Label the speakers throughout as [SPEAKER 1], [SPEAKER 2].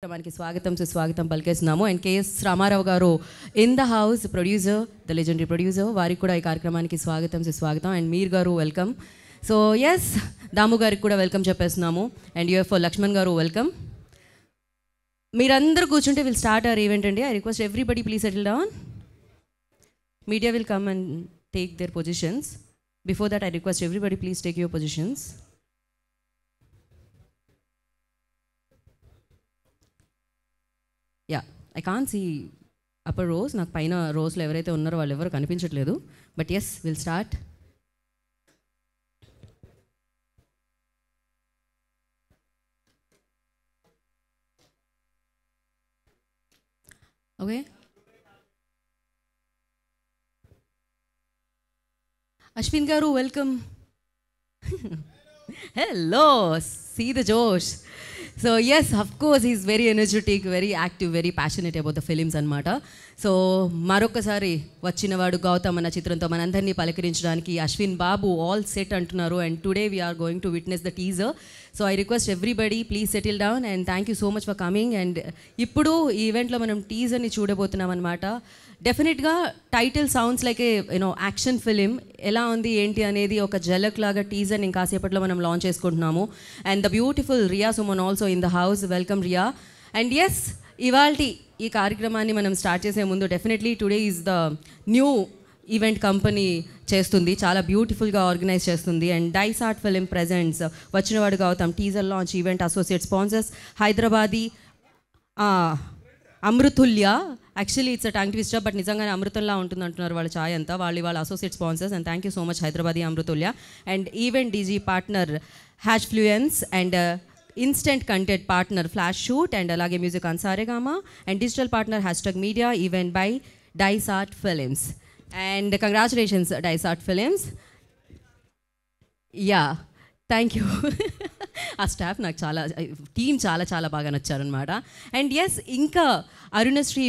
[SPEAKER 1] మనకి స్వాగతం సుస్వాగతం పలికేస్తున్నాము. అండ్ కేఎస్ రామారావు గారు in the house, producer, the legendary producer, వారికి కూడా ఈ కార్యక్రమానికి స్వాగతం సుస్వాగతం. అండ్ మీర్ గారు వెల్కమ్. సో ఎస్, దాము గారికి కూడా వెల్కమ్ చెప్పేస్తున్నాము. అండ్ యూఎఫ్ఓ లక్ష్మణ్ గారు వెల్కమ్. మీరందరూ కూర్చుంటే విల్ స్టార్ట్ అవర్ ఈవెంట్ అండి. I request everybody please settle down. Media will come and take their positions. Before that I request everybody please take your positions. Yeah, I can see upper rows. నాకు పైన రోస్లో ఎవరైతే ఉన్నారో వాళ్ళు ఎవరు కనిపించట్లేదు. But yes, will start. Okay, Ashwin గారు welcome. Hello, see the josh. So yes, of course is very energetic, very active, very passionate about the films అనమాట. సో మరొకసారి వచ్చినవాడు గౌతమ్ అన్న చిత్రంతో మనందరినీ పలకరించడానికి అశ్విన్ బాబు ఆల్ సెట్ అంటున్నారు. And today we're going to witness the teaser. So I request everybody please settle down and thank you so much for coming. And ఇప్పుడు ఈ ఈవెంట్లో మనం టీజర్ని చూడబోతున్నాం అనమాట. డెఫినెట్గా title sounds like a action film. ఎలా ఉంది ఏంటి అనేది ఒక జలక్ లాగా టీజర్ని ఇంకాసేపట్లో మనం లాంచ్ చేసుకుంటున్నాము. And the beautiful Riya Suman also in the house. Welcome Riya. And yes, ఇవాల్టి ఈ కార్యక్రమాన్ని మనం స్టార్ట్ చేసే ముందు definitely today is the new event company చేస్తుంది, చాలా బ్యూటిఫుల్గా ఆర్గనైజ్ చేస్తుంది. And dice art film presents వచ్చినవాడు Gautam teaser launch event associate sponsors Hyderabadi Amrutulya. Actually it's a tongue twister, but నిజంగానే అమృతంలా ఉంటుంది అంటున్నారు వాళ్ళ ఛాయ్ అంతా. వాళ్ళ associate sponsors. And thank you so much Hyderabadi Amrutulya. And event DG partner hash fluence. And instant content partner flash shoot. And అలాగే music అన్సారేగామా. And digital partner hashtag media event by dice art films. And congratulations dice art films. Yeah, thank you. ఆ staff నాకు చాలా, team చాలా చాలా బాగా నచ్చారనమాట. And yes, ఇంకా Arunasri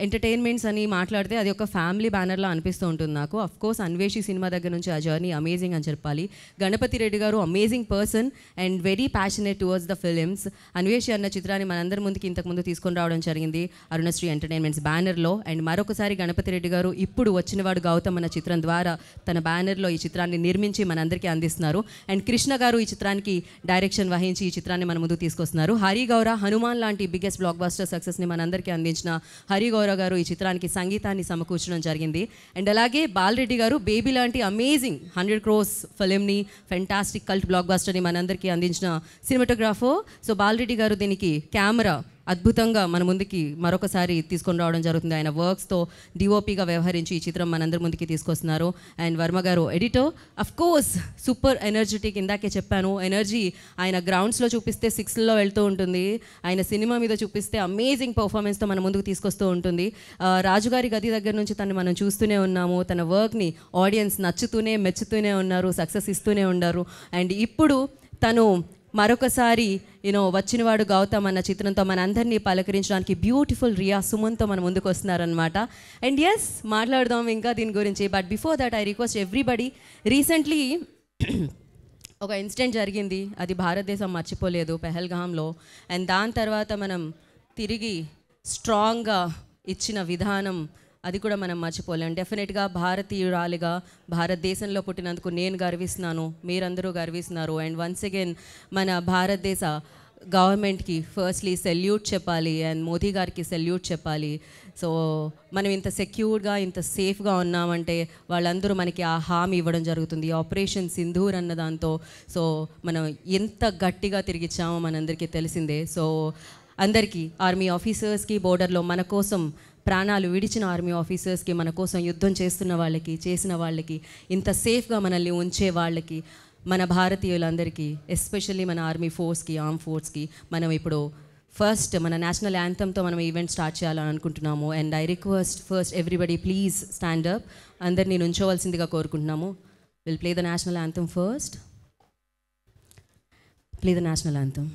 [SPEAKER 1] entertainments అని మాట్లాడితే అది ఒక ఫ్యామిలీ బ్యానర్లో అనిపిస్తూ ఉంటుంది నాకు. అఫ్ కోర్స్ అన్వేషి సినిమా దగ్గర నుంచి ఆ జర్నీ అమేజింగ్ అని చెప్పాలి. గణపతి రెడ్డి గారు amazing person and very passionate towards the films. Anveshi అన్న చిత్రాన్ని మనందరి ముందుకి ఇంతకుముందు తీసుకొని రావడం జరిగింది అరుణశ్రీ ఎంటర్టైన్మెంట్స్ బ్యానర్లో. అండ్ మరొకసారి గణపతి రెడ్డి గారు ఇప్పుడు వచ్చినవాడు గౌతమ్ అన్న చిత్రం ద్వారా తన బ్యానర్లో ఈ చిత్రాన్ని నిర్మించి మనందరికీ అందిస్తున్నారు. అండ్ కృష్ణ గారు ఈ చిత్రానికి డైరెక్షన్ వహించి ఈ చిత్రాన్ని మన ముందుకు తీసుకొస్తున్నారు. హరి గౌర హనుమాన్ లాంటి బిగ్గెస్ట్ బ్లాక్ బస్టర్ సక్సెస్ని మనందరికీ అందించిన హరి గౌర గారు ఈ చిత్రానికి సంగీతాన్ని సమకూర్చడం జరిగింది. అండ్ అలాగే బాలరెడ్డి గారు బేబీ లాంటి అమేజింగ్ 100 crores ఫిలింని, ఫెంటాస్టిక్ కల్ట్ బ్లాక్ బస్టర్ని మనందరికీ అందించిన సినిమాటోగ్రాఫర్. సో బాలరెడ్డి గారు దీనికి కెమెరా అద్భుతంగా మన ముందుకి మరొకసారి తీసుకొని రావడం జరుగుతుంది. ఆయన వర్క్స్తో డిఓపిగా వ్యవహరించి ఈ చిత్రం మనందరి ముందుకి తీసుకొస్తున్నారు. అండ్ వర్మ గారు editor. Of course super energetic. ఇందాకే చెప్పాను, ఎనర్జీ ఆయన గ్రౌండ్స్లో చూపిస్తే 6లో వెళ్తూ ఉంటుంది, ఆయన సినిమా మీద చూపిస్తే అమేజింగ్ పర్ఫార్మెన్స్తో మన ముందుకు తీసుకొస్తూ ఉంటుంది. రాజుగారి గది దగ్గర నుంచి తను మనం చూస్తూనే ఉన్నాము. తన వర్క్ని ఆడియన్స్ నచ్చుతూనే మెచ్చుతూనే ఉన్నారు, సక్సెస్ ఇస్తూనే ఉన్నారు. అండ్ ఇప్పుడు తను మరొకసారి వచ్చినవాడు గౌతమ్ అన్న చిత్రంతో మన అందరినీ పలకరించడానికి బ్యూటిఫుల్ రియా సుమన్తో మన ముందుకు వస్తున్నారనమాట. అండ్ ఎస్, మాట్లాడదాం ఇంకా దీని గురించి. But before that I request everybody, recently ఒక ఇన్సిడెంట్ జరిగింది, అది భారతదేశం మర్చిపోలేదు, పెహల్గాంలో. అండ్ దాని తర్వాత మనం తిరిగి స్ట్రాంగ్గా ఇచ్చిన విధానం, అది కూడా మనం మర్చిపోలేం. డెఫినెట్గా భారతీయురాలిగా భారతదేశంలో పుట్టినందుకు నేను గర్విస్తున్నాను, మీరందరూ గర్విస్తున్నారు. అండ్ వన్స్ అగైన్ మన భారతదేశ గవర్నమెంట్కి ఫస్ట్లీ సెల్యూట్ చెప్పాలి అండ్ మోదీ గారికి సెల్యూట్ చెప్పాలి. సో మనం ఇంత సెక్యూర్గా ఇంత సేఫ్గా ఉన్నామంటే వాళ్ళందరూ మనకి ఆ హామీ ఇవ్వడం జరుగుతుంది. ఆపరేషన్ సింధూర్ అన్న దాంతో సో మనం ఎంత గట్టిగా తిరిగిచ్చామో మనందరికీ తెలిసిందే. సో అందరికీ, ఆర్మీ ఆఫీసర్స్కి, బోర్డర్లో మన కోసం ప్రాణాలు విడిచిన ఆర్మీ ఆఫీసర్స్కి, మన కోసం యుద్ధం చేస్తున్న వాళ్ళకి, చేసిన వాళ్ళకి, ఇంత సేఫ్గా మనల్ని ఉంచే వాళ్ళకి, మన భారతీయులందరికీ, ఎస్పెషల్లీ మన ఆర్మీ ఫోర్స్కి, ఆర్మ్ ఫోర్స్కి మనం ఇప్పుడు ఫస్ట్ మన నేషనల్ యాంథమ్తో మనం ఈవెంట్ స్టార్ట్ చేయాలని అనుకుంటున్నాము. And I request first everybody please stand up. అందరినీ నుంచోవలసిందిగా కోరుకుంటున్నాము. Will play the national anthem first. Play the national anthem.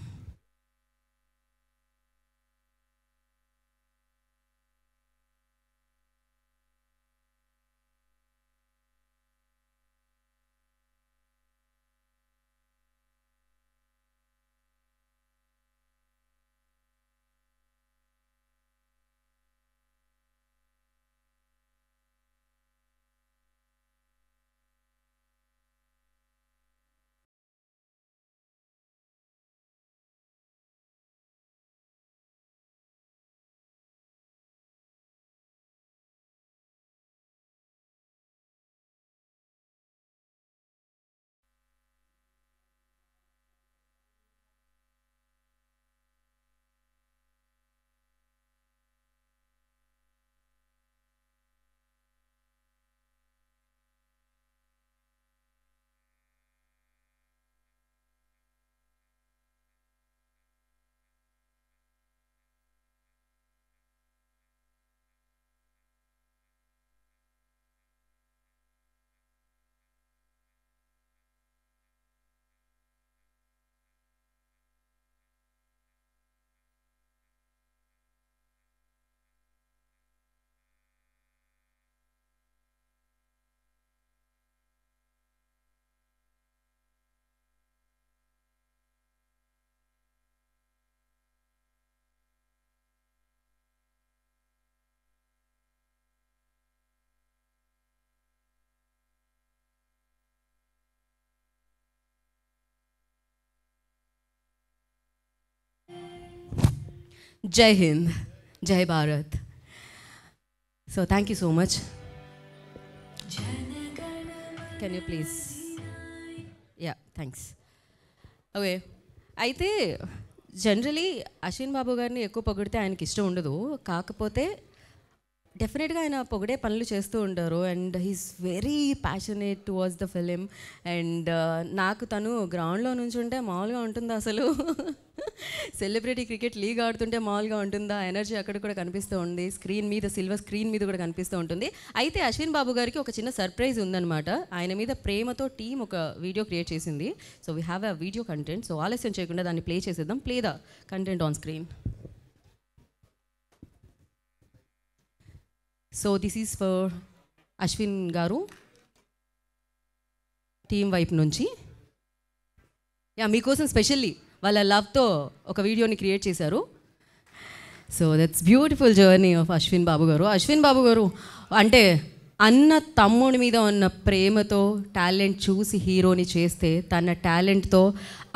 [SPEAKER 1] జై హింద్, జై Bharat. So thank you so much. Can you please? Yeah, thanks. Okay, అయితే generally Ashwin బాబు గారిని ఎక్కువ పొగిడితే ఆయనకి ఇష్టం ఉండదు. కాకపోతే డెఫినెట్గా ఆయన పొగిడే పనులు చేస్తూ ఉంటారు. And he's very passionate towards the film. And నాకు తను గ్రౌండ్లో నుంచి ఉంటే మామూలుగా ఉంటుందా అసలు? సెలబ్రిటీ క్రికెట్ లీగ్ ఆడుతుంటే మామూలుగా ఉంటుందా? ఎనర్జీ అక్కడ కూడా కనిపిస్తూ ఉంది, స్క్రీన్ మీద, సిల్వర్ స్క్రీన్ మీద కూడా కనిపిస్తూ ఉంటుంది. అయితే అశ్విన్ బాబు గారికి ఒక చిన్న సర్ప్రైజ్ ఉందన్నమాట. ఆయన మీద ప్రేమతో టీం ఒక వీడియో క్రియేట్ చేసింది. So we have a video content. So ఆలస్యం చేయకుండా దాన్ని ప్లే చేసేద్దాం. Play the content on screen. So this is for Ashwin గారు టీం వైపు నుంచి. యా, మీకోసం స్పెషల్లీ వాళ్ళ లవ్తో ఒక వీడియోని క్రియేట్ చేశారు. So that's beautiful journey of Ashwin Babu గారు. అశ్విన్ బాబు గారు అంటే అన్న తమ్ముడి మీద ఉన్న ప్రేమతో టాలెంట్ చూసి హీరోని చేస్తే తన టాలెంట్తో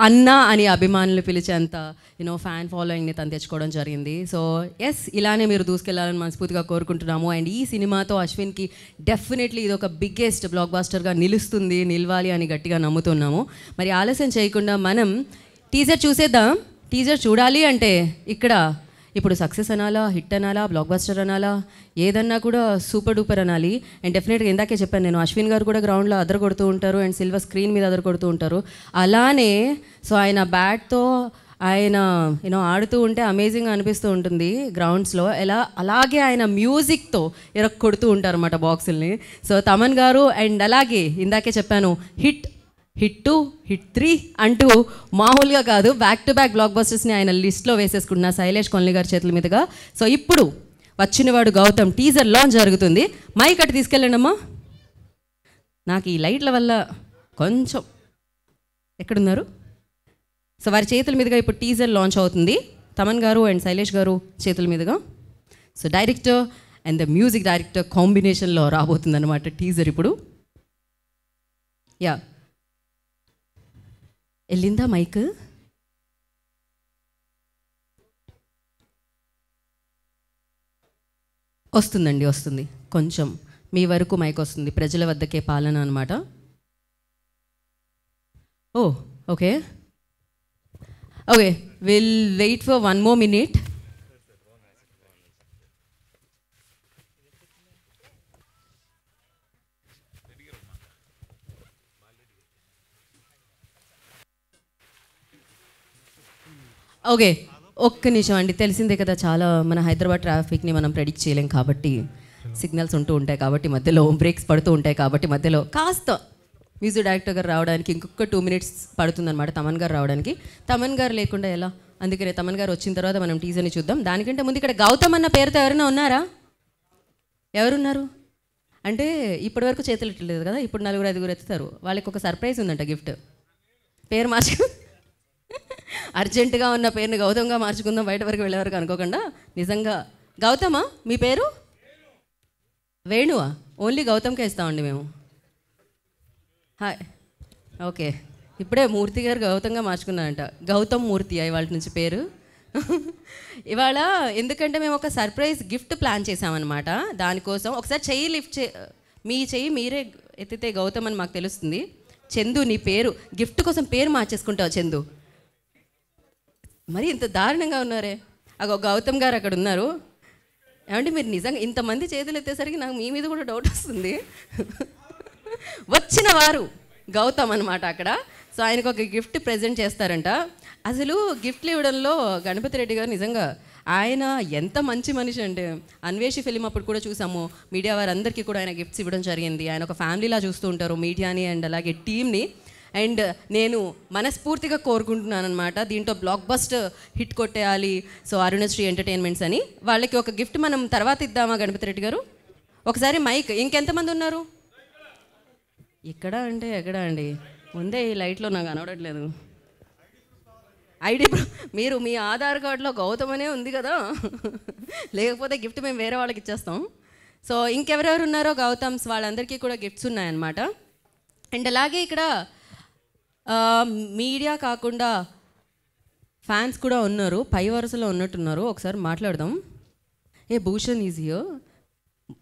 [SPEAKER 1] అన్న అని అభిమానులు పిలిచేంత ఫ్యాన్ ఫాలోయింగ్ని తను తెచ్చుకోవడం జరిగింది. సో ఎస్, ఇలానే మీరు దూసుకెళ్లాలని మనస్ఫూర్తిగా కోరుకుంటున్నాము. అండ్ ఈ సినిమాతో అశ్విన్కి డెఫినెట్లీ ఇది ఒక బిగ్గెస్ట్ బ్లాక్ బాస్టర్గా నిలవాలి అని గట్టిగా నమ్ముతున్నాము. మరి ఆలస్యం చేయకుండా మనం టీజర్ చూసేద్దాం. టీజర్ చూడాలి అంటే ఇక్కడ ఇప్పుడు సక్సెస్ అనాలా, హిట్ అనాలా, బ్లాక్ బస్టర్ అనాలా, ఏదన్నా కూడా సూపర్ డూపర్ అనాలి. అండ్ డెఫినెట్గా ఇందాకే చెప్పాను నేను, అశ్విన్ గారు కూడా గ్రౌండ్లో అదర్ కొడుతూ ఉంటారు అండ్ సిల్వర్ స్క్రీన్ మీద అదర్ కొడుతూ ఉంటారు. అలానే సో ఆయన బ్యాట్తో ఆయన ఆడుతూ ఉంటే అమేజింగ్గా అనిపిస్తూ ఉంటుంది గ్రౌండ్స్లో. అలాగే ఆయన మ్యూజిక్తో కొడుతూ ఉంటారు అన్నమాట బాక్సుల్ని. సో తమన్ గారు అండ్ అలాగే ఇందాకే చెప్పాను హిట్ 2, హిట్ 3 అంటూ మామూలుగా కాదు, బ్యాక్ టు బ్యాక్ బ్లాక్ బస్టర్స్ని ఆయన లిస్ట్లో వేసేసుకుంటున్న శైలేష్ కొన్లి గారి చేతుల మీదుగా. సో ఇప్పుడు వచ్చినవాడు గౌతమ్ టీజర్ లాంచ్ జరుగుతుంది. మైక్ అటు తీసుకెళ్ళండి అమ్మా. నాకు ఈ లైట్ల వల్ల కొంచెం ఎక్కడున్నారు? సో వారి చేతుల మీదుగా ఇప్పుడు టీజర్ లాంచ్ అవుతుంది. తమన్ గారు అండ్ శైలేష్ గారు చేతుల మీదుగా. So director and the music director కాంబినేషన్లో రాబోతుంది అనమాట టీజర్ ఇప్పుడు. యా, వెళ్ళిందా మైక్? వస్తుందండి, వస్తుంది. కొంచెం మీ వరకు మైక్ వస్తుంది. ప్రజల వద్దకే పాలన అనమాట. Oh okay okay, will wait for 1 more minute. Okay, ఒక్క నిమిషం అండి. తెలిసిందే కదా, చాలా మన హైదరాబాద్ ట్రాఫిక్ని మనం ప్రెడిక్ట్ చేయలేం కాబట్టి సిగ్నల్స్ ఉంటూ ఉంటాయి, కాబట్టి మధ్యలో బ్రేక్స్ పడుతూ ఉంటాయి, కాబట్టి మధ్యలో కాస్త మ్యూజిక్ డైరెక్టర్ గారు రావడానికి ఇంకొక 2 minutes పడుతుందన్నమాట తమన్ గారు రావడానికి. తమన్ గారు లేకుండా ఎలా? అందుకనే తమన్ గారు వచ్చిన తర్వాత మనం టీజర్ని చూద్దాం. దానికంటే ముందు ఇక్కడ గౌతమ్ అన్న పేరుతో ఎవరైనా ఉన్నారా? ఎవరున్నారు అంటే ఇప్పటివరకు చేతులు ఎట్టలేదు కదా, ఇప్పుడు 4-5 ఎత్తుతారు. వాళ్ళకి ఒక సర్ప్రైజ్ ఉందంట, గిఫ్ట్. పేరు మార్చుకు అర్జెంటుగా ఉన్న పేరుని గౌతమ్గా మార్చుకుందాం, బయట వరకు వెళ్ళే వరకు అనుకోకుండా. నిజంగా గౌతమా మీ పేరు? వేణువా? ఓన్లీ గౌతమ్కే ఇస్తామండి మేము. Hi, okay. ఇప్పుడే మూర్తి గారు గౌతంగా మార్చుకున్నారంట. గౌతమ్ మూర్తి ఇవాళ నుంచి పేరు. ఇవాళ ఎందుకంటే మేము ఒక సర్ప్రైజ్ గిఫ్ట్ ప్లాన్ చేసామన్నమాట. దానికోసం ఒకసారి చెయ్యి లిఫ్ట్ మీ చెయ్యి మీరే ఎత్తితే గౌతమ్ అని మాకు తెలుస్తుంది. చందు, నీ పేరు గిఫ్ట్ కోసం పేరు మార్చేసుకుంటావు చందు. మరి ఇంత దారుణంగా ఉన్నారే. గౌతమ్ గారు అక్కడ ఉన్నారు. ఏమంటే మీరు నిజంగా ఇంతమంది చేతులు ఎత్తేసరికి నాకు మీ మీద కూడా డౌట్ వస్తుంది. వచ్చిన వారు గౌతమ్ అనమాట అక్కడ. సో ఆయనకు ఒక గిఫ్ట్ ప్రజెంట్ చేస్తారంట. అసలు గిఫ్ట్లు ఇవ్వడంలో గణపతి రెడ్డి గారు నిజంగా ఆయన ఎంత మంచి మనిషి అంటే, అన్వేషి ఫిలిం అప్పుడు కూడా చూసాము, మీడియా వారందరికీ కూడా ఆయన గిఫ్ట్స్ ఇవ్వడం జరిగింది. ఆయన ఒక ఫ్యామిలీలా చూస్తూ ఉంటారు మీడియాని అండ్ అలాగే టీమ్ని. అండ్ నేను మనస్ఫూర్తిగా కోరుకుంటున్నాను అనమాట, దీంట్లో బ్లాక్ బస్టర్ హిట్ కొట్టేయాలి. సో అరుణశ్రీ ఎంటర్టైన్మెంట్స్ అని వాళ్ళకి ఒక గిఫ్ట్ మనం తర్వాత ఇద్దామా గణపతి రెడ్డి గారు? ఒకసారి మైక్. ఇంకెంతమంది ఉన్నారు ఇక్కడ అంటే? ఎక్కడ అండి? ముందే ఈ లైట్లో నాకు కనబడట్లేదు. ఐడి మీరు మీ ఆధార్ కార్డులో గౌతమ్ అనే ఉంది కదా, లేకపోతే గిఫ్ట్ మేము వేరే వాళ్ళకి ఇచ్చేస్తాం. సో ఇంకెవరెవరు ఉన్నారో గౌతమ్స్ వాళ్ళందరికీ కూడా గిఫ్ట్స్ ఉన్నాయన్నమాట. అండ్ అలాగే ఇక్కడ మీడియా కాకుండా ఫ్యాన్స్ కూడా ఉన్నారు, పై వరుసలో ఉన్నట్టున్నారు. ఒకసారి మాట్లాడదాం. Bhushan is here.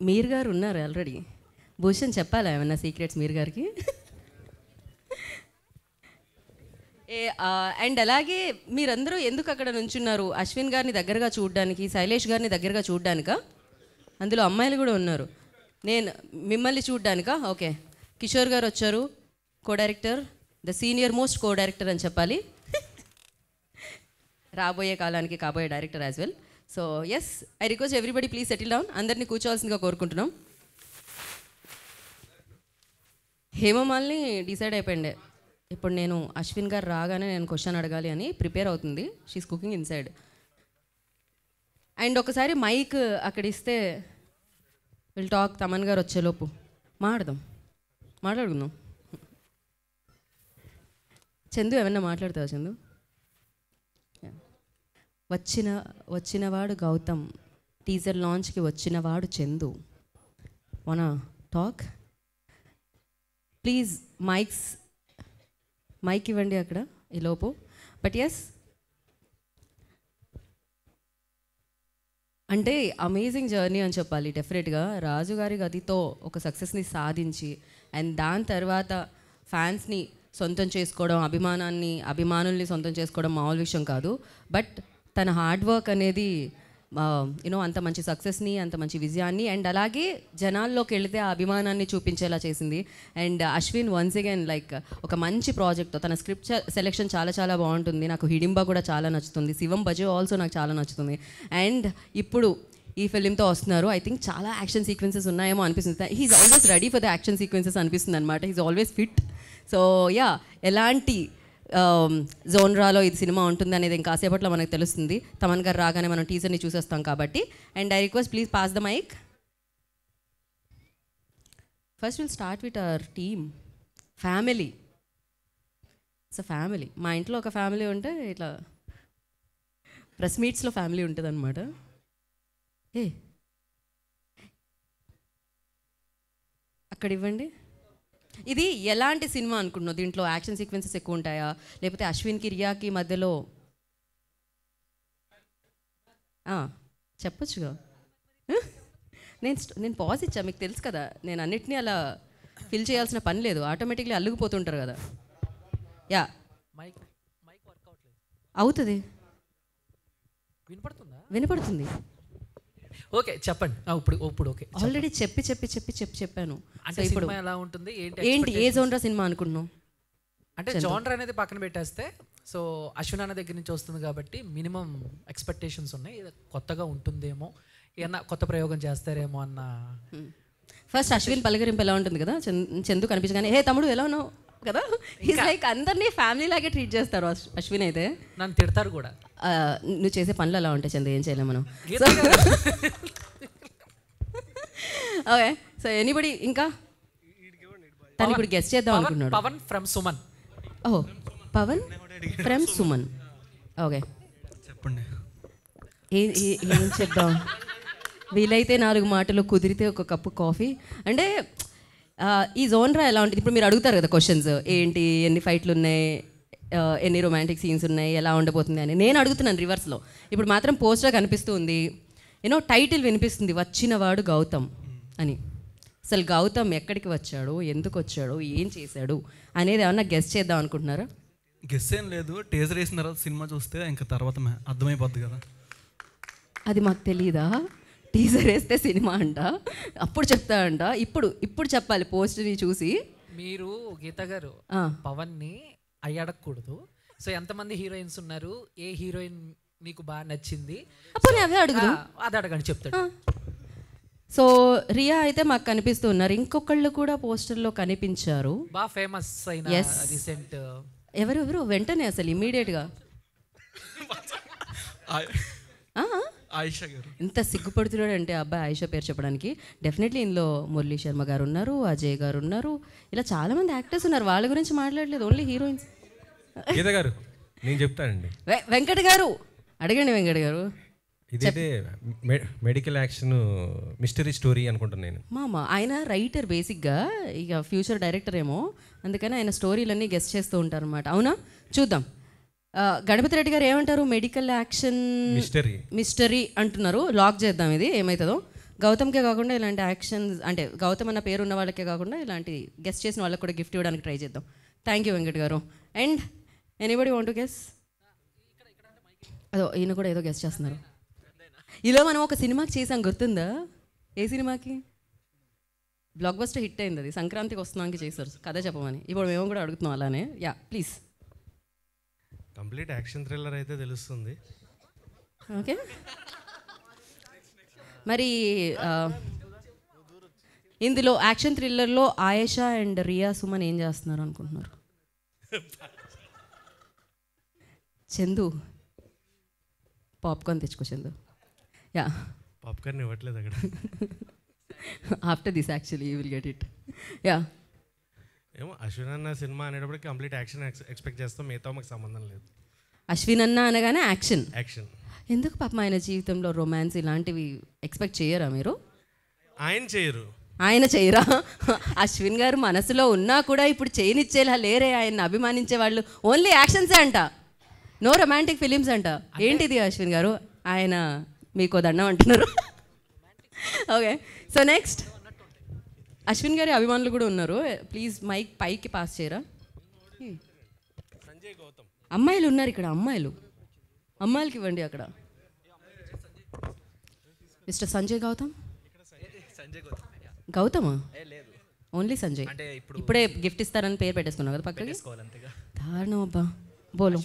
[SPEAKER 1] మీర్ గారు ఉన్నారు ఆల్రెడీ. భూషణ్ చెప్పాలా ఏమన్నా సీక్రెట్స్ మీర్ గారికి? అండ్ అలాగే మీరందరూ ఎందుకు అక్కడ నుంచున్నారు? అశ్విన్ గారిని దగ్గరగా చూడడానికి, శైలేష్ గారిని దగ్గరగా చూడడానికా? అందులో అమ్మాయిలు కూడా ఉన్నారు. నేను మిమ్మల్ని చూడడానికా? ఓకే. కిషోర్ గారు వచ్చారు, co director, the senior most co director అని చెప్పాలి, రాబోయే కాలానికి కాబోయే director as well. So yes, I request everybody please settle down. అందరినీ కూర్చోవాల్సిందిగా కోరుకుంటున్నాం. హేమమాలిని డిసైడ్ అయిపోయింది. ఇప్పుడు నేను అశ్విన్ గారు రాగానే నేను క్వశ్చన్ అడగాలి అని ప్రిపేర్ అవుతుంది. She's cooking inside. అండ్ ఒకసారి మైక్ అక్కడ ఇస్తే విల్ టాక్. తమన్ గారు వచ్చేలోపు మాట్లాడుకుందాం. చందు ఏమన్నా మాట్లాడతావా చందు? వచ్చినవాడు గౌతమ్, టీజర్ లాంచ్కి వచ్చినవాడు Chandu. Wanna talk please? Mike ఇవ్వండి అక్కడ ఈలోపు. బట్ ఎస్, అంటే అమేజింగ్ జర్నీ అని చెప్పాలి డెఫినెట్గా. రాజుగారి గదితో ఒక సక్సెస్ని సాధించి అండ్ దాని తర్వాత ఫ్యాన్స్ని సొంతం చేసుకోవడం, అభిమానుల్ని సొంతం చేసుకోవడం మామూలు విషయం కాదు. బట్ తన హార్డ్ వర్క్ అనేది అంత మంచి సక్సెస్ని, అంత మంచి విజయాన్ని అండ్ అలాగే జనాల్లోకి వెళితే ఆ అభిమానాన్ని చూపించేలా చేసింది. And Ashwin once again like ఒక మంచి ప్రాజెక్ట్తో, తన స్క్రిప్ట్ సెలెక్షన్ చాలా చాలా బాగుంటుంది. నాకు హిడింబా కూడా చాలా నచ్చుతుంది. శివం బజే ఆల్సో నాకు చాలా నచ్చుతుంది. అండ్ ఇప్పుడు ఈ ఫిలింతో వస్తున్నారు. ఐ థింక్ చాలా యాక్షన్ సీక్వెన్సెస్ ఉన్నాయేమో అనిపిస్తుంది. He's always ready for the action sequences అనిపిస్తుంది అనమాట. He's always fit. So yeah, ఎలాంటి జోన్రాలో ఇది సినిమా ఉంటుంది అనేది ఇంకాసేపట్లో మనకు తెలుస్తుంది. తమన్ గారు రాగానే మనం టీజర్ని చూసేస్తాం కాబట్టి. And I request please pass the mic. First will start with our team. Family. It's a family. మా ఇంట్లో ఒక ఫ్యామిలీ ఉంటే ఇట్లా ప్రెస్ మీట్స్లో ఫ్యామిలీ ఉంటుంది అనమాట. అక్కడ ఇవ్వండి. ఇది ఎలాంటి సినిమా అనుకుంటున్నావు? దీంట్లో యాక్షన్ సీక్వెన్సెస్ ఎక్కువ ఉంటాయా, లేకపోతే అశ్విన్కి రియాకి మధ్యలో చెప్పొచ్చుగా? నేను పాజ్ ఇచ్చా, మీకు తెలుసు కదా. నేను అన్నిటినీ అలా ఫిల్ చేయాల్సిన పని లేదు, ఆటోమేటిక్లీ అల్లుకుపోతుంటారు కదా. యా, అవుతుంది. వినపడుతుంది.
[SPEAKER 2] ఓకే, చెప్పండి. ఇప్పుడు ఓకే.
[SPEAKER 1] ఆల్రెడీ చెప్పాను.
[SPEAKER 2] అంటే ఇప్పుడు ఎలా ఉంటుంది
[SPEAKER 1] ఏంటి, ఏ జోన్రా సినిమా అనుకుంటున్నావు?
[SPEAKER 2] అంటే జోనర్ అనేది పక్కన పెట్టేస్తే, సో అశ్విన్ అన్న దగ్గర నుంచి వస్తుంది కాబట్టి మినిమం ఎక్స్పెక్టేషన్స్ ఉన్నాయి. కొత్తగా ఉంటుందేమో, ఏమన్నా కొత్త ప్రయోగం చేస్తారేమో అన్న.
[SPEAKER 1] ఫస్ట్ అశ్విన్ పలకరింపు ఎలా ఉంటుంది కదా, చందు కనిపించగానే హే తమ్ముడు ఎలా ఉన్నావు కదా. హీస్ లైక్ అందరినీ ఫ్యామిలీ లాగే ట్రీట్ చేస్తారు అశ్విన్. అయితే
[SPEAKER 2] నన్ను తిడతారు కూడా.
[SPEAKER 1] నువ్వు చేసే పనులు అలా ఉంటాయి చందు, ఏం చేయలేము మనం. ఓకే, సో ఎనీబడి ఇంకా తను ఇప్పుడు గెస్ట్ చేద్దాం అనుకున్నాడు.
[SPEAKER 2] Pavan from Suman.
[SPEAKER 1] Oh, Pavan from Suman. Okay,
[SPEAKER 3] చెప్పండి.
[SPEAKER 1] ఏం చెప్దాం? వీలైతే 4 మాటలు, కుదిరితే ఒక కప్పు కాఫీ. అంటే ఈ జోన్రా ఎలా ఉంటుంది? ఇప్పుడు మీరు అడుగుతారు కదా క్వశ్చన్స్, ఏంటి, ఎన్ని ఫైట్లు ఉన్నాయి, ఎన్ని రొమాంటిక్ సీన్స్ ఉన్నాయి, ఎలా ఉండబోతుంది అని. నేను అడుగుతున్నాను రివర్స్లో. ఇప్పుడు మాత్రం పోస్టర్ కనిపిస్తూ ఉంది, టైటిల్ వినిపిస్తుంది, వచ్చినవాడు గౌతమ్ అని. అసలు గౌతమ్ ఎక్కడికి వచ్చాడు, ఎందుకు వచ్చాడు, ఏం చేశాడు అనేది ఏమన్నా గెస్ చేద్దాం అనుకుంటున్నారా?
[SPEAKER 3] గెస్ ఏం లేదు, టేజర్ వేసిన తర్వాత సినిమా చూస్తే ఇంకా తర్వాత అర్థమైపోద్ది కదా.
[SPEAKER 1] అది మాకు తెలీదా? టీజర్ వేస్తే సినిమా అంట, అప్పుడు చెప్తాడంట. ఇప్పుడు చెప్పాలి పోస్టర్ని చూసి.
[SPEAKER 2] మీరు గీత గారు పవన్ని అడగకూడదు. సో ఎంతమంది హీరోయిన్స్ ఉన్నారు, ఏ హీరోయిన్ నీకు బాగా నచ్చింది,
[SPEAKER 1] అప్పుడు అవే అడుగుదు.
[SPEAKER 2] అది అడగండి, చెప్తాడు.
[SPEAKER 1] సో రియా అయితే మాకు కనిపిస్తూ ఉన్నారు. ఇంకొకళ్ళు కూడా పోస్టర్లో కనిపించారు,
[SPEAKER 2] బాగా ఫేమస్ అయిన రీసెంట్.
[SPEAKER 1] ఎవరెవరు వెంటనే అసలు ఇమ్మీడియట్గా
[SPEAKER 3] ఆయిషా గారు.
[SPEAKER 1] ఎంత సిగ్గుపడుతున్నాడు అంటే అబ్బాయి ఆయిషా పేరు చెప్పడానికి. డెఫినెట్లీ ఇందులో మురళీ శర్మ గారు ఉన్నారు, అజయ్ గారు ఉన్నారు, ఇలా చాలామంది యాక్టర్స్ ఉన్నారు. వాళ్ళ గురించి మాట్లాడలేదు, ఓన్లీ హీరోయిన్స్.
[SPEAKER 4] గీత గారు నేను చెప్తానండి.
[SPEAKER 1] వెంకట గారు అడగండి. వెంకట గారు,
[SPEAKER 4] ఇదైతే మెడికల్ యాక్షన్ మిస్టరీ స్టోరీ అనుకుంటాను నేను.
[SPEAKER 1] మామ ఆయన రైటర్ బేసిక్గా, ఇక ఫ్యూచర్ డైరెక్టర్ ఏమో, అందుకని ఆయన స్టోరీలన్నీ గెస్ట్ చేస్తూ ఉంటారు అనమాట. అవునా? చూద్దాం. గణపతి రెడ్డి గారు ఏమంటారు? మెడికల్ యాక్షన్ మిస్టరీ అంటున్నారు. లాక్ చేద్దాం ఇది ఏమవుతుందో. గౌతమ్కే కాకుండా ఇలాంటి యాక్షన్స్, అంటే గౌతమ్ అన్న పేరు ఉన్న వాళ్ళకే కాకుండా ఇలాంటి గెస్ట్ చేసిన వాళ్ళకి కూడా గిఫ్ట్ ఇవ్వడానికి ట్రై చేద్దాం. థ్యాంక్ యూ వెంకట్ గారు. And anybody want to guess? అదో ఈయన కూడా ఏదో గెస్ట్ చేస్తున్నారు. ఇలా మనం ఒక సినిమాకి చేసాం, గుర్తుందా? ఏ సినిమాకి? బ్లాక్ బస్టర్ హిట్ అయింది అది. సంక్రాంతికి వస్తున్నానికి చేశారు కథ చెప్పమని. ఇప్పుడు మేము కూడా అడుగుతున్నాం అలానే. Yeah please.
[SPEAKER 4] Complete action thriller అయితే తెలుస్తుంది.
[SPEAKER 1] ఓకే, మరి ఇందులో యాక్షన్ థ్రిల్లర్లో ఆయేషా అండ్ రియా సుమన్ ఏం చేస్తున్నారు అనుకుంటున్నారు? చందు పాప్కార్న్ తెచ్చుకో చందు. యా,
[SPEAKER 4] పాప్కార్న్ ఇవ్వట్లేదు అక్కడ.
[SPEAKER 1] After this actually you will get it. Yeah,
[SPEAKER 4] ఏమో అశ్విన్ అన్న సినిమా అనేటప్పుడు కంప్లీట్ యాక్షన్ ఎక్స్పెక్ట్ చేస్తాం, మిగతా మాకు సంబంధం లేదు.
[SPEAKER 1] అశ్విన్ అన్న అనగానే యాక్షన్.
[SPEAKER 4] యాక్షన్
[SPEAKER 1] ఎందుకు పాపం ఆయన జీవితంలో రొమాన్స్ ఇలాంటివి ఎక్స్పెక్ట్ చేయరా మీరు?
[SPEAKER 4] ఆయన చేయరు.
[SPEAKER 1] ఆయన చేయరా? అశ్విన్ గారు మనసులో ఉన్నా కూడా ఇప్పుడు చేయనిచ్చేలా లేరే. ఆయన్ని అభిమానించే వాళ్ళు ఓన్లీ యాక్షన్సే అంట, నో రొమాంటిక్ ఫిలిమ్స్ అంట. ఏంటిది అశ్విన్ గారు? ఆయన మీకు దండం అంటున్నారు. ఓకే, సో నెక్స్ట్ అశ్విన్ గారి అభిమానులు కూడా ఉన్నారు. ప్లీజ్ మైక్ పైకి పాస్ చేయరా? అమ్మాయిలు ఉన్నారు ఇక్కడ, అమ్మాయిలకి ఇవ్వండి అక్కడ. మిస్టర్ సంజయ్ గౌతమ్. గౌతమా? ఓన్లీ సంజయ్. ఇప్పుడే గిఫ్ట్ ఇస్తారని పేరు పెట్టేసుకున్నావు కదా పక్కకి. దారుణం అబ్బా. బోలో.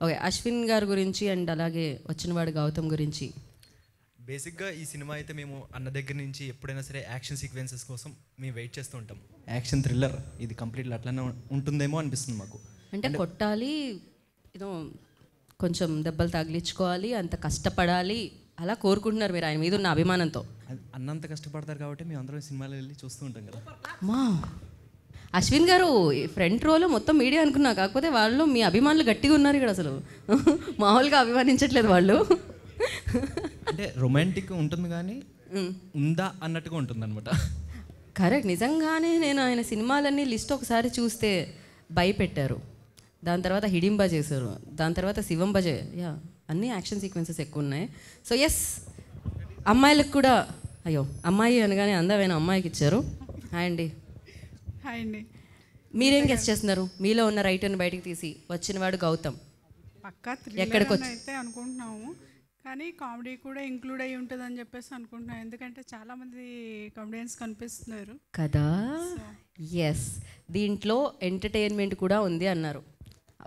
[SPEAKER 1] ఓకే, అశ్విన్ గారి గురించి అండ్ అలాగే వచ్చినవాడు గౌతమ్ గురించి.
[SPEAKER 5] బేసిక్గా ఈ సినిమా అయితే మేము అన్న దగ్గర నుంచి ఎప్పుడైనా సరే యాక్షన్ సీక్వెన్సెస్ కోసం మేము వెయిట్ చేస్తూ ఉంటాం. యాక్షన్ థ్రిల్లర్ ఇది కంప్లీట్లీ అట్లనే ఉంటుందేమో అనిపిస్తుంది మాకు.
[SPEAKER 1] అంటే కొట్టాలి, ఏదో కొంచెం దెబ్బలు తగిలించుకోవాలి, అంత కష్టపడాలి అలా కోరుకుంటున్నారు మీరు ఆయన మీద ఉన్న అభిమానంతో.
[SPEAKER 5] అన్నంత కష్టపడతారు కాబట్టి మేము అందరం సినిమాలో వెళ్ళి చూస్తూ ఉంటాం కదా.
[SPEAKER 1] మా అశ్విన్ గారు ఫ్రంట్ రోలో మొత్తం మీడియా అనుకున్నా, కాకపోతే వాళ్ళు మీ అభిమానులు గట్టిగా ఉన్నారు ఇక్కడ. అసలు మామూలుగా అభిమానించట్లేదు వాళ్ళు.
[SPEAKER 5] అంటే రొమాంటిక్ ఉంటుంది కానీ ఉందా అన్నట్టుగా ఉంటుంది అనమాట.
[SPEAKER 1] కరెక్ట్, నిజంగానే నేను ఆయన సినిమాలన్నీ లిస్ట్ ఒకసారి చూస్తే భయపెట్టారు, దాని తర్వాత హిడింబా చేశారు, దాని తర్వాత శివం బజే. యా, అన్నీ యాక్షన్ సీక్వెన్సెస్ ఎక్కువ ఉన్నాయి. సో ఎస్, అమ్మాయిలకు కూడా, అయ్యో అమ్మాయి అనగానే అందమైన అమ్మాయికి ఇచ్చారు. హాయ్ అండి.
[SPEAKER 6] హాయ్ అండి.
[SPEAKER 1] మీరేం గెస్ట్ చేస్తున్నారు? మీలో ఉన్న రైటర్ని బయటికి తీసి వచ్చినవాడు గౌతమ్.
[SPEAKER 6] పక్కా థ్రిల్లర్ అయితే అనుకుంటున్నాము, కానీ కామెడీ కూడా ఇంక్లూడ్ అయ్యి ఉంటుందని చెప్పేసి అనుకుంటున్నాం. ఎందుకంటే చాలామంది కామెడియన్స్ కనిపిస్తున్నారు
[SPEAKER 1] కదా. ఎస్, దీంట్లో ఎంటర్టైన్మెంట్ కూడా ఉంది అన్నారు.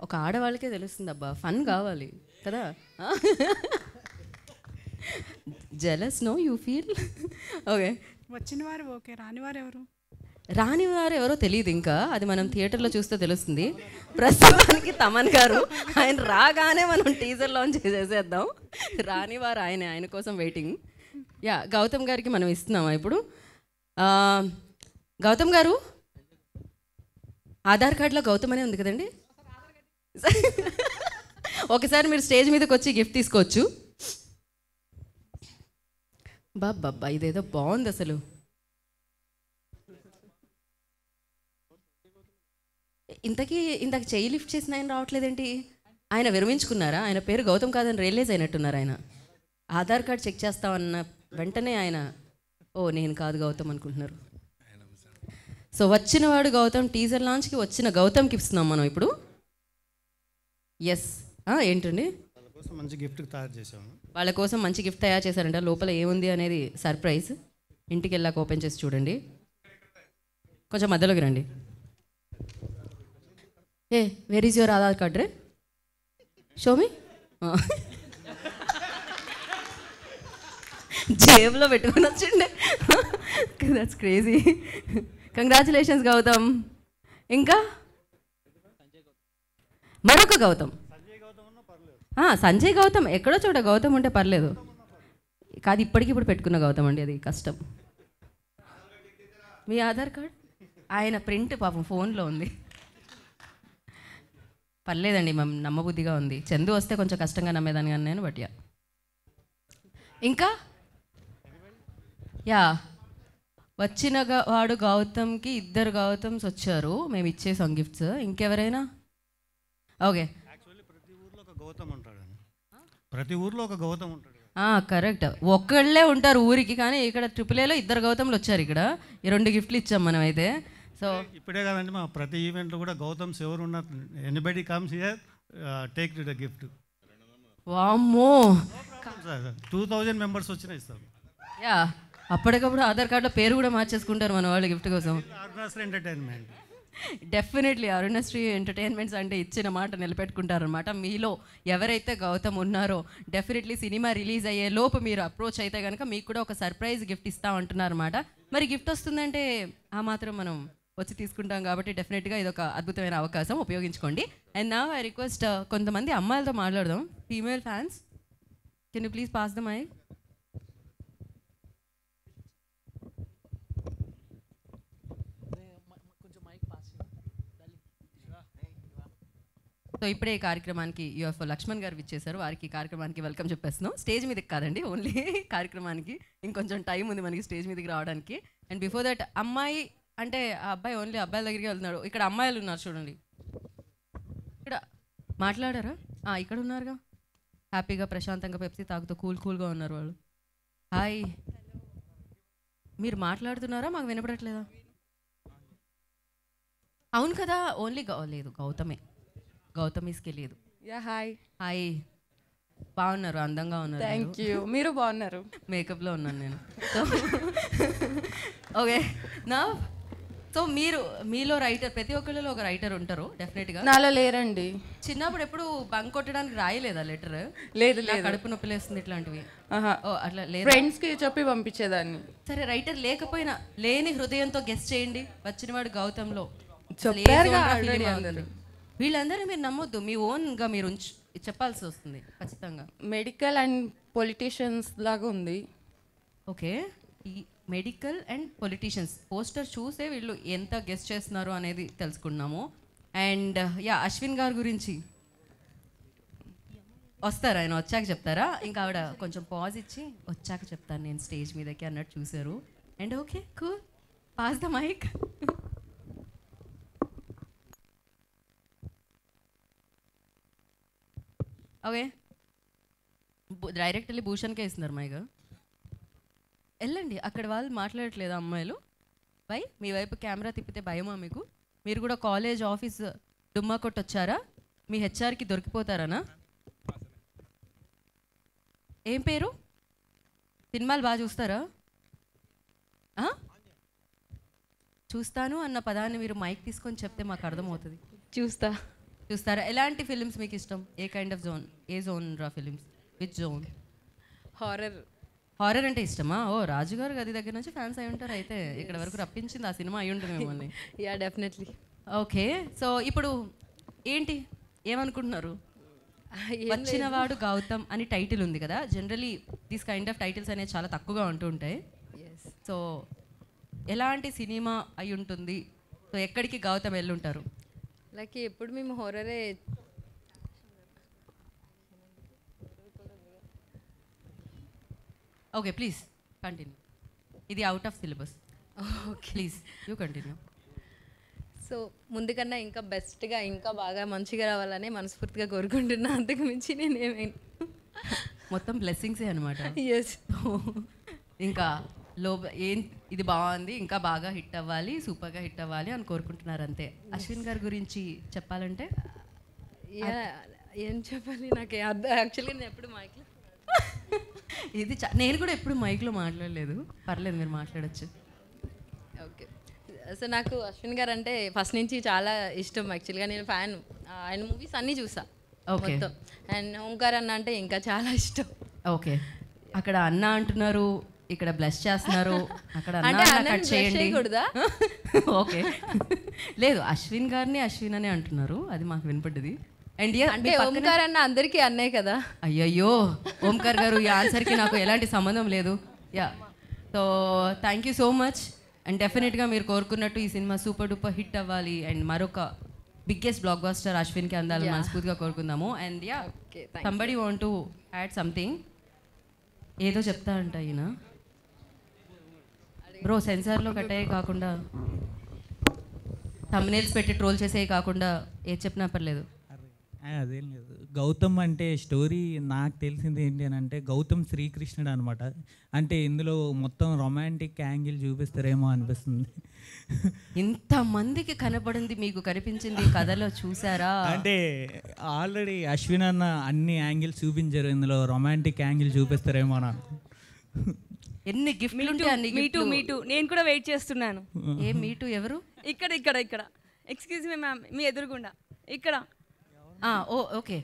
[SPEAKER 1] ఒక ఆడవాళ్ళకే తెలుస్తుంది అబ్బా, ఫన్ కావాలి కదా. Jealous no you feel? Okay,
[SPEAKER 6] వచ్చిన వారు ఓకే, రానివారు ఎవరు?
[SPEAKER 1] రాని వారు ఎవరో తెలియదు ఇంకా, అది మనం థియేటర్లో చూస్తే తెలుస్తుంది. ప్రస్తుతానికి తమన్ గారు, ఆయన రాగానే మనం టీజర్ లాంచ్ చేసేద్దాం. రాని వారు ఆయన కోసం వెయిటింగ్. యా, గౌతమ్ గారికి మనం ఇస్తున్నామా ఇప్పుడు? గౌతమ్ గారు, ఆధార్ కార్డులో గౌతమ్ అనే ఉంది కదండి. ఒకసారి మీరు స్టేజ్ మీదకి వచ్చి గిఫ్ట్ తీసుకోవచ్చు. బాబ్బా, ఇదేదో బాగుంది అసలు. ఇంతకు చెయ్యి లిఫ్ట్ చేసిన ఆయన రావట్లేదేంటి? ఆయన విరమించుకున్నారా? ఆయన పేరు గౌతమ్ కాదని రియలైజ్ అయినట్టున్నారు ఆయన. ఆధార్ కార్డ్ చెక్ చేస్తామన్న వెంటనే ఆయన నేను కాదు గౌతమ్ అనుకుంటున్నారు. సో వచ్చినవాడు గౌతమ్ టీజర్ లాంచ్కి వచ్చిన గౌతమ్కి ఇస్తున్నాం మనం ఇప్పుడు. ఎస్, ఏంటండి?
[SPEAKER 7] వాళ్ళ కోసం మంచి గిఫ్ట్ తయారు చేసాము.
[SPEAKER 1] వాళ్ళ కోసం మంచి గిఫ్ట్ తయారు చేశారంట. లోపల ఏముంది అనేది సర్ప్రైజ్. ఇంటికి వెళ్ళాక ఓపెన్ చేసి చూడండి. కొంచెం మధ్యలోకి రండి. Where is your Aadhaar card ray? Show me. జేబులో పెట్టుకుని వచ్చిండే. That's crazy. కంగ్రాచులేషన్స్ గౌతమ్. ఇంకా మరొక గౌతమ్. సంజయ్ గౌతమ్ ఎక్కడో చోట గౌతమ్ ఉంటే పర్లేదు, కాదు ఇప్పటికిప్పుడు పెట్టుకున్న గౌతమ్ అండి, అది కష్టం. మీ ఆధార్ కార్డ్ ఆయన ప్రింట్ పాపం ఫోన్లో ఉంది. పర్లేదండి, మేము నమ్మబుద్ధిగా ఉంది. చందు వస్తే కొంచెం కష్టంగా నమ్మేదాన్ని కానీ నేను, బట్ ఇంకా వాడు గౌతమ్కి 2 గౌతమ్స్ వచ్చారు, మేము ఇచ్చేసాం గిఫ్ట్స్. ఇంకెవరైనా? ఓకే,
[SPEAKER 7] యాక్చువల్లీ ప్రతి ఊర్లో ఒక గౌతమ్ ఉంటాడండి. ప్రతి ఊర్లో ఒక గౌతమ్ ఉంటాడు.
[SPEAKER 1] కరెక్ట్. ఒక్కళ్ళే ఉంటారు ఊరికి, కానీ ఇక్కడ AAAలో 2 గౌతమ్లు వచ్చారు. ఇక్కడ ఈ 2 గిఫ్ట్లు ఇచ్చాం మనం అయితే. సో
[SPEAKER 7] ఇప్పుడే కాదండి, మా ప్రతి ఈవెంట్లో కూడా గౌతమ్స్ ఎవరు ఉన్నారు, anybody comes here take the gift.
[SPEAKER 1] వామ్మో,
[SPEAKER 7] 2000 మెంబర్స్ వచ్చినా ఇస్తాం.
[SPEAKER 1] యా, అప్పటికప్పుడు ఆధార్ కార్డులో పేరు కూడా మార్చేసుకుంటారు మన వాళ్ళు గిఫ్ట్ కోసం.
[SPEAKER 7] అరుణాశ్రీ ఎంటర్టైన్మెంట్.
[SPEAKER 1] డెఫినెట్లీ అరుణశ్రీ ఎంటర్టైన్మెంట్స్ అంటే ఇచ్చిన మాట నిలబెట్టుకుంటారనమాట. మీలో ఎవరైతే గౌతమ్ ఉన్నారో డెఫినెట్లీ సినిమా రిలీజ్ అయ్యే లోపు మీరు అప్రోచ్ అయితే కనుక మీకు కూడా ఒక సర్ప్రైజ్ గిఫ్ట్ ఇస్తామంటున్నారన్నమాట. మరి గిఫ్ట్ వస్తుందంటే ఆ మాత్రం మనం వచ్చి తీసుకుంటాం కాబట్టి డెఫినెట్గా ఇది ఒక అద్భుతమైన అవకాశం, ఉపయోగించుకోండి. అండ్ నా ఐ రిక్వెస్ట్, కొంతమంది అమ్మాయిలతో మాట్లాడదాం. Female fans, can you please pass the mic? So ఇప్పుడే ఈ కార్యక్రమానికి యూఎఫ్ఓ లక్ష్మణ్ గారు విచ్చేశారు. వారికి కార్యక్రమానికి వెల్కమ్ చెప్పేస్తున్నాం. స్టేజ్ మీదకి కాదండి, ఓన్లీ కార్యక్రమానికి. ఇంకొంచెం టైం ఉంది మనకి స్టేజ్ మీదకి రావడానికి. అండ్ బిఫోర్ దట్, అమ్మాయి అంటే ఆ అబ్బాయి ఓన్లీ అబ్బాయిల దగ్గరికి వెళ్తున్నాడు. ఇక్కడ అమ్మాయిలు ఉన్నారు చూడండి. ఇక్కడ మాట్లాడారా? ఇక్కడ ఉన్నారుగా, హ్యాపీగా ప్రశాంతంగా పెప్సీ తాగుతూ కూల్గా ఉన్నారు వాళ్ళు. హాయ్, మీరు మాట్లాడుతున్నారా? మాకు వినపడట్లేదా? అవును కదా, ఓన్లీ లేదు, గౌతమీస్కి లేదు.
[SPEAKER 8] హాయ్
[SPEAKER 1] హాయ్, బాగున్నారు, అందంగా ఉన్నారు.
[SPEAKER 8] థ్యాంక్ యూ, మీరు బాగున్నారు.
[SPEAKER 1] మేకప్లో ఉన్నాను నేను. ఓకే, నా సో మీలో రైటర్, ప్రతి ఒక్కళ్ళలో ఒక రైటర్ ఉంటారు డెఫినెట్గా.
[SPEAKER 8] నాలో లేరండి.
[SPEAKER 1] చిన్నప్పుడు ఎప్పుడు బంక్ కొట్టడానికి రాయలేదా లెటర్?
[SPEAKER 8] లేదు,
[SPEAKER 1] కడుపు నొప్పి లేస్తుంది ఇట్లాంటివి. అట్లా లేదు,
[SPEAKER 8] ఫ్రెండ్స్కి చెప్పి పంపించేదాన్ని.
[SPEAKER 1] సరే, రైటర్ లేకపోయినా లేని హృదయంతో గెస్ట్ చేయండి. వచ్చినవాడు గౌతంలో వీళ్ళందరూ మీరు నమ్మొద్దు, మీ ఓన్గా మీరు చెప్పాల్సి వస్తుంది ఖచ్చితంగా.
[SPEAKER 8] మెడికల్ అండ్ పొలిటీషియన్స్ లాగా ఉంది.
[SPEAKER 1] ఓకే, ఈ మెడికల్ అండ్ పొలిటీషియన్స్ పోస్టర్ చూసే వీళ్ళు ఎంత గెస్ట్ చేస్తున్నారు అనేది తెలుసుకున్నాము. అండ్ అశ్విన్ గారి గురించి వస్తారా? ఆయన వచ్చాక చెప్తారా? ఇంకా ఆవిడ కొంచెం పాజ్ ఇచ్చి వచ్చాక చెప్తాను నేను స్టేజ్ మీదకి అన్నట్టు చూశారు. And okay, cool, pass the mic. Okay, direct వెళ్ళి భూషణ్కే ఇస్తున్నారు మైగా. వెళ్ళండి, అక్కడ వాళ్ళు మాట్లాడట్లేదు అమ్మాయిలు. మీ వైపు కెమెరా తిప్పితే భయమా మీకు? మీరు కూడా కాలేజ్ ఆఫీస్ డుమ్మా కొట్టొచ్చారా? మీ హెచ్ఆర్కి దొరికిపోతారనా? ఏం పేరు? సినిమాలు బాగా చూస్తారా? చూస్తాను అన్న పదాన్ని మీరు మైక్ తీసుకొని చెప్తే మాకు అర్థమవుతుంది. చూస్తారా? ఎలాంటి ఫిలిమ్స్ మీకు ఇష్టం? A kind of zone, a zone రా ఫిలిమ్స్? Which zone? హారర్ అంటే ఇష్టమా? ఓ, రాజుగారు గది దగ్గర నుంచి ఫ్యాన్స్ అయి ఉంటారు అయితే. ఇక్కడ వరకు రప్పించింది ఆ సినిమా అయి ఉంటుంది మిమ్మల్ని.
[SPEAKER 8] డెఫినెట్లీ.
[SPEAKER 1] ఓకే, సో ఇప్పుడు ఏంటి, ఏమనుకుంటున్నారు? వచ్చినవాడు గౌతమ్ అని టైటిల్ ఉంది కదా. Generally these kind of titles అనేవి చాలా తక్కువగా ఉంటూ ఉంటాయి. సో ఎలాంటి సినిమా అయి ఉంటుంది? సో ఎక్కడికి గౌతమ్ వెళ్ళుంటారు?
[SPEAKER 9] లైక్ ఎప్పుడు మేము హారరే.
[SPEAKER 1] Okay, please continue. ఇది out of syllabus. Okay, please you continue.
[SPEAKER 9] So ముందుకన్నా ఇంకా బెస్ట్గా, ఇంకా బాగా మంచిగా రావాలని మనస్ఫూర్తిగా కోరుకుంటున్నా. అంతకు మించి నేనేమైనా
[SPEAKER 1] మొత్తం బ్లెస్సింగ్సే అనమాట.
[SPEAKER 9] ఎస్.
[SPEAKER 1] ఇంకా ఇది బాగుంది, ఇంకా బాగా హిట్ అవ్వాలి, సూపర్గా హిట్ అవ్వాలి అని కోరుకుంటున్నారు అంతే. అశ్విన్ గారి గురించి చెప్పాలంటే
[SPEAKER 9] ఏం చెప్పాలి, నాకు యాక్చువల్లీ నేను ఎప్పుడు మైక్లో
[SPEAKER 1] ఇది నేను కూడా ఎప్పుడు మైక్లో మాట్లాడలేదు. పర్లేదు, మీరు మాట్లాడచ్చు.
[SPEAKER 9] ఓకే, సో నాకు అశ్విన్ గారు అంటే ఫస్ట్ నుంచి చాలా ఇష్టం. యాక్చువల్గా నేను ఫ్యాన్, ఆయన మూవీస్ అన్నీ చూసా మొత్తం. అండ్ ఓంకార్ అన్న అంటే ఇంకా చాలా ఇష్టం.
[SPEAKER 1] ఓకే, అక్కడ అన్న అంటున్నారు, ఇక్కడ బ్లెస్ చేస్తున్నారు. అక్కడ అన్న కట్ చేయండి. ఓకే, లేదు, అశ్విన్ గారిని అశ్విన్ అనే అంటున్నారు, అది మాకు వినపడ్డది. అండ్
[SPEAKER 9] అంటే ఓంకార్ అన్న అందరికీ అన్నే కదా.
[SPEAKER 1] అయ్యయ్యో, ఓంకార్ గారు ఈ ఆన్సర్కి నాకు ఎలాంటి సంబంధం లేదు. So thank you so much. And డెఫినెట్గా మీరు కోరుకున్నట్టు ఈ సినిమా సూపర్ డూపర్ హిట్ అవ్వాలి అండ్ మరొక బిగ్గెస్ట్ బ్లాక్ బస్టర్ అశ్విన్కి అందాలని మనస్ఫూర్తిగా కోరుకుందాము. And somebody want to add something. ఏదో చెప్తా అంట ఈయన. బ్రో సెన్సార్లో కట్టాయి కాకుండా థంబ్నెయిల్స్ పెట్టి ట్రోల్ చేసేవి కాకుండా ఏది చెప్పినా పర్లేదు.
[SPEAKER 10] అదేం లేదు. గౌతమ్ అంటే స్టోరీ నాకు తెలిసింది ఏంటి అని అంటే గౌతమ్ శ్రీకృష్ణుడు అనమాట. అంటే ఇందులో మొత్తం రొమాంటిక్ యాంగిల్ చూపిస్తారేమో అనిపిస్తుంది.
[SPEAKER 1] ఇంతమందికి కనపడింది మీకు కనిపించింది కథలో చూసారా?
[SPEAKER 10] అంటే ఆల్రెడీ అశ్విన్ అన్న అన్ని యాంగిల్స్ చూపించారు, ఇందులో రొమాంటిక్ యాంగిల్ చూపిస్తారేమో అని.
[SPEAKER 1] ఎన్ని గిఫ్ట్లు ఉంటే అన్ని
[SPEAKER 11] మీటు మీటు నేను కూడా వెయిట్ చేస్తున్నాను.
[SPEAKER 1] ఏ మీటు ఎవరు?
[SPEAKER 11] ఇక్కడ ఇక్కడ ఇక్కడ ఎక్స్క్యూజ్ మీ మ్యామ్, మీ ఎదురుగుండా ఇక్కడ.
[SPEAKER 1] ఓ ఓకే.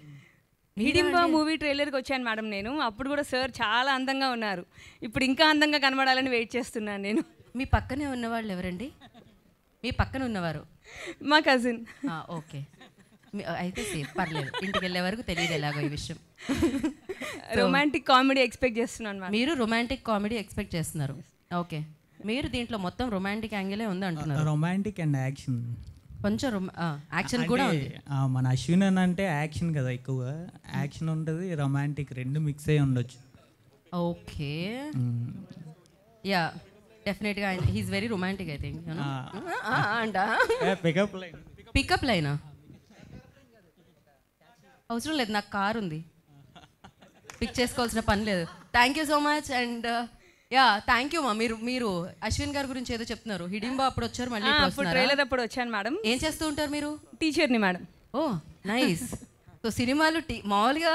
[SPEAKER 11] హిడింబా మూవీ ట్రైలర్కి వచ్చాను మేడం నేను. అప్పుడు కూడా సార్ చాలా అందంగా ఉన్నారు. ఇప్పుడు ఇంకా అందంగా కనబడాలని వెయిట్ చేస్తున్నాను నేను.
[SPEAKER 1] మీ పక్కనే ఉన్నవాళ్ళు ఎవరండి? మీ పక్కన ఉన్నవారు
[SPEAKER 11] మా కజిన్.
[SPEAKER 1] ఓకే, అయితే సేఫ్, పర్లేదు. ఇంటికి వెళ్ళే వరకు తెలియదు ఎలాగో ఈ విషయం.
[SPEAKER 11] రొమాంటిక్ కామెడీ ఎక్స్పెక్ట్ చేస్తున్నాను మ్యామ్.
[SPEAKER 1] మీరు రొమాంటిక్ కామెడీ ఎక్స్పెక్ట్ చేస్తున్నారు. ఓకే, మీరు దీంట్లో మొత్తం రొమాంటిక్ యాంగిలే ఉంది అంటున్నారు.
[SPEAKER 10] రొమాంటిక్ అండ్ యాక్షన్,
[SPEAKER 1] కొంచెం యాక్షన్ కూడా ఉంది.
[SPEAKER 10] మన అశ్విన్ అని అంటే యాక్షన్ కదా, ఎక్కువగా యాక్షన్ ఉంటుంది, రొమాంటిక్ రెండు మిక్స్ అయ్యి ఉండొచ్చు.
[SPEAKER 1] ఓకే, యా డెఫినెట్గా he's very romantic I think. Pickup లైనా అవసరం లేదు, నాకు కార్ ఉంది, పిక్ చేసుకోవాల్సిన పని లేదు. Thank you so much. And yeah thank you మా. మీరు అశ్విన్ గారి గురించి ఏదో చెప్తున్నారు. హిడింబా అప్పుడు వచ్చారు, మళ్ళీ
[SPEAKER 11] ట్రైలర్ అప్పుడు వచ్చాను మేడం.
[SPEAKER 1] ఏం చేస్తూ ఉంటారు మీరు?
[SPEAKER 11] టీచర్ని మేడం.
[SPEAKER 1] ఓ నైస్. సో సినిమాలు మామూలుగా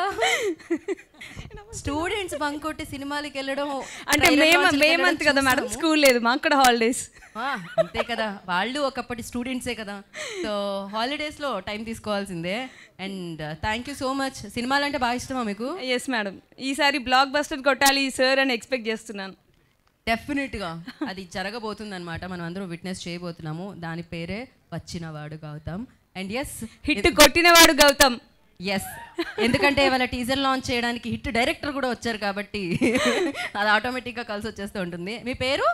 [SPEAKER 1] స్టూడెంట్స్ బంక్ కొట్టి సినిమాలకి వెళ్ళడం
[SPEAKER 11] అంటే మేమంత కదా మేడం, స్కూల్ లేదు మాకు కూడా హాలిడేస్.
[SPEAKER 1] అంతే కదా, వాళ్ళు ఒకప్పటి స్టూడెంట్సే కదా. సో హాలిడేస్లో టైం తీసుకోవాల్సిందే. And thank you so much. సినిమాలు అంటే బాగా ఇష్టమా మీకు?
[SPEAKER 11] ఎస్ మేడం, ఈసారి బ్లాక్ బస్టర్ కొట్టాలి సార్ అని ఎక్స్పెక్ట్ చేస్తున్నాను.
[SPEAKER 1] డెఫినెట్గా అది జరగబోతుంది అనమాట. మనం అందరం విట్నెస్ చేయబోతున్నాము. దాని పేరే వచ్చినవాడు గౌతమ్. అండ్ ఎస్,
[SPEAKER 11] హిట్ కొట్టినవాడు గౌతమ్.
[SPEAKER 1] ఎస్, ఎందుకంటే ఇవాళ టీజర్ లాంచ్ చేయడానికి హిట్ డైరెక్టర్ కూడా వచ్చారు కాబట్టి అది ఆటోమేటిక్గా కలిసి వచ్చేస్తూ ఉంటుంది. మీ పేరు?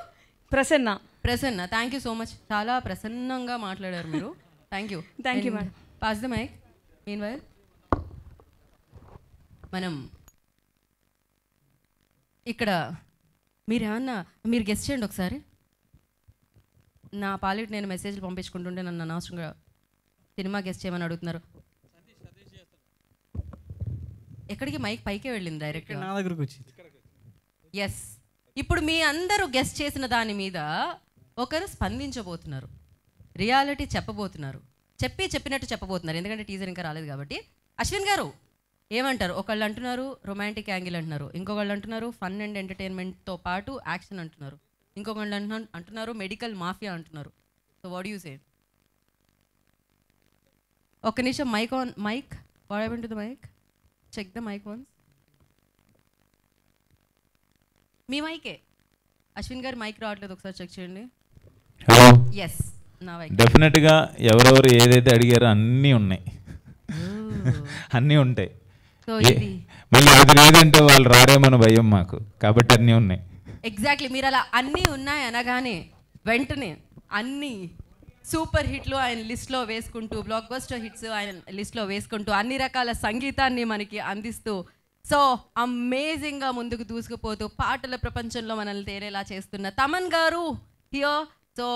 [SPEAKER 11] Prasanna.
[SPEAKER 1] Prasanna, thank you so much. చాలా ప్రసన్నంగా మాట్లాడారు మీరు. Thank you.
[SPEAKER 11] Thank you madam.
[SPEAKER 1] Pass the mic. Meanwhile మనం ఇక్కడ మీరు గెస్ట్ చేయండి ఒకసారి. నా పాలిట్ నేను మెసేజ్లు పంపించుకుంటుంటే నన్ను అనవసరంగా సినిమా గెస్ట్ చేయమని అడుగుతున్నారు. ఎక్కడికి? మైక్ పైకే వెళ్ళింది డైరెక్ట్
[SPEAKER 10] నా దగ్గరకు వచ్చింది.
[SPEAKER 1] ఎస్, ఇప్పుడు మీ అందరూ గెస్ట్ చేసిన దాని మీద ఒకరు స్పందించబోతున్నారు, రియాలిటీ చెప్పబోతున్నారు, చెప్పినట్టు చెప్పబోతున్నారు. ఎందుకంటే టీజర్ ఇంకా రాలేదు కాబట్టి. అశ్విన్ గారు ఏమంటారు? ఒకళ్ళు అంటున్నారు రొమాంటిక్ యాంగిల్ అంటున్నారు, ఇంకొకళ్ళు అంటున్నారు ఫన్ అండ్ ఎంటర్టైన్మెంట్తో పాటు యాక్షన్ అంటున్నారు, ఇంకొకళ్ళు అంటున్నారు మెడికల్ మాఫియా అంటున్నారు. So what you say? ఒక్క నిమిషం, mike on. Mike, what happened to the mike? Check the mike once. మీ మైకే. అశ్విన్ గారు మైక్ రావట్లేదు, ఒకసారి చెక్ చేయండి.
[SPEAKER 12] హలో.
[SPEAKER 1] ఎస్, నా మైక్.
[SPEAKER 12] డెఫినెట్గా ఎవరెవరు ఏదైతే అడిగారో అన్నీ ఉన్నాయి, అన్నీ ఉంటాయి. మళ్ళీ అది లేదంటే వాళ్ళు రారేమని భయం మాకు, కాబట్టి అన్నీ ఉన్నాయి.
[SPEAKER 1] ఎగ్జాక్ట్లీ, మీరు అలా అన్నీ ఉన్నాయి అనగానే వెంటనే అన్నీ సూపర్ హిట్లు ఆయన లిస్ట్లో వేసుకుంటూ, బ్లాక్ బస్టర్ హిట్స్ ఆయన లిస్ట్లో వేసుకుంటూ, అన్ని రకాల సంగీతాన్ని మనకి అందిస్తూ, సో అమేజింగ్గా ముందుకు దూసుకుపోతూ పాటల ప్రపంచంలో మనల్ని తేరేలా చేస్తున్న తమన్ గారు హియర్. సో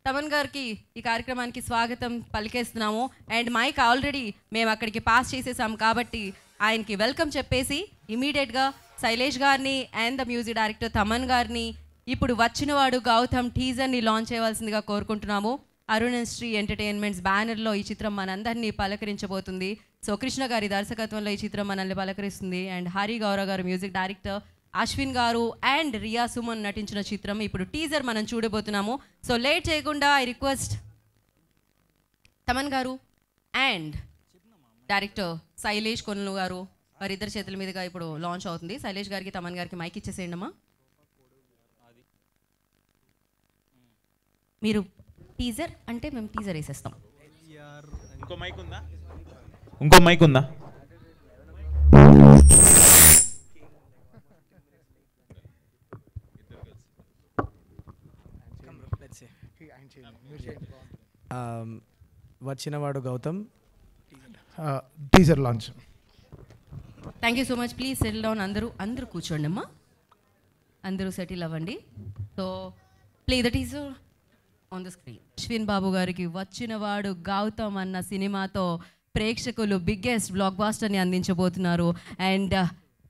[SPEAKER 1] తమన్ గారికి ఈ కార్యక్రమానికి స్వాగతం పలికేస్తున్నాము. అండ్ మైక్ ఆల్రెడీ మేము అక్కడికి పాస్ చేసేసాం కాబట్టి ఆయనకి వెల్కమ్ చెప్పేసి ఇమీడియట్గా శైలేష్ గారిని and the music director Thaman గారిని ఇప్పుడు వచ్చినవాడు గౌతమ్ టీజర్ని లాంచ్ చేయవలసిందిగా కోరుకుంటున్నాము. అరుణశ్రీ ఎంటర్టైన్మెంట్స్ బ్యానర్లో ఈ చిత్రం మనందరినీ పలకరించబోతుంది. సో కృష్ణ గారి దర్శకత్వంలో ఈ చిత్రం మనల్ని పలకరిస్తుంది. అండ్ హరి గౌరవ్ గారు music director, Ashwin garu and Riya Suman నటించిన చిత్రం ఇప్పుడు టీజర్ మనం చూడబోతున్నాము. సో లేట్ చేయకుండా ఐ రిక్వెస్ట్ తమన్ గారు అండ్ డైరెక్టర్ శైలేష్ కొన్లు గారు, వారిద్దరి చేతుల మీదుగా ఇప్పుడు లాంచ్ అవుతుంది. శైలేష్ గారికి తమన్ గారికి మైక్ ఇచ్చేసేయండి అమ్మా. మీరు టీజర్ అంటే మేము టీజర్ వేసేస్తాం.
[SPEAKER 12] ఇంకో మైక్ ఉందా? ఇంకో మైక్ ఉందా?
[SPEAKER 13] వచ్చినవాడు Gautam teaser launch.
[SPEAKER 1] Thank you so much. Please settle down. అందరూ కూర్చోండి అమ్మా, అందరూ సెటిల్ అవ్వండి. So play the teaser on the screen. Ashwin Babu గారికి వచ్చినవాడు గౌతమ్ అన్న సినిమాతో ప్రేక్షకులు బిగ్గెస్ట్ బ్లాక్ బాస్టర్ని అందించబోతున్నారు. And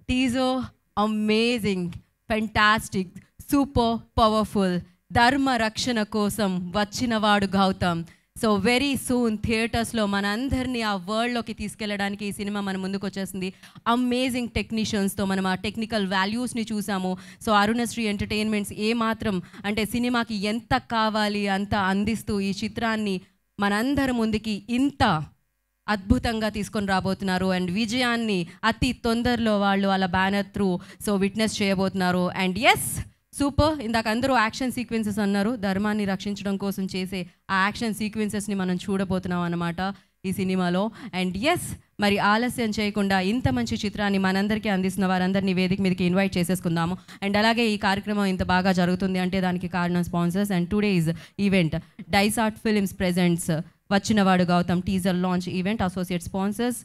[SPEAKER 1] teaser amazing, fantastic, super powerful. ధర్మ రక్షణ కోసం వచ్చినవాడు గౌతమ్. సో వెరీ సూన్ థియేటర్స్లో మనందరినీ ఆ వరల్డ్లోకి తీసుకెళ్ళడానికి ఈ సినిమా మన ముందుకు వచ్చేసింది. అమేజింగ్ టెక్నీషియన్స్తో మనం ఆ టెక్నికల్ వాల్యూస్ని చూసాము. సో అరుణశ్రీ ఎంటర్టైన్మెంట్స్ ఏమాత్రం అంటే సినిమాకి ఎంత కావాలి అంత అందిస్తూ ఈ చిత్రాన్ని మనందరి ముందుకి ఇంత అద్భుతంగా తీసుకొని రాబోతున్నారు. అండ్ విజయాన్ని అతి తొందరలో వాళ్ళు వాళ్ళ బ్యానర్ త్రూ సో విట్నెస్ చేయబోతున్నారు. And yes, super. ఇందాక అందరూ యాక్షన్ సీక్వెన్సెస్ అన్నారు. ధర్మాన్ని రక్షించడం కోసం చేసే ఆ యాక్షన్ సీక్వెన్సెస్ని మనం చూడబోతున్నాం అన్నమాట ఈ సినిమాలో. అండ్ ఎస్, మరి ఆలస్యం చేయకుండా ఇంత మంచి చిత్రాన్ని మనందరికీ అందిస్తున్న వారందరినీ వేదిక మీదకి ఇన్వైట్ చేసేసుకుందాము. అండ్ అలాగే ఈ కార్యక్రమం ఇంత బాగా జరుగుతుంది అంటే దానికి కారణం sponsors. And today's event Dysart films presents వచ్చినవాడు Gautam teaser launch event. Associate sponsors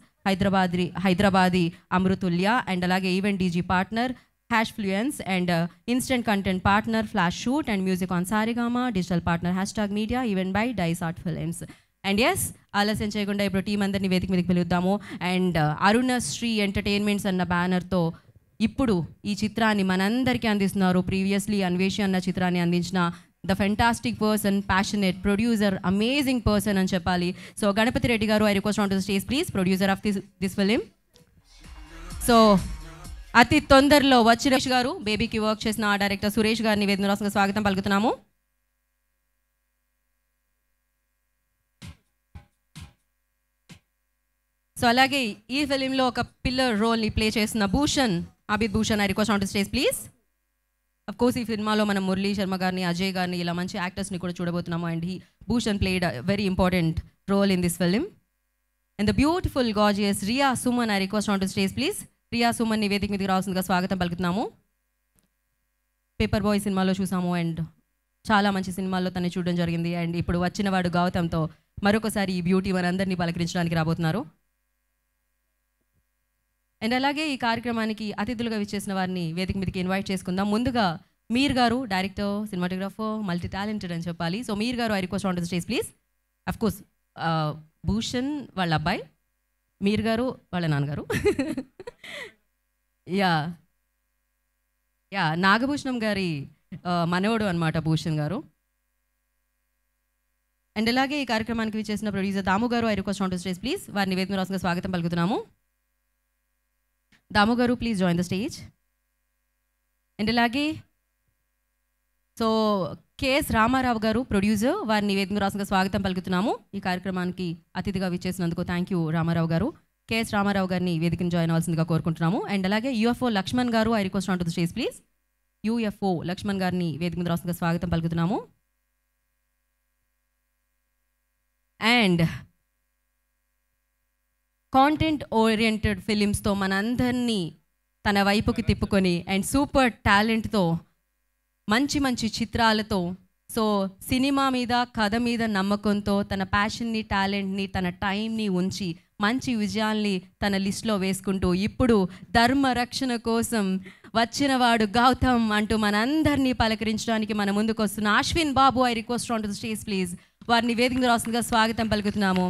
[SPEAKER 1] Hyderabadi Amrutulya. And అలాగే event DG partner Hashfluence and instant content partner Flash Shoot and music on Saregama, digital partner #media, event by Dice Art Films. And yes, ఆలస్యం చేయకుండా ఇప్పుడు team అందరినీ వేదిక మీదకి పిలుద్దాము. And Arunasri entertainments అన్న బ్యానర్తో ఇప్పుడు ఈ చిత్రాన్ని మనందరికీ అందిస్తున్నారు. ప్రీవియస్లీ అన్వేషి అన్న చిత్రాన్ని అందించిన the fantastic person, passionate producer, amazing person అని చెప్పాలి. సో గణపతి రెడ్డి గారు, I request on to the stage please, producer of this film. So అతి తొందరలో సురేష్ గారు, బేబీకి వర్క్ చేసిన ఆ డైరెక్టర్ సురేష్ గారిని వేదిక రాష్ట్రంగా స్వాగతం పలుకుతున్నాము. సో అలాగే ఈ ఫిలింలో ఒక పిల్లర్ రోల్ని ప్లే చేస్తున్న Bhushan, Abhith Bhushan, I request on to stage please. Of course ఈ సినిమాలో మనం మురళీ శర్మ గారిని, అజయ్ గారిని, ఇలా మంచి యాక్టర్స్ని కూడా చూడబోతున్నాము. And Bhushan played very important role in this film. And the beautiful gorgeous Ria Suman, I request on to stage please. Ria సుమన్ని వేదిక మీదకి రావాల్సిందిగా స్వాగతం పలుకుతున్నాము. పేపర్ బాయ్ సినిమాలో చూసాము అండ్ చాలా మంచి సినిమాల్లో తను చూడడం జరిగింది. అండ్ ఇప్పుడు వచ్చినవాడు గౌతమ్తో మరొకసారి ఈ బ్యూటీ మనందరినీ పలకరించడానికి రాబోతున్నారు. అండ్ అలాగే ఈ కార్యక్రమానికి అతిథులుగా విచ్చేసిన వారిని వేదిక మీదకి ఇన్వైట్ చేసుకుందాం. ముందుగా మీర్ గారు, డైరెక్టర్, సినిమాటోగ్రాఫర్, మల్టీ టాలెంటెడ్ అని చెప్పాలి. సో మీర్ గారు, I request on to the stage please. Of course Bhushan వాళ్ళ అబ్బాయి, మీర్ గారు వాళ్ళ నాన్నగారు. యా నాగభూషణం గారి మనవడు అనమాట భూషణ్ గారు. అండ్ అలాగే ఈ కార్యక్రమానికి విచ్చేసిన ప్రొడ్యూసర్ దాము గారు, I request on to stage please. వారిని వేదిక రాష్ట్రంగా స్వాగతం పలుకుతున్నాము. దాము గారు, please join the stage. And అలాగే సో కేఎస్ రామారావు గారు, ప్రొడ్యూసర్, వారిని వేదిక రాష్ట్రంగా స్వాగతం పలుకుతున్నాము. ఈ కార్యక్రమానికి అతిథిగా విచ్చేసినందుకు థ్యాంక్ యూ రామారావు గారు. కేఎస్ రామారావు గారిని వేదికను జాయిన్ అవ్వాల్సిందిగా కోరుకుంటున్నాము. అండ్ అలాగే యూఎఫ్ఓ లక్ష్మణ్ గారు, I request on to the stage please. UFO Lakshman గారిని వేదిక మీద రాష్ట్రంగా స్వాగతం పలుకుతున్నాము. అండ్ కాంటెంట్ ఓరియంటెడ్ ఫిలిమ్స్తో మనందరినీ తన వైపుకి తిప్పుకొని అండ్ సూపర్ టాలెంట్తో మంచి మంచి చిత్రాలతో సో సినిమా మీద, కథ మీద నమ్మకంతో తన ప్యాషన్ని, టాలెంట్ని, తన టైంని ఉంచి మంచి విజయాల్ని తన లిస్ట్లో వేసుకుంటూ ఇప్పుడు ధర్మ రక్షణ కోసం వచ్చినవాడు గౌతమ్ అంటూ మనందరినీ పలకరించడానికి మన ముందుకు వస్తున్న Ashwin Babu, I request on to the stage please. వారిని వేదిక రాస్తుందిగా స్వాగతం పలుకుతున్నాము.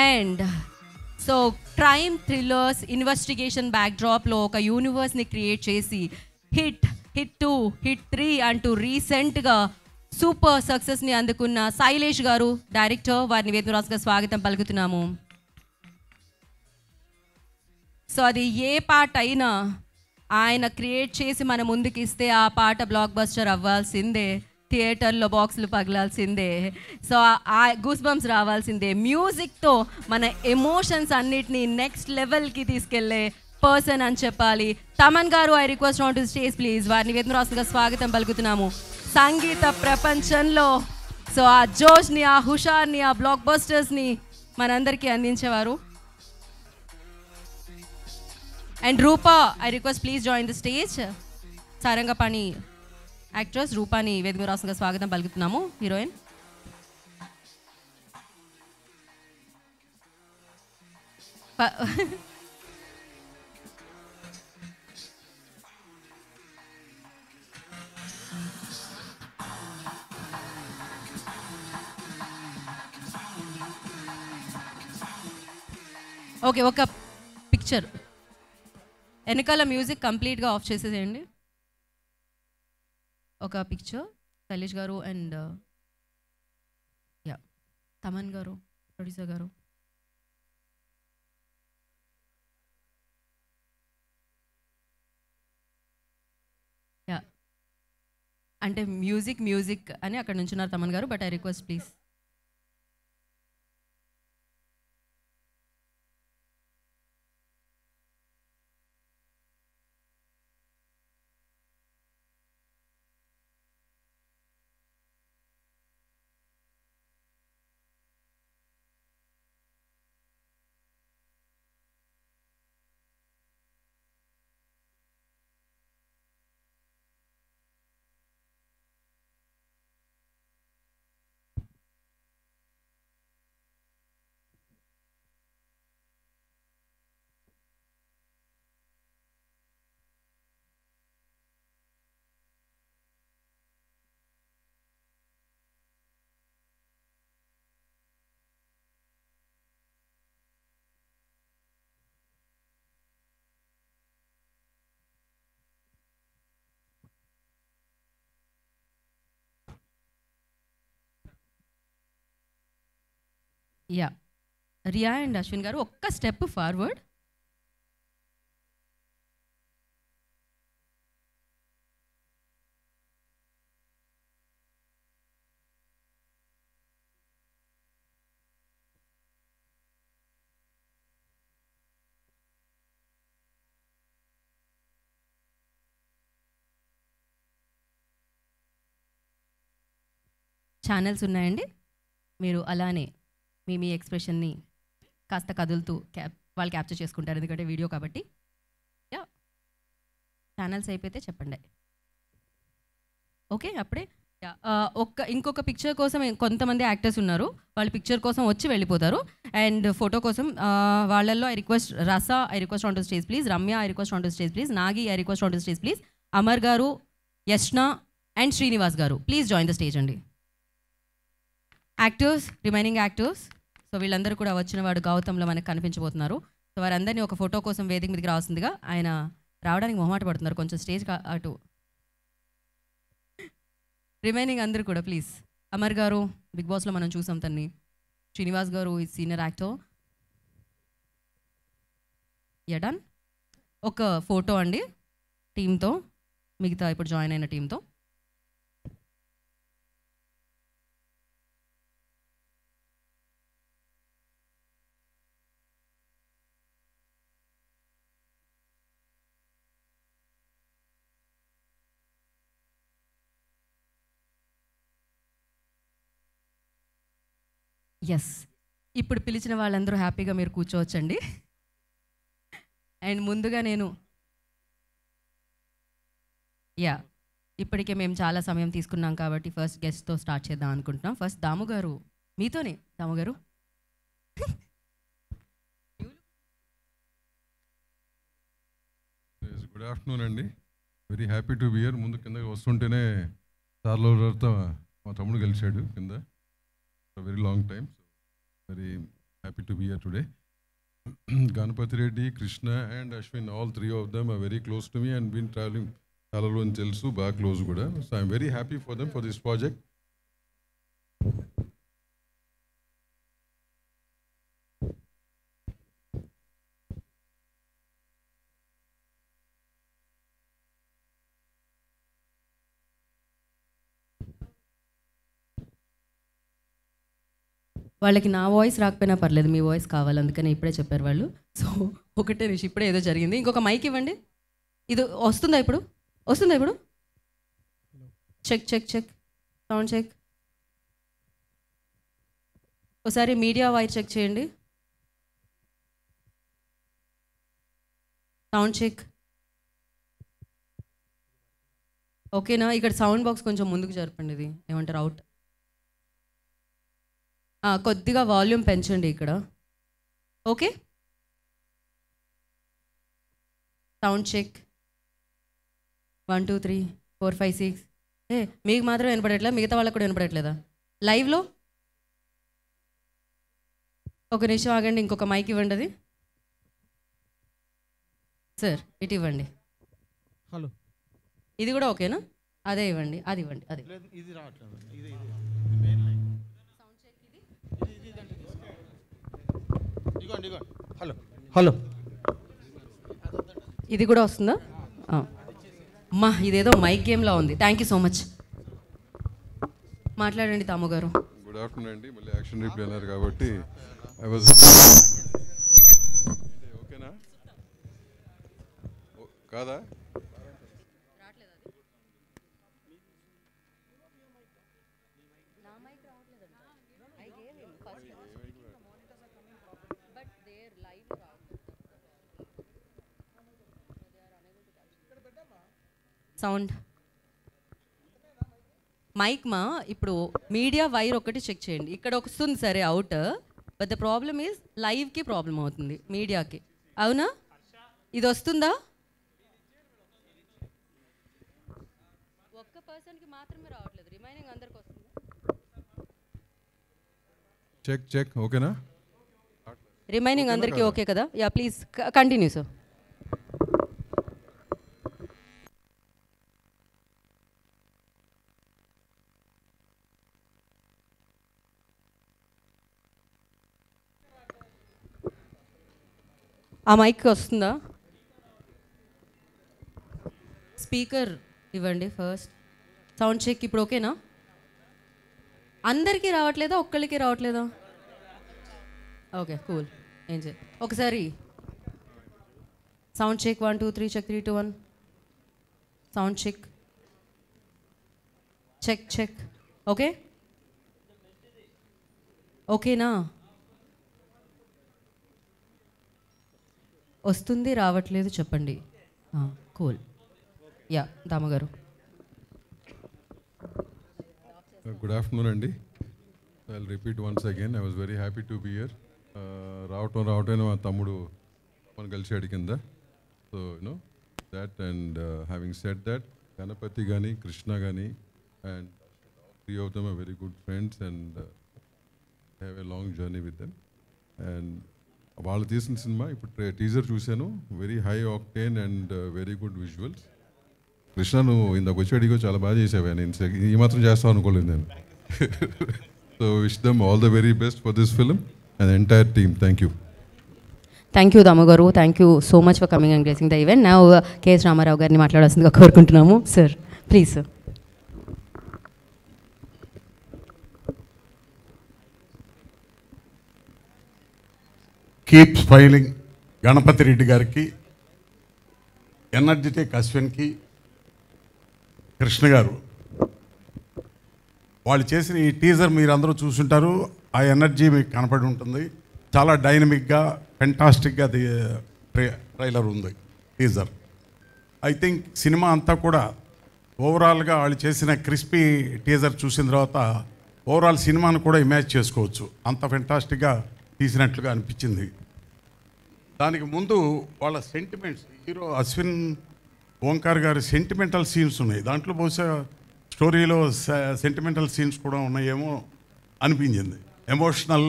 [SPEAKER 1] And so crime thrillers, investigation బ్యాక్డ్రాప్లో ఒక యూనివర్స్ని క్రియేట్ చేసి హిట్ 2, హిట్ 3 అంటూ రీసెంట్గా సూపర్ సక్సెస్ని అందుకున్న శైలేష్ గారు, డైరెక్టర్, వారిని వేదిక రాష్ట్రంగా స్వాగతం పలుకుతున్నాము. సో అది ఏ పాట అయినా ఆయన క్రియేట్ చేసి మన ముందుకు ఇస్తే ఆ పాట బ్లాక్ బస్టర్ అవ్వాల్సిందే, థియేటర్లో బాక్సులు పగలాల్సిందే, సో ఆ గూస్ బంప్స్ రావాల్సిందే. మ్యూజిక్తో మన ఎమోషన్స్ అన్నిటినీ నెక్స్ట్ లెవెల్కి తీసుకెళ్లే పర్సన్ అని చెప్పాలి. తమన్ గారు, I request on to stage please. వారిని వేదిక రాష్ట్రంగా స్వాగతం పలుకుతున్నాము. సంగీత ప్రపంచంలో సో ఆ జోష్ని, ఆ హుషార్ని, ఆ బ్లాక్ బస్టర్స్ని మనందరికీ అందించేవారు. And Rupa, I request please join the stage. Sarangapani actress రూపాని వేదిక రాష్ట్రంగా స్వాగతం పలుకుతున్నాము. హీరోయిన్ ఓకే, ఒక పిక్చర్ వెనకాల మ్యూజిక్ కంప్లీట్గా ఆఫ్ చేసేసేయండి. ఒక పిక్చర్ శైలేష్ గారు అండ్ యా తమన్ గారు ప్రొడ్యూసర్ గారు. యా అంటే మ్యూజిక్ అని అక్కడ నుంచున్నారు తమన్ గారు, but I request please. Yeah Riya and Ashwin గారు ఒక్క స్టెప్ ఫార్వర్డ్. ఛానల్స్ ఉన్నాయండి, మీరు అలానే మీ ఎక్స్ప్రెషన్ని కాస్త కదులుతూ వాళ్ళు క్యాప్చర్ చేసుకుంటారు, ఎందుకంటే వీడియో కాబట్టి. యా ఛానల్స్ అయిపోతే చెప్పండి. ఓకే, అప్పుడే ఇంకొక పిక్చర్ కోసం కొంతమంది యాక్టర్స్ ఉన్నారు, వాళ్ళు పిక్చర్ కోసం వచ్చి వెళ్ళిపోతారు. అండ్ ఫోటో కోసం వాళ్ళల్లో I request Rasa, I request on to stage please. Ramya, I request on to stage please. Nagi, I request on to stage please. Amar గారు, యష్నా అండ్ శ్రీనివాస్ గారు, ప్లీజ్ జాయిన్ ద స్టేజ్ అండి. యాక్టర్స్, రిమైనింగ్ యాక్టర్స్, సో వీళ్ళందరూ కూడా వచ్చిన వాడు గౌతంలో మనకు కనిపించబోతున్నారు. సో వారందరినీ ఒక ఫోటో కోసం వేదిక మీదకి రావాల్సిందిగా. ఆయన రావడానికి మొహమాట పడుతున్నారు, కొంచెం స్టేజ్ అటు. రిమైనింగ్ అందరూ కూడా ప్లీజ్. అమర్ గారు బిగ్ బాస్లో మనం చూసాం తన్ని. శ్రీనివాస్ గారు ఈ సీనియర్ యాక్టర్. ఎడన్ ఒక ఫోటో అండి టీంతో, మిగతా ఇప్పుడు జాయిన్ అయిన టీంతో. ఎస్, ఇప్పుడు పిలిచిన వాళ్ళందరూ హ్యాపీగా మీరు కూర్చోవచ్చండి. అండ్ ముందుగా నేను ఇప్పటికే మేము చాలా సమయం తీసుకున్నాం కాబట్టి ఫస్ట్ గెస్ట్తో స్టార్ట్ చేద్దాం అనుకుంటున్నాం. ఫస్ట్ దాము గారు, మీతోనే. దాము గారు
[SPEAKER 14] గుడ్ ఆఫ్టర్నూన్ అండి. Very happy to be here. ముందు కింద వస్తుంటేనే సార్లతో మా తమ్ముడు కలిశాడు కింద. Very long time, so very happy to be here today. Ganapati Reddy, Krishna and Ashwin, all three of them are very close to me and been traveling Chalalu and Telsu back close kuda. So I'm very happy for them for this project.
[SPEAKER 1] వాళ్ళకి నా voice రాకపోయినా పర్లేదు, మీ voice కావాలి, అందుకని ఇప్పుడే చెప్పారు వాళ్ళు. So ఒకటే నిమిషం, ఇప్పుడే ఏదో జరిగింది. ఇంకొక మైక్ ఇవ్వండి. ఇది వస్తుందా ఇప్పుడు? వస్తుందా ఇప్పుడు? Check check check, sound check. ఒకసారి మీడియా వాయిస్ చెక్ చేయండి. Sound check. ఓకేనా? ఇక్కడ సౌండ్ బాక్స్ కొంచెం ముందుకు జరపండి. ఇది ఏమంటారు, అవుట్. కొద్దిగా వాల్యూమ్ పెంచండి ఇక్కడ. Okay, sound check. 1 2 3 4 5 6. మీకు మాత్రం వినపడట్లేదా? మిగతా వాళ్ళకి కూడా వినపడట్లేదా లైవ్లో? ఒక నిమిషం ఆగండి, ఇంకొక మైక్ ఇవ్వండి. అది సార్ ఇటు ఇవ్వండి.
[SPEAKER 7] హలో,
[SPEAKER 1] ఇది కూడా ఓకేనా? అదే ఇవ్వండి, అది ఇవ్వండి, అది.
[SPEAKER 7] ఇది రావట్లేదు. హలో హలో,
[SPEAKER 1] ఇది కూడా వస్తుందా? అమ్మా, ఇదేదో మైక్ గేమ్లా ఉంది. Thank you so much. మాట్లాడండి తాము గారు.
[SPEAKER 14] గుడ్ ఆఫ్టర్నూన్ అండి. మళ్ళీ యాక్షన్ రిప్లై అన్నారు కాబట్టి ఐ వాజ్ ఓకేనా కాదా?
[SPEAKER 1] సౌండ్ మైక్ మా ఇప్పుడు మీడియా వైర్ ఒకటి చెక్ చేయండి. ఇక్కడ వస్తుంది సరే out, but the problem is లైవ్కి ప్రాబ్లం అవుతుంది మీడియాకి. అవునా? ఇది వస్తుందా? ఒక్క పర్సన్కి మాత్రమే రావట్లేదు, రిమైనింగ్ అందరికి వస్తుంది.
[SPEAKER 14] చెక్ చెక్ ఓకేనా?
[SPEAKER 1] రిమైనింగ్ అందరికీ ఓకే కదా? Yeah please continue sir. ఆ మైక్ వస్తుందా? స్పీకర్ ఇవ్వండి ఫస్ట్. సౌండ్ చెక్ ఇప్పుడు ఓకేనా? అందరికీ రావట్లేదా, ఒక్కళ్ళకి రావట్లేదా? Okay cool. ఏం చేయాలి ఒకసారి sound check 1 2 3 check 3 2 1 sound check check check. Okay ఓకేనా? వస్తుంది రావట్లేదు చెప్పండి. కూల్. యా దామగారు.
[SPEAKER 14] గుడ్ ఆఫ్టర్నూన్ అండి. I will repeat once again, I was very happy to be here. రావటం మా తమ్ముడు మన కలిసాడు కింద. So you know that and having said that Ganapathi కానీ కృష్ణ కానీ and 3 of them are very good friends and have a long journey with them. And వాళ్ళు తీసిన సినిమా ఇప్పుడు టీజర్ చూశాను, very high octane and very good visuals. Krishna నువ్వు ఇందాక వచ్చి అడిగో చాలా బాగా చేసావా, నేను ఈ మాత్రం చేస్తావు అనుకోలేదు నేను. So wish them all the very best for this film and entire team. Thank you.
[SPEAKER 1] Thank you దామగారు. Thank you so much for coming and gracing the event. నా కేఎస్ రామారావు గారిని మాట్లాడాల్సిందిగా కోరుకుంటున్నాము. Sir please sir.
[SPEAKER 15] Keep smiling Ganapathi Reddy గారికి, energetic అశ్విన్కి, Krishna గారు వాళ్ళు చేసిన ఈ టీజర్ మీరు అందరూ చూసుంటారు. ఆ ఎనర్జీ మీకు కనపడి ఉంటుంది. చాలా డైనమిక్గా ఫెంటాస్టిక్గా ట్రైలర్ ఉంది టీజర్. ఐ థింక్ సినిమా అంతా కూడా ఓవరాల్గా వాళ్ళు చేసిన క్రిస్పీ టీజర్ చూసిన తర్వాత ఓవరాల్ సినిమాను కూడా ఇమాజిన్ చేసుకోవచ్చు. అంత ఫెంటాస్టిక్గా తీసినట్లుగా అనిపించింది. దానికి ముందు వాళ్ళ సెంటిమెంట్స్, హీరో అశ్విన్ ఓంకార్ గారి సెంటిమెంటల్ సీన్స్ ఉన్నాయి. దాంట్లో బహుశా స్టోరీలో సెంటిమెంటల్ సీన్స్ కూడా ఉన్నాయేమో అనిపించింది. ఎమోషనల్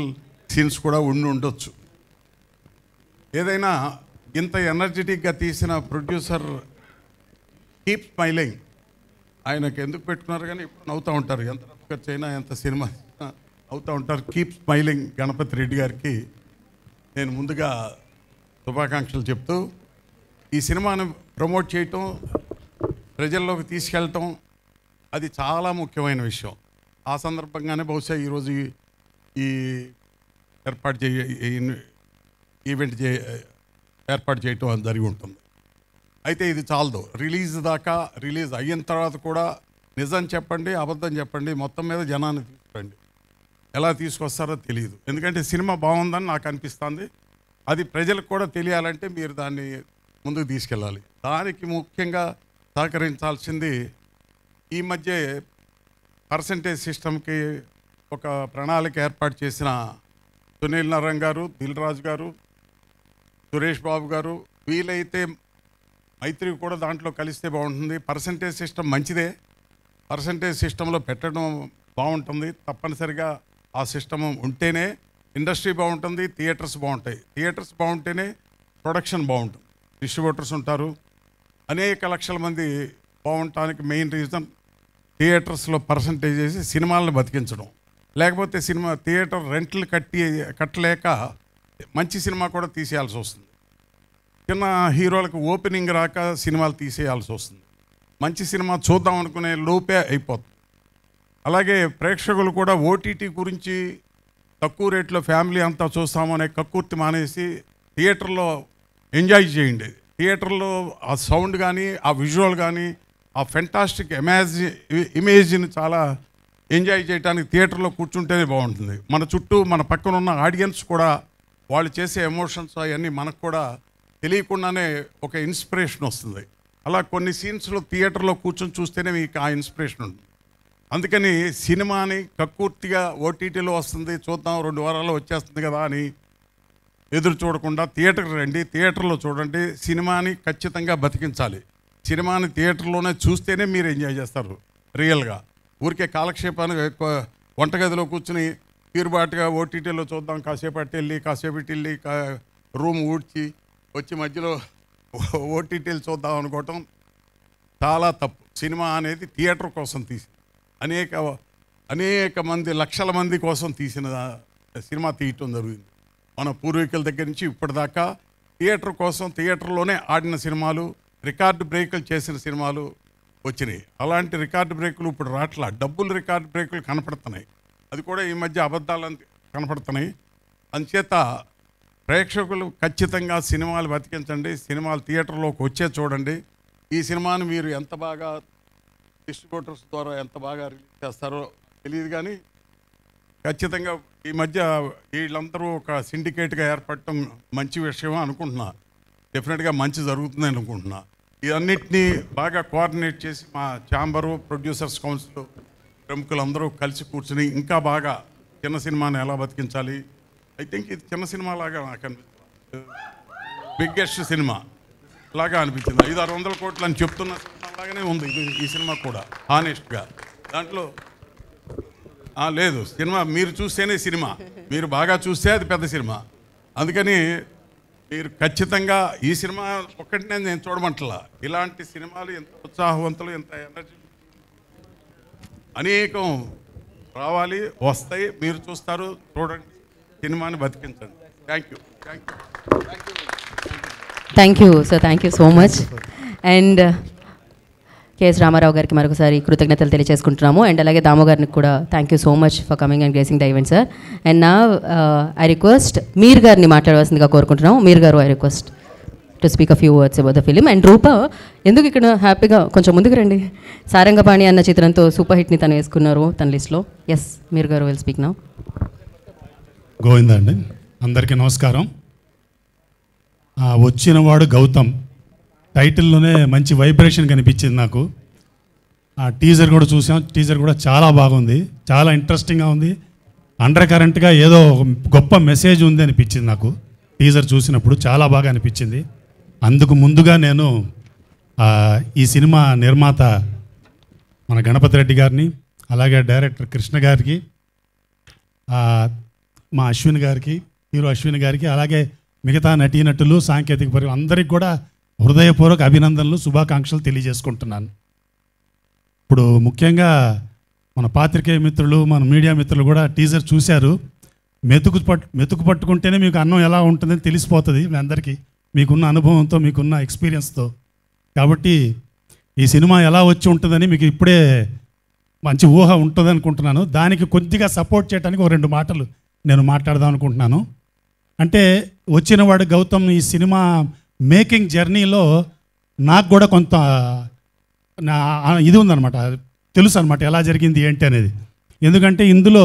[SPEAKER 15] సీన్స్ కూడా ఉండొచ్చు. ఏదైనా ఇంత ఎనర్జెటిక్గా తీసిన ప్రొడ్యూసర్ కీప్ స్మైలింగ్, ఆయనకు ఎందుకు పెట్టుకున్నారు కానీ ఇప్పుడు నవ్వుతూ ఉంటారు. ఎంత ఖర్చు అయినా ఎంత సినిమా అవుతూ ఉంటారు. కీప్ స్మైలింగ్ గణపతి రెడ్డి గారికి నేను ముందుగా శుభాకాంక్షలు చెప్తూ, ఈ సినిమాను ప్రమోట్ చేయటం, ప్రజల్లోకి తీసుకెళ్ళటం అది చాలా ముఖ్యమైన విషయం. ఆ సందర్భంగానే బహుశా ఈరోజు ఈ ఈవెంట్ ఏర్పాటు చేయటం జరిగి ఉంటుంది. అయితే ఇది చాలదు. రిలీజ్ దాకా, రిలీజ్ అయిన తర్వాత కూడా నిజం చెప్పండి, అబద్ధం చెప్పండి, మొత్తం మీద జనాన్ని తీసుకురండి. ఎలా తీసుకొస్తారో తెలియదు. ఎందుకంటే సినిమా బాగుందని నాకు అనిపిస్తుంది. అది ప్రజలకు కూడా తెలియాలంటే మీరు దాన్ని ముందుకు తీసుకెళ్ళాలి. దానికి ముఖ్యంగా సహకరించాల్సింది ఈ మధ్య పర్సంటేజ్ సిస్టమ్కి ఒక ప్రణాళిక ఏర్పాటు చేసిన సునీల్ నారాయణ గారు, దిల్ రాజు గారు, సురేష్ బాబు గారు, వీలైతే మైత్రి కూడా దాంట్లో కలిస్తే బాగుంటుంది. పర్సంటేజ్ సిస్టమ్ మంచిదే, పర్సంటేజ్ సిస్టంలో పెట్టడం బాగుంటుంది. తప్పనిసరిగా ఆ సిస్టమ్ ఉంటేనే ఇండస్ట్రీ బాగుంటుంది, థియేటర్స్ బాగుంటాయి. థియేటర్స్ బాగుంటేనే ప్రొడక్షన్ బాగుంటుంది. డిస్ట్రిబ్యూటర్స్ ఉంటారు, అనేక లక్షల మంది బాగుండటానికి మెయిన్ రీజన్ థియేటర్స్లో పర్సంటేజ్ చేసి సినిమాలను బతికించడం. లేకపోతే సినిమా థియేటర్ రెంట్లు కట్టలేక మంచి సినిమా కూడా తీసేయాల్సి వస్తుంది. చిన్న హీరోలకు ఓపెనింగ్ రాక సినిమాలు తీసేయాల్సి వస్తుంది. మంచి సినిమా చూద్దాం అనుకునే లోపే అయిపోతుంది. అలాగే ప్రేక్షకులు కూడా ఓటీటీ గురించి తక్కువ రేట్లో ఫ్యామిలీ అంతా చూస్తామనే కక్కుర్తి మానేసి థియేటర్లో ఎంజాయ్ చేయండి. థియేటర్లో ఆ సౌండ్ కానీ, ఆ విజువల్ కానీ, ఆ ఫెంటాస్టిక్ ఇమేజ్ని చాలా ఎంజాయ్ చేయడానికి థియేటర్లో కూర్చుంటేనే బాగుంటుంది. మన చుట్టూ మన పక్కన ఉన్న ఆడియన్స్ కూడా వాళ్ళు చేసే ఎమోషన్స్ అవన్నీ మనకు కూడా తెలియకుండానే ఒక ఇన్స్పిరేషన్ వస్తుంది. అలా కొన్ని సీన్స్లో థియేటర్లో కూర్చొని చూస్తేనే మీకు ఆ ఇన్స్పిరేషన్ ఉంటుంది. అందుకని సినిమాని కక్కుర్తిగా ఓటీటీలో వస్తుంది చూద్దాం 2 వారాల్లో వచ్చేస్తుంది కదా అని ఎదురు చూడకుండా థియేటర్కి రండి, థియేటర్లో చూడండి. సినిమాని ఖచ్చితంగా బతికించాలి. సినిమాని థియేటర్లోనే చూస్తేనే మీరు ఎంజాయ్ చేస్తారు రియల్గా. ఊరికే కాలక్షేపానికి ఎక్కువ వంటగదిలో కూర్చుని తీరుబాటుగా ఓటీటీలో చూద్దాం, కాసేపు వెళ్ళి రూమ్ ఊడ్చి వచ్చి మధ్యలో ఓటీటీలు చూద్దాం అనుకోవటం చాలా తప్పు. సినిమా అనేది థియేటర్ కోసం తీసి అనేక మంది లక్షల మంది కోసం తీసిన సినిమా తీయటం జరిగింది. మన పూర్వీకుల దగ్గర నుంచి ఇప్పటిదాకా థియేటర్ కోసం థియేటర్లోనే ఆడిన సినిమాలు, రికార్డు బ్రేకులు చేసిన సినిమాలు వచ్చినాయి. అలాంటి రికార్డు బ్రేకులు ఇప్పుడు రాట్లా, డబ్బులు రికార్డు బ్రేకులు కనపడుతున్నాయి. అది కూడా ఈ మధ్య అబద్ధాలు కనపడుతున్నాయి. అందుచేత ప్రేక్షకులు ఖచ్చితంగా సినిమాలు బతికించండి, సినిమాలు థియేటర్లోకి వచ్చే చూడండి. ఈ సినిమాని మీరు ఎంత బాగా డిస్ట్రిబ్యూటర్స్ ద్వారా ఎంత బాగా రిలీజ్ చేస్తారో తెలియదు, కానీ ఖచ్చితంగా ఈ మధ్య వీళ్ళందరూ ఒక సిండికేట్గా ఏర్పడటం మంచి విషయం అనుకుంటున్నా. డెఫినెట్గా మంచి జరుగుతుంది అనుకుంటున్నా. ఇవన్నిటినీ బాగా కోఆర్డినేట్ చేసి మా ఛాంబరు, ప్రొడ్యూసర్స్ కౌన్సిల్ ప్రముఖులందరూ కలిసి కూర్చుని ఇంకా బాగా చిన్న సినిమాని ఎలా బతికించాలి. ఐ థింక్ ఇది చిన్న సినిమా లాగా నాకు అనిపిస్తుంది, బిగ్గెస్ట్ సినిమా లాగా అనిపించింది. 500-600 కోట్లు అని చెప్తున్న సినిమా లాగానే ఉంది ఈ సినిమా కూడా హానెస్ట్గా. దాంట్లో లేదు, సినిమా మీరు చూస్తేనే సినిమా, మీరు బాగా చూస్తే అది పెద్ద సినిమా. అందుకని మీరు ఖచ్చితంగా ఈ సినిమా ఒక్కటినే నేను చూడమంటలా, ఇలాంటి సినిమాలు ఎంత ఉత్సాహవంతులు, ఎంత ఎనర్జీ అనేకం రావాలి, వస్తాయి, మీరు చూస్తారు, చూడండి, సినిమాని బతికించండి. Thank you.
[SPEAKER 1] Thank you sir, thank you so much. And KS Ramarao గారికి మరొకసారి కృతజ్ఞతలు తెలియజేసుకుంటున్నాము. అండ్ అలాగే దాము గారికి కూడా thank you so much for coming and gracing the event sir. And నా ఐ రిక్వెస్ట్ మీర్ గారిని మాట్లాడవలసిందిగా కోరుకుంటున్నాము. మీర్ గారు, I request to speak a few words about the film. And Rupa ఎందుకు ఇక్కడ హ్యాపీగా కొంచెం ముందుకు రండి. సారంగపాణి అన్న చిత్రంతో సూపర్ హిట్ని తను వేసుకున్నారు తన లిస్ట్లో. ఎస్, మీర్ గారు విల్ స్పీక్ నౌ.
[SPEAKER 16] గోవిందా అండి, అందరికీ నమస్కారం. వచ్చినవాడు గౌతమ్ టైటిల్లోనే మంచి వైబ్రేషన్ కనిపించింది నాకు. ఆ టీజర్ కూడా చూసాం, టీజర్ కూడా చాలా బాగుంది, చాలా ఇంట్రెస్టింగ్గా ఉంది. అండర్ కరెంట్గా ఏదో గొప్ప మెసేజ్ ఉంది అనిపించింది నాకు టీజర్ చూసినప్పుడు, చాలా బాగా అనిపించింది. అందుకు ముందుగా నేను ఈ సినిమా నిర్మాత మన గణపతి రెడ్డి గారిని, అలాగే డైరెక్టర్ కృష్ణ గారికి, మా అశ్విన్ గారికి, హీరో అశ్విన్ గారికి, అలాగే మిగతా నటీనటులు, సాంకేతిక పరిచయం అందరికీ కూడా హృదయపూర్వక అభినందనలు, శుభాకాంక్షలు తెలియజేసుకుంటున్నాను. ఇప్పుడు ముఖ్యంగా మన పాత్రికేయ మిత్రులు, మన మీడియా మిత్రులు కూడా టీజర్ చూశారు. మెతుకు పట్టుకుంటేనే మీకు అన్నం ఎలా ఉంటుందని తెలిసిపోతుంది మీ అందరికీ, మీకున్న అనుభవంతో, మీకున్న ఎక్స్పీరియన్స్తో. కాబట్టి ఈ సినిమా ఎలా వచ్చి ఉంటుందని మీకు ఇప్పుడే మంచి ఊహ ఉంటుంది అనుకుంటున్నాను. దానికి కొద్దిగా సపోర్ట్ చేయడానికి 2 మాటలు నేను మాట్లాడదాం అనుకుంటున్నాను. అంటే వచ్చినవాడు గౌతమ్ ఈ సినిమా మేకింగ్ జర్నీలో నాకు కూడా కొంత ఇది ఉందన్నమాట, తెలుసు అనమాట ఎలా జరిగింది ఏంటి అనేది. ఎందుకంటే ఇందులో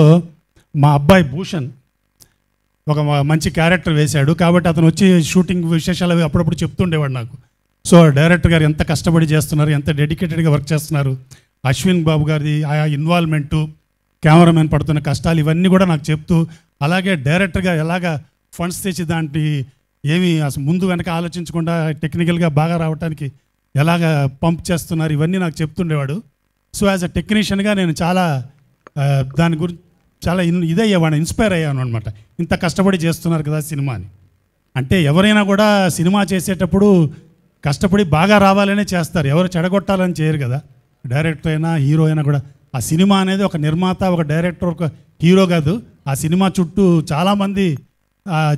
[SPEAKER 16] మా అబ్బాయి భూషణ్ ఒక మంచి క్యారెక్టర్ వేశాడు కాబట్టి అతను వచ్చి షూటింగ్ విశేషాలు అవి అప్పుడప్పుడు చెప్తుండేవాడు నాకు. సో డైరెక్టర్ గారు ఎంత కష్టపడి చేస్తున్నారు, ఎంత డెడికేటెడ్గా వర్క్ చేస్తున్నారు, అశ్విన్ బాబు గారిది ఆయా ఇన్వాల్వ్మెంటు, కెమెరామెన్ పడుతున్న కష్టాలు ఇవన్నీ కూడా నాకు చెప్తూ, అలాగే డైరెక్టర్గా ఎలాగ ఫండ్స్ తెచ్చి దాంట్లో ఏమి అసలు ముందు వెనక ఆలోచించకుండా టెక్నికల్గా బాగా రావడానికి ఎలాగ పంప్ చేస్తున్నారు ఇవన్నీ నాకు చెప్తుండేవాడు. సో యాజ్ అ టెక్నీషియన్గా నేను చాలా దాని గురించి చాలా ఇదయ్యేవాడిని, ఇన్స్పైర్ అయ్యాను అనమాట. ఇంత కష్టపడి చేస్తున్నారు కదా సినిమా అని. అంటే ఎవరైనా కూడా సినిమా చేసేటప్పుడు కష్టపడి బాగా రావాలనే చేస్తారు, ఎవరు చెడగొట్టాలని చేయరు కదా. డైరెక్టర్ అయినా హీరో అయినా కూడా ఆ సినిమా అనేది ఒక నిర్మాత, ఒక డైరెక్టర్, ఒక హీరో కాదు, ఆ సినిమా చుట్టూ చాలామంది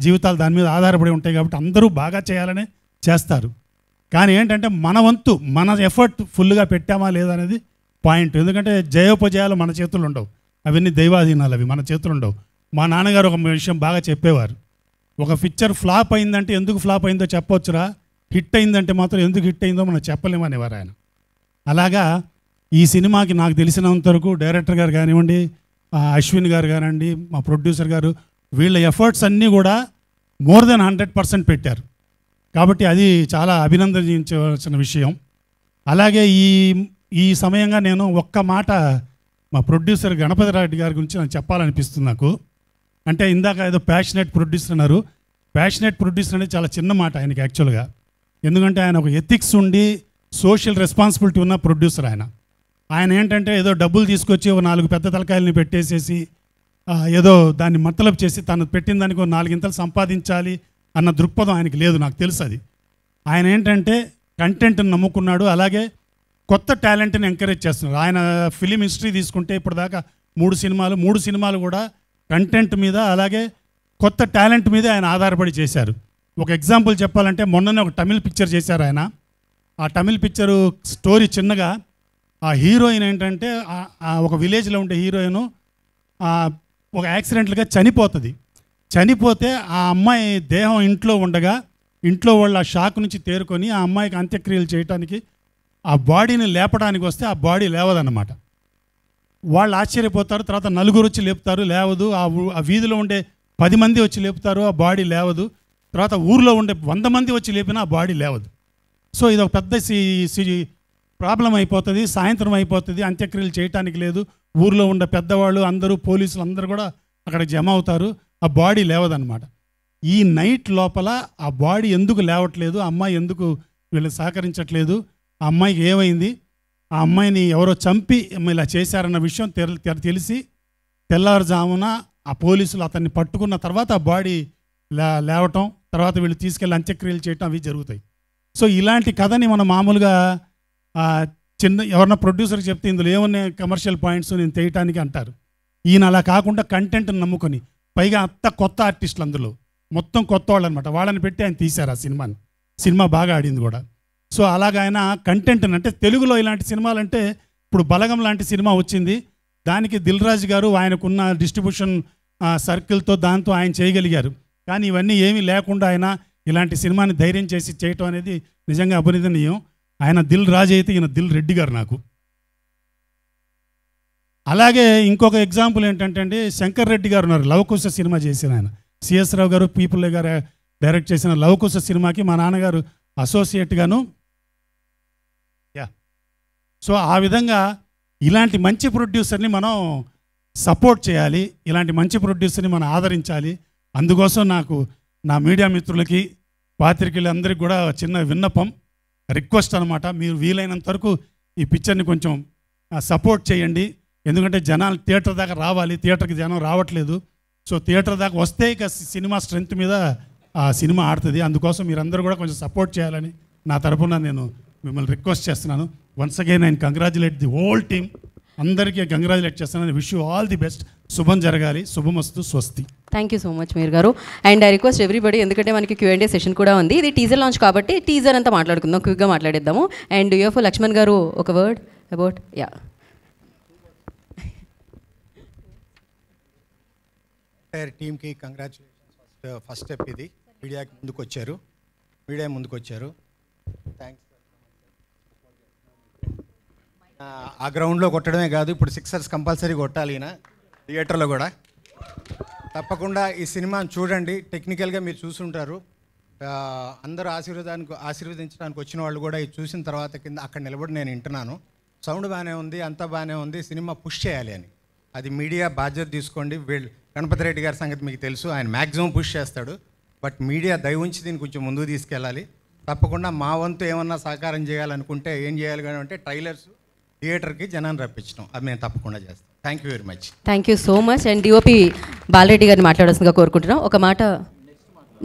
[SPEAKER 16] జీవితాలు దాని మీద ఆధారపడి ఉంటాయి కాబట్టి అందరూ బాగా చేయాలనే చేస్తారు. కానీ ఏంటంటే మన వంతు, మన ఎఫర్ట్ ఫుల్గా పెట్టామా లేదా అనేది పాయింట్. ఎందుకంటే జయోపజయాలు మన చేతులు ఉండవు, అవన్నీ దైవాధీనాలు, అవి మన చేతులు ఉండవు. మా నాన్నగారు ఒక విషయం బాగా చెప్పేవారు, ఒక పిక్చర్ ఫ్లాప్ అయిందంటే ఎందుకు ఫ్లాప్ అయిందో చెప్పవచ్చురా, హిట్ అయిందంటే మాత్రం ఎందుకు హిట్ అయిందో మనం చెప్పలేమనేవారు ఆయన. అలాగా ఈ సినిమాకి నాకు తెలిసినంత వరకు డైరెక్టర్ గారు కానివ్వండి, అశ్విన్ గారు కానివ్వండి, మా ప్రొడ్యూసర్ గారు, వీళ్ళ ఎఫర్ట్స్ అన్నీ కూడా మోర్ దెన్ 100% పెట్టారు. కాబట్టి అది చాలా అభినందించవలసిన విషయం. అలాగే ఈ సమయంగా నేను ఒక్క మాట మా ప్రొడ్యూసర్ గణపతి రెడ్డి గారి గురించి నాకు చెప్పాలనిపిస్తుంది నాకు. అంటే ఇందాక ఏదో ప్యాషనేట్ ప్రొడ్యూసర్ అన్నారు, ప్యాషనేట్ ప్రొడ్యూసర్ అనేది చాలా చిన్న మాట ఆయనకి యాక్చువల్గా. ఎందుకంటే ఆయన ఒక ఎథిక్స్ ఉండి సోషల్ రెస్పాన్సిబిలిటీ ఉన్న ప్రొడ్యూసర్ ఆయన ఏంటంటే ఏదో డబ్బులు తీసుకొచ్చి ఒక 4 పెద్ద తలకాయలని పెట్టేసేసి ఏదో దాన్ని మతలబు చేసి తను పెట్టిన దానికి ఒక 4 ఇంతలు సంపాదించాలి అన్న దృక్పథం ఆయనకి లేదు, నాకు తెలుసు అది. ఆయన ఏంటంటే కంటెంట్ని నమ్ముకున్నాడు, అలాగే కొత్త టాలెంట్ని ఎంకరేజ్ చేస్తున్నారు. ఆయన ఫిలిం హిస్టరీ తీసుకుంటే ఇప్పటిదాకా 3 సినిమాలు కూడా కంటెంట్ మీద అలాగే కొత్త టాలెంట్ మీద ఆయన ఆధారపడి చేశారు. ఒక ఎగ్జాంపుల్ చెప్పాలంటే మొన్ననే ఒక తమిళ్ పిక్చర్ చేశారు ఆయన. ఆ తమిళ్ పిక్చరు స్టోరీ చిన్నగా, ఆ హీరోయిన్ ఏంటంటే ఒక విలేజ్లో ఉండే హీరోయిన్ ఒక యాక్సిడెంట్లుగా చనిపోతుంది. చనిపోతే ఆ అమ్మాయి దేహం ఇంట్లో ఉండగా ఇంట్లో వాళ్ళు ఆ షాక్ నుంచి తేరుకొని ఆ అమ్మాయికి అంత్యక్రియలు చేయడానికి ఆ బాడీని లేపడానికి వస్తే ఆ బాడీ లేవదన్నమాట. వాళ్ళు ఆశ్చర్యపోతారు. తర్వాత 4 వచ్చి లేపుతారు, లేవదు. ఆ వీధిలో ఉండే 10 మంది వచ్చి లేపుతారు, ఆ బాడీ లేవదు. తర్వాత ఊర్లో ఉండే 100 మంది వచ్చి లేపినా ఆ బాడీ లేవదు. సో ఇది ఒక పెద్ద ప్రాబ్లం అయిపోతుంది. సాయంత్రం అయిపోతుంది, అంత్యక్రియలు చేయటానికి లేదు. ఊర్లో ఉండే పెద్దవాళ్ళు అందరూ, పోలీసులు అందరూ కూడా అక్కడ జమ అవుతారు, ఆ బాడీ లేవదన్నమాట. ఈ నైట్ లోపల ఆ బాడీ ఎందుకు లేవట్లేదు, ఆ అమ్మాయి ఎందుకు వీళ్ళు సహకరించట్లేదు, ఆ అమ్మాయికి ఏమైంది, ఆ అమ్మాయిని ఎవరో చంపి ఇలా చేశారన్న విషయం తెలిసి తెల్లారుజామున ఆ పోలీసులు అతన్ని పట్టుకున్న తర్వాత ఆ బాడీ లేవటం, తర్వాత వీళ్ళు తీసుకెళ్ళి అంత్యక్రియలు చేయటం అవి జరుగుతాయి. సో ఇలాంటి కథని మనం మామూలుగా ఎవరన్నా ప్రొడ్యూసర్కి చెప్తే ఇందులో ఏమన్నా కమర్షియల్ పాయింట్స్ నేను తీయటానికి అంటారు. ఈయన అలా కాకుండా కంటెంట్ని నమ్ముకొని, పైగా కొత్త ఆర్టిస్టులు అందులో మొత్తం కొత్త వాళ్ళు అనమాట, వాళ్ళని పెట్టి ఆయన తీశారు ఆ సినిమాని. సినిమా బాగా ఆడింది కూడా. సో అలాగ ఆయన కంటెంట్ని, అంటే తెలుగులో ఇలాంటి సినిమాలంటే ఇప్పుడు బలగం లాంటి సినిమా వచ్చింది, దానికి దిల్ రాజు గారు ఆయనకున్న డిస్ట్రిబ్యూషన్ సర్కిల్తో దాంతో ఆయన చేయగలిగారు. కానీ ఇవన్నీ ఏమీ లేకుండా ఆయన ఇలాంటి సినిమాని ధైర్యం చేసి చేయటం అనేది నిజంగా అభినందనీయం. ఆయన దిల్ రాజు అయితే, ఈయన దిల్ రెడ్డి గారు నాకు. అలాగే ఇంకొక ఎగ్జాంపుల్ ఏంటంటే అండి, శంకర్ రెడ్డి గారు ఉన్నారు, లవకుశ సినిమా చేసిన ఆయన. సిఎస్ రావు గారు, పీపుల్ గారు డైరెక్ట్ చేసిన లవకుశ సినిమాకి మా నాన్నగారు అసోసియేట్గాను. సో ఆ విధంగా ఇలాంటి మంచి ప్రొడ్యూసర్ని మనం సపోర్ట్ చేయాలి, ఇలాంటి మంచి ప్రొడ్యూసర్ని మనం ఆదరించాలి. అందుకోసం నాకు నా మీడియా మిత్రులకి, పాత్రికేయులందరికీ కూడా చిన్న విన్నపం, రిక్వెస్ట్ అనమాట. మీరు వీలైనంత వరకు ఈ పిక్చర్ని కొంచెం సపోర్ట్ చేయండి. ఎందుకంటే జనాలు థియేటర్ దాకా రావాలి, థియేటర్కి జనం రావట్లేదు. సో థియేటర్ దాకా వస్తే ఇక సినిమా స్ట్రెంత్ మీద ఆ సినిమా ఆడుతుంది. అందుకోసం మీరందరూ కూడా కొంచెం సపోర్ట్ చేయాలని నా తరపున నేను మిమ్మల్ని రిక్వెస్ట్ చేస్తున్నాను. వన్స్ అగైన్ నేను కంగ్రాచులేట్ ది హోల్ టీమ్, అందరికీ కంగ్రాచులేట్ చేస్తున్నాను. Wish you all the best. శుభం జరగాలి. శుభమస్తు. స్వస్తి.
[SPEAKER 1] థ్యాంక్ యూ సో మచ్ మీర్ గారు. అండ్ ఐ రిక్వెస్ట్ ఎవ్రీబడి, ఎందుకంటే మనకి Q&A సెషన్ కూడా ఉంది. ఇది టీజర్ లాంచ్ కాబట్టి టీజర్ అంతా మాట్లాడుకుందాం, క్విక్గా మాట్లాడేద్దాము. అండ్ యూఎఫ్ఓ లక్ష్మణ్ గారు ఒక వర్డ్ అబౌట్
[SPEAKER 17] టీమ్కి కంగ్రాచులేషన్స్. ఫస్ట్ స్టెప్ ఇది. మీడియా ముందుకు వచ్చారు. థ్యాంక్స్. ఆ గ్రౌండ్లో కొట్టడమే కాదు, ఇప్పుడు 6ers కంపల్సరీ కొట్టాలి ఈయన థియేటర్లో కూడా. తప్పకుండా ఈ సినిమాని చూడండి. టెక్నికల్గా మీరు చూసుంటారు. అందరూ ఆశీర్వదించడానికి వచ్చిన వాళ్ళు కూడా ఇది చూసిన తర్వాత కింద అక్కడ నిలబడి నేను వింటున్నాను, సౌండ్ బాగానే ఉంది, అంతా బాగానే ఉంది, సినిమా పుష్ చేయాలి అని. అది మీడియా బాధ్యత తీసుకోండి. గణపతి రెడ్డి గారి సంగతి మీకు తెలుసు, ఆయన మ్యాక్సిమం పుష్ చేస్తాడు. బట్ మీడియా దయ ఉంచి దీన్ని కొంచెం ముందుకు తీసుకెళ్ళాలి. తప్పకుండా మా వంతు ఏమన్నా సహకారం చేయాలనుకుంటే ఏం చేయాలి కానీ అంటే ట్రైలర్స్ థియేటర్కి జనాన్ని రప్పించడం, అది మేము తప్పకుండా చేస్తాం. Thank you very much.
[SPEAKER 1] Thank you so much. And DOP Bala Reddy గారిని మాట్లాడాల్సిందిగా కోరుకుంటున్నాం. ఒక మాట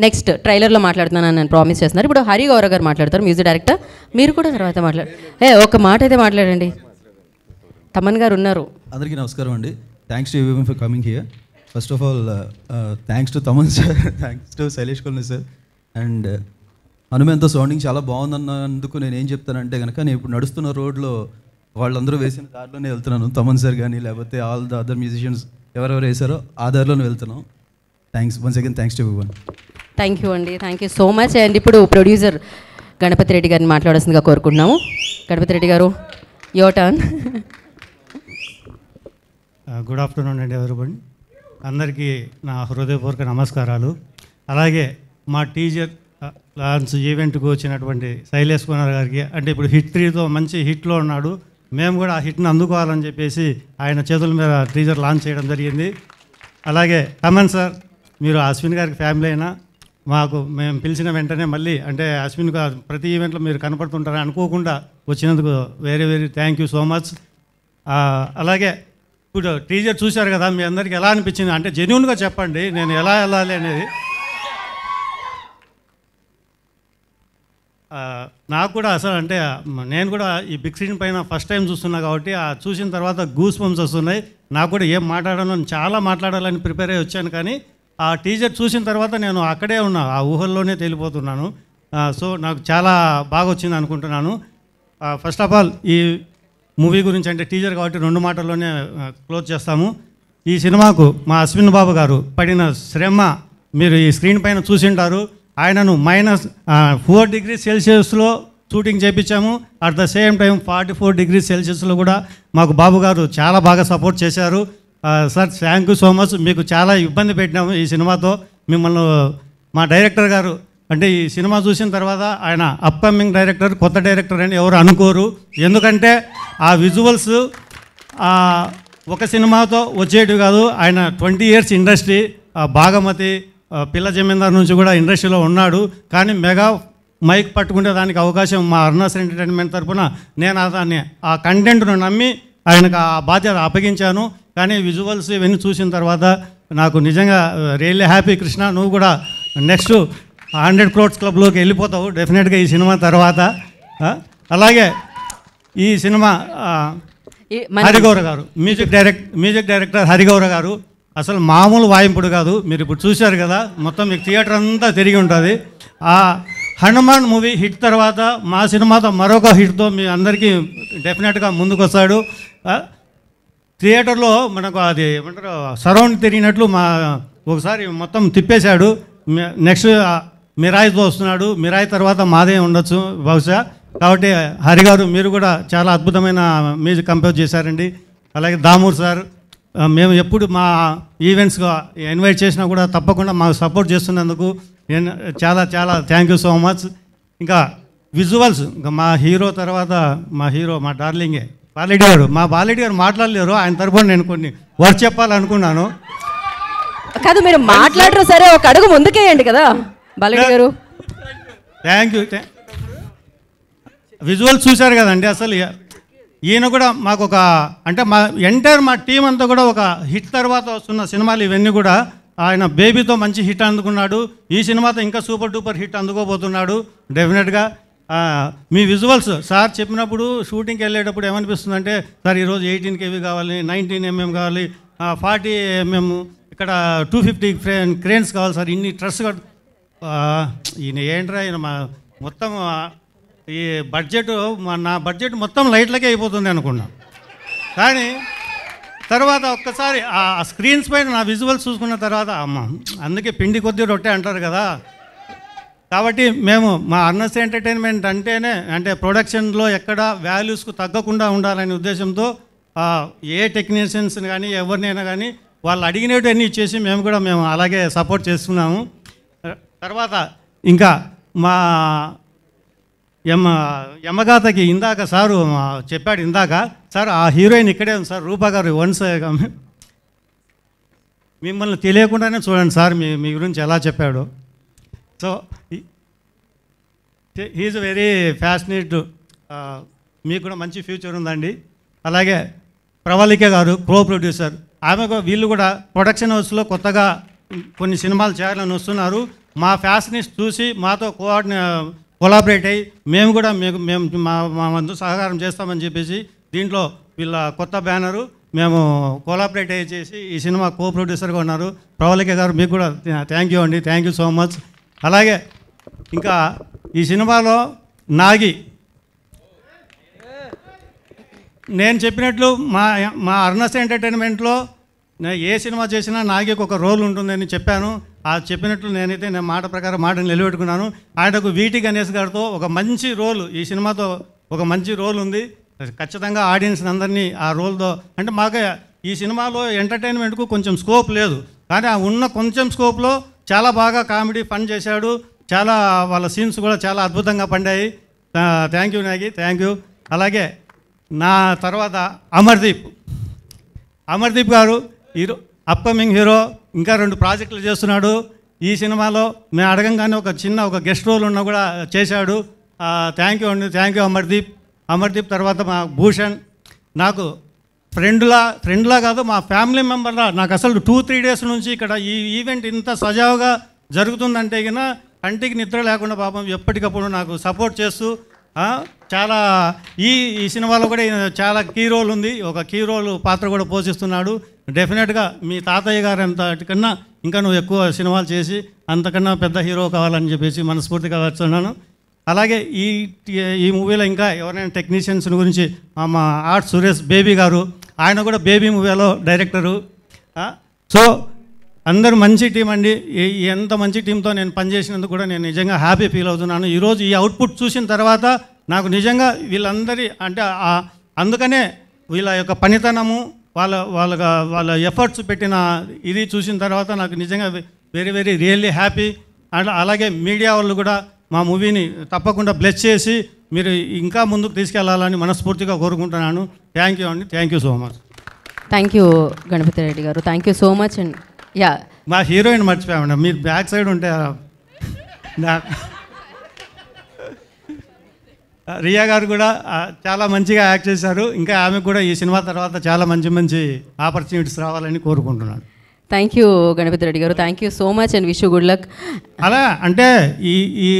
[SPEAKER 1] నెక్స్ట్ ట్రైలర్లో మాట్లాడుతున్నాను నేను ప్రామిస్ చేస్తున్నారు. ఇప్పుడు హరి గౌరవ్ గారు మాట్లాడతారు, మ్యూజిక్ డైరెక్టర్. మీరు కూడా తర్వాత ఒక మాట అయితే మాట్లాడండి. తమన్ గారు ఉన్నారు.
[SPEAKER 18] అందరికీ నమస్కారం అండి. Thanks to everyone for coming here. First of all thanks to Thaman sir, thanks to Shailesh Kolanu sir. And హనుమంతో సౌండింగ్ చాలా బాగుందన్నందుకు నేను ఏం చెప్తానంటే కనుక, నేను ఇప్పుడు నడుస్తున్న రోడ్లో వాళ్ళందరూ వేసిన దారిలోనే వెళ్తున్నాను. తమన్ సార్ కానీ లేకపోతే ఆల్ ద అదర్ మ్యూజిషియన్స్ ఎవరెవరు వేశారో ఆ దారిలోనే వెళ్తున్నాం. Thanks once again, thanks to everyone.
[SPEAKER 1] Thank you అండి, thank you so much. And ఇప్పుడు ప్రొడ్యూసర్ గణపతి రెడ్డి గారిని మాట్లాడాల్సిందిగా కోరుకుంటున్నాము. గణపతి రెడ్డి గారు, యువర్ టర్న్.
[SPEAKER 7] గుడ్ ఆఫ్టర్నూన్ అండి ఎవరిబడి. అందరికీ నా హృదయపూర్వక నమస్కారాలు. అలాగే మా టీజర్ లాంచ్ ఈవెంట్కి వచ్చినటువంటి శైలేష్ కుమార్ గారికి, అంటే ఇప్పుడు హిట్ 3తో మంచి హిట్లో ఉన్నాడు, మేము కూడా ఆ హిట్ని అందుకోవాలని చెప్పేసి ఆయన చేతుల మీద టీజర్ లాంచ్ చేయడం జరిగింది. అలాగే తమన్ సార్, మీరు అశ్విన్ గారికి ఫ్యామిలీ అయినా మేము పిలిచిన వెంటనే మళ్ళీ అంటే అశ్విన్ ప్రతి ఈవెంట్లో మీరు కనపడుతుంటారని అనుకోకుండా వచ్చినందుకు very very thank you so much. అలాగే ఇప్పుడు టీజర్ చూశారు కదా, మీ అందరికీ ఎలా అనిపించింది అంటే జెన్యూన్గా చెప్పండి, నేను ఎలా వెళ్ళాలి అనేది. నాకు కూడా అసలు అంటే నేను కూడా ఈ బిగ్ స్క్రీన్ పైన ఫస్ట్ టైం చూస్తున్నా కాబట్టి చూసిన తర్వాత గూస్ బంప్స్ వస్తున్నాయి. నాకు కూడా ఏం మాట్లాడాలని చాలా మాట్లాడాలని ప్రిపేర్ అయ్యి వచ్చాను, కానీ ఆ టీజర్ చూసిన తర్వాత నేను అక్కడే ఉన్నా, ఆ ఊహల్లోనే తేలిపోతున్నాను. సో నాకు చాలా బాగా వచ్చింది అనుకుంటున్నాను. ఫస్ట్ ఆఫ్ ఆల్ ఈ మూవీ గురించి అంటే టీజర్ కాబట్టి 2 మాటల్లోనే క్లోజ్ చేస్తాము. ఈ సినిమాకు మా అశ్విన్ బాబు గారు పడిన శ్రమ మీరు ఈ స్క్రీన్ పైన చూసింటారు. ఆయనను -4 degrees Celsiusలో షూటింగ్ చేయించాము. At the same time 44 degrees Celsiusలో కూడా మాకు బాబు గారు చాలా బాగా సపోర్ట్ చేశారు. Sir thank you so much. మీకు చాలా ఇబ్బంది పెట్టినాము ఈ సినిమాతో మిమ్మల్ని. మా డైరెక్టర్ గారు అంటే ఈ సినిమా చూసిన తర్వాత ఆయన అప్కమింగ్ డైరెక్టర్, కొత్త డైరెక్టర్ అని ఎవరు అనుకోరు. ఎందుకంటే ఆ విజువల్స్ ఒక సినిమాతో వచ్చేటివి కాదు. ఆయన 20 years ఇండస్ట్రీ, భాగమతి, పిల్ల జమీందార్ నుంచి కూడా ఇండస్ట్రీలో ఉన్నాడు. కానీ మెగా మైక్ పట్టుకునే దానికి అవకాశం మా అరుణాస్ ఎంటర్టైన్మెంట్ తరఫున నేను దాన్ని ఆ కంటెంట్ను నమ్మి ఆయనకు ఆ బాధ్యత అప్పగించాను. కానీ విజువల్స్ ఇవన్నీ చూసిన తర్వాత నాకు నిజంగా రియల్లీ హ్యాపీ. కృష్ణ, నువ్వు కూడా నెక్స్ట్ 100 crores క్లబ్లోకి వెళ్ళిపోతావు డెఫినెట్గా ఈ సినిమా తర్వాత. అలాగే ఈ సినిమా హరిగౌర గారు మ్యూజిక్ డైరెక్టర్ హరిగౌర గారు అసలు మామూలు వాయింపుడు కాదు. మీరు ఇప్పుడు చూశారు కదా, మొత్తం మీకు థియేటర్ అంతా తిరిగి ఉంటుంది. ఆ హనుమాన్ మూవీ హిట్ తర్వాత మా సినిమాతో మరొక హిట్తో మీ అందరికీ డెఫినెట్గా ముందుకు వస్తాడు. థియేటర్లో మనకు అది ఏమంటారు సరౌండ్ తిరిగినట్లు ఒకసారి మొత్తం తిప్పేశాడు. నెక్స్ట్ మిరాయితో వస్తున్నాడు, మిరాయి తర్వాత మాదే ఉండొచ్చు బహుశా. కాబట్టి హరిగారు మీరు కూడా చాలా అద్భుతమైన మ్యూజిక్ కంపోజ్ చేశారండి. అలాగే దామూర్ సార్, మేము ఎప్పుడు మా ఈవెంట్స్గా ఇన్వైట్ చేసినా కూడా తప్పకుండా మాకు సపోర్ట్ చేస్తున్నందుకు చాలా చాలా థ్యాంక్ యూ సో మచ్. ఇంకా విజువల్స్, ఇంకా మా హీరో తర్వాత మా డార్లింగే బాలెడ్డి గారు. మా బాలెడ్డి గారు మాట్లాడలేరు, ఆయన తరపున నేను కొన్ని వర్క్ చెప్పాలనుకున్నాను.
[SPEAKER 1] కాదు మీరు మాట్లాడరు, సరే ఒక అడుగు ముందుకేయండి కదా బాలెడ్డి గారు.
[SPEAKER 7] Thank you. విజువల్స్ చూశారు కదండి, అసలు ఈయన కూడా మాకు ఒక అంటే మా టీం అంతా కూడా ఒక హిట్ తర్వాత వస్తున్న సినిమాలు ఇవన్నీ కూడా ఆయన బేబీతో మంచి హిట్ అందుకున్నాడు. ఈ సినిమాతో ఇంకా సూపర్ డూపర్ హిట్ అందుకోబోతున్నాడు డెఫినెట్గా. మీ విజువల్స్ సార్ చెప్పినప్పుడు షూటింగ్కి వెళ్ళేటప్పుడు ఏమనిపిస్తుంది అంటే, సార్ ఈరోజు 18 kV కావాలి, 19 mm కావాలి, 40 mm, ఇక్కడ 250 క్రేన్స్ కావాలి సార్, ఇన్ని ట్రస్. ఈయన ఏంట్రా ఈయన మొత్తం ఈ బడ్జెట్ నా బడ్జెట్ మొత్తం లైట్లకే అయిపోతుంది అనుకున్నా. కానీ తర్వాత ఒక్కసారి ఆ స్క్రీన్స్ పైన నా విజువల్స్ చూసుకున్న తర్వాత అందుకే పిండి కొద్ది రొట్టె అంటారు కదా. కాబట్టి మేము మా అర్నస్ ఎంటర్టైన్మెంట్ అంటేనే అంటే ప్రొడక్షన్లో ఎక్కడ వాల్యూస్కు తగ్గకుండా ఉండాలనే ఉద్దేశంతో ఏ టెక్నీషియన్స్ని కానీ ఎవరినైనా కానీ వాళ్ళు అడిగినవన్నీ ఇచ్చేసి మేము అలాగే సపోర్ట్ చేస్తున్నాము. తర్వాత ఇంకా మా యమగాతకి ఇందాక సారు చెప్పాడు సార్ ఆ హీరోయిన్ ఇక్కడే ఉంది సార్, రూపా గారు. వన్స్ మిమ్మల్ని తెలియకుండానే చూడండి సార్ మీ గురించి ఎలా చెప్పాడు. సో హీఈస్ వెరీ ఫ్యాషనేట్, మీకు కూడా మంచి ఫ్యూచర్ ఉందండి. అలాగే ప్రవళిక గారు ప్రొడ్యూసర్, వీళ్ళు కూడా ప్రొడక్షన్ హౌస్లో కొత్తగా కొన్ని సినిమాలు చేయాలని వస్తున్నారు. మా ఫ్యాషనిస్ట్ చూసి మాతో కొలాబరేట్ అయ్యి మేము కూడా మేము మా వంతు సహకారం చేస్తామని చెప్పేసి దీంట్లో వీళ్ళ కొత్త బ్యానరు మేము కొలాబరేట్ అయ్యి చేసి ఈ సినిమా కో ప్రొడ్యూసర్గా ఉన్నారు ప్రవళిక గారు. మీకు కూడా థ్యాంక్ యూ అండి, థ్యాంక్ యూ సో మచ్. అలాగే ఇంకా ఈ సినిమాలో నాగి నేను చెప్పినట్లు మా అర్నస్ ఎంటర్టైన్మెంట్లో ఏ సినిమా చేసినా నాగికి ఒక రోల్ ఉంటుందని చెప్పాను. ఆ చెప్పినట్లు నేను మాట ప్రకారం మాటను నిలబెట్టుకున్నాను. ఆయనకు వీటి గణేష్ గారితో ఒక మంచి రోల్, ఈ సినిమాతో ఒక మంచి రోల్ ఉంది. ఖచ్చితంగా ఆడియన్స్ అందరినీ ఆ రోల్తో అంటే మాకు ఈ సినిమాలో ఎంటర్టైన్మెంట్కు కొంచెం స్కోప్ లేదు, కానీ ఆ ఉన్న కొంచెం స్కోప్లో చాలా బాగా కామెడీ ఫన్ చేశాడు. చాలా వాళ్ళ సీన్స్ కూడా చాలా అద్భుతంగా పండాయి. Thank you Nagi, thank you. అలాగే నా తర్వాత అమర్దీప్ గారు హీరో, అప్కమింగ్ హీరో, ఇంకా 2 ప్రాజెక్టులు చేస్తున్నాడు. ఈ సినిమాలో మేము అడగంగానే ఒక గెస్ట్ రోల్ ఉన్నా కూడా చేశాడు. థ్యాంక్ యూ అండి, థ్యాంక్ యూ అమర్దీప్ తర్వాత మా భూషణ్ నాకు ఫ్రెండ్లా కాదు, మా ఫ్యామిలీ మెంబర్లా. నాకు అసలు 2-3 డేస్ నుంచి ఇక్కడ ఈ ఈవెంట్ ఇంత సజావుగా జరుగుతుందంటే కన్నా కంటికి నిద్ర లేకుండా పాపం ఎప్పటికప్పుడు నాకు సపోర్ట్ చేస్తూ చాలా ఈ సినిమాలో కూడా చాలా కీ రోల్ ఉంది, ఒక కీ రోల్ పాత్ర కూడా పోషిస్తున్నాడు. డెఫినెట్గా మీ తాతయ్య గారు అంతకన్నా ఇంకా నువ్వు ఎక్కువ సినిమాలు చేసి అంతకన్నా పెద్ద హీరో కావాలని చెప్పేసి మనస్ఫూర్తిగా వచ్చున్నాను. అలాగే ఈ మూవీలో ఇంకా ఎవరైనా టెక్నీషియన్స్ గురించి మా ఆర్ట్ సురేష్ బేబీ గారు, ఆయన కూడా బేబీ మూవీలో డైరెక్టరు. సో అందరూ మంచి టీం అండి. ఎంత మంచి టీంతో నేను పనిచేసినందుకు కూడా నేను నిజంగా హ్యాపీ ఫీల్ అవుతున్నాను. ఈరోజు ఈ అవుట్పుట్ చూసిన తర్వాత నాకు నిజంగా వీళ్ళందరి అంటే అందుకనే వీళ్ళ యొక్క పనితనము వాళ్ళ ఎఫర్ట్స్ పెట్టిన ఇది చూసిన తర్వాత నాకు నిజంగా very very really happy. And అలాగే మీడియా వాళ్ళు కూడా మా మూవీని తప్పకుండా బ్లెస్ చేసి మీరు ఇంకా ముందుకు తీసుకెళ్లాలని మనస్ఫూర్తిగా కోరుకుంటున్నాను. థ్యాంక్ యూ అండి, thank you so much.
[SPEAKER 1] Thank you Ganapathi Reddy గారు, thank you so much. And yeah
[SPEAKER 7] మా హీరోయిన్ మర్చిపోయామండి, మీరు బ్యాక్ సైడ్ ఉంటే రియా గారు కూడా చాలా మంచిగా యాక్ట్ చేశారు. ఇంకా ఆమెకు కూడా ఈ సినిమా తర్వాత చాలా మంచి ఆపర్చునిటీస్ రావాలని కోరుకుంటున్నాను.
[SPEAKER 1] థ్యాంక్ యూ గణపతి రెడ్డి గారు, thank you so much and wish you good luck.
[SPEAKER 7] అలా అంటే ఈ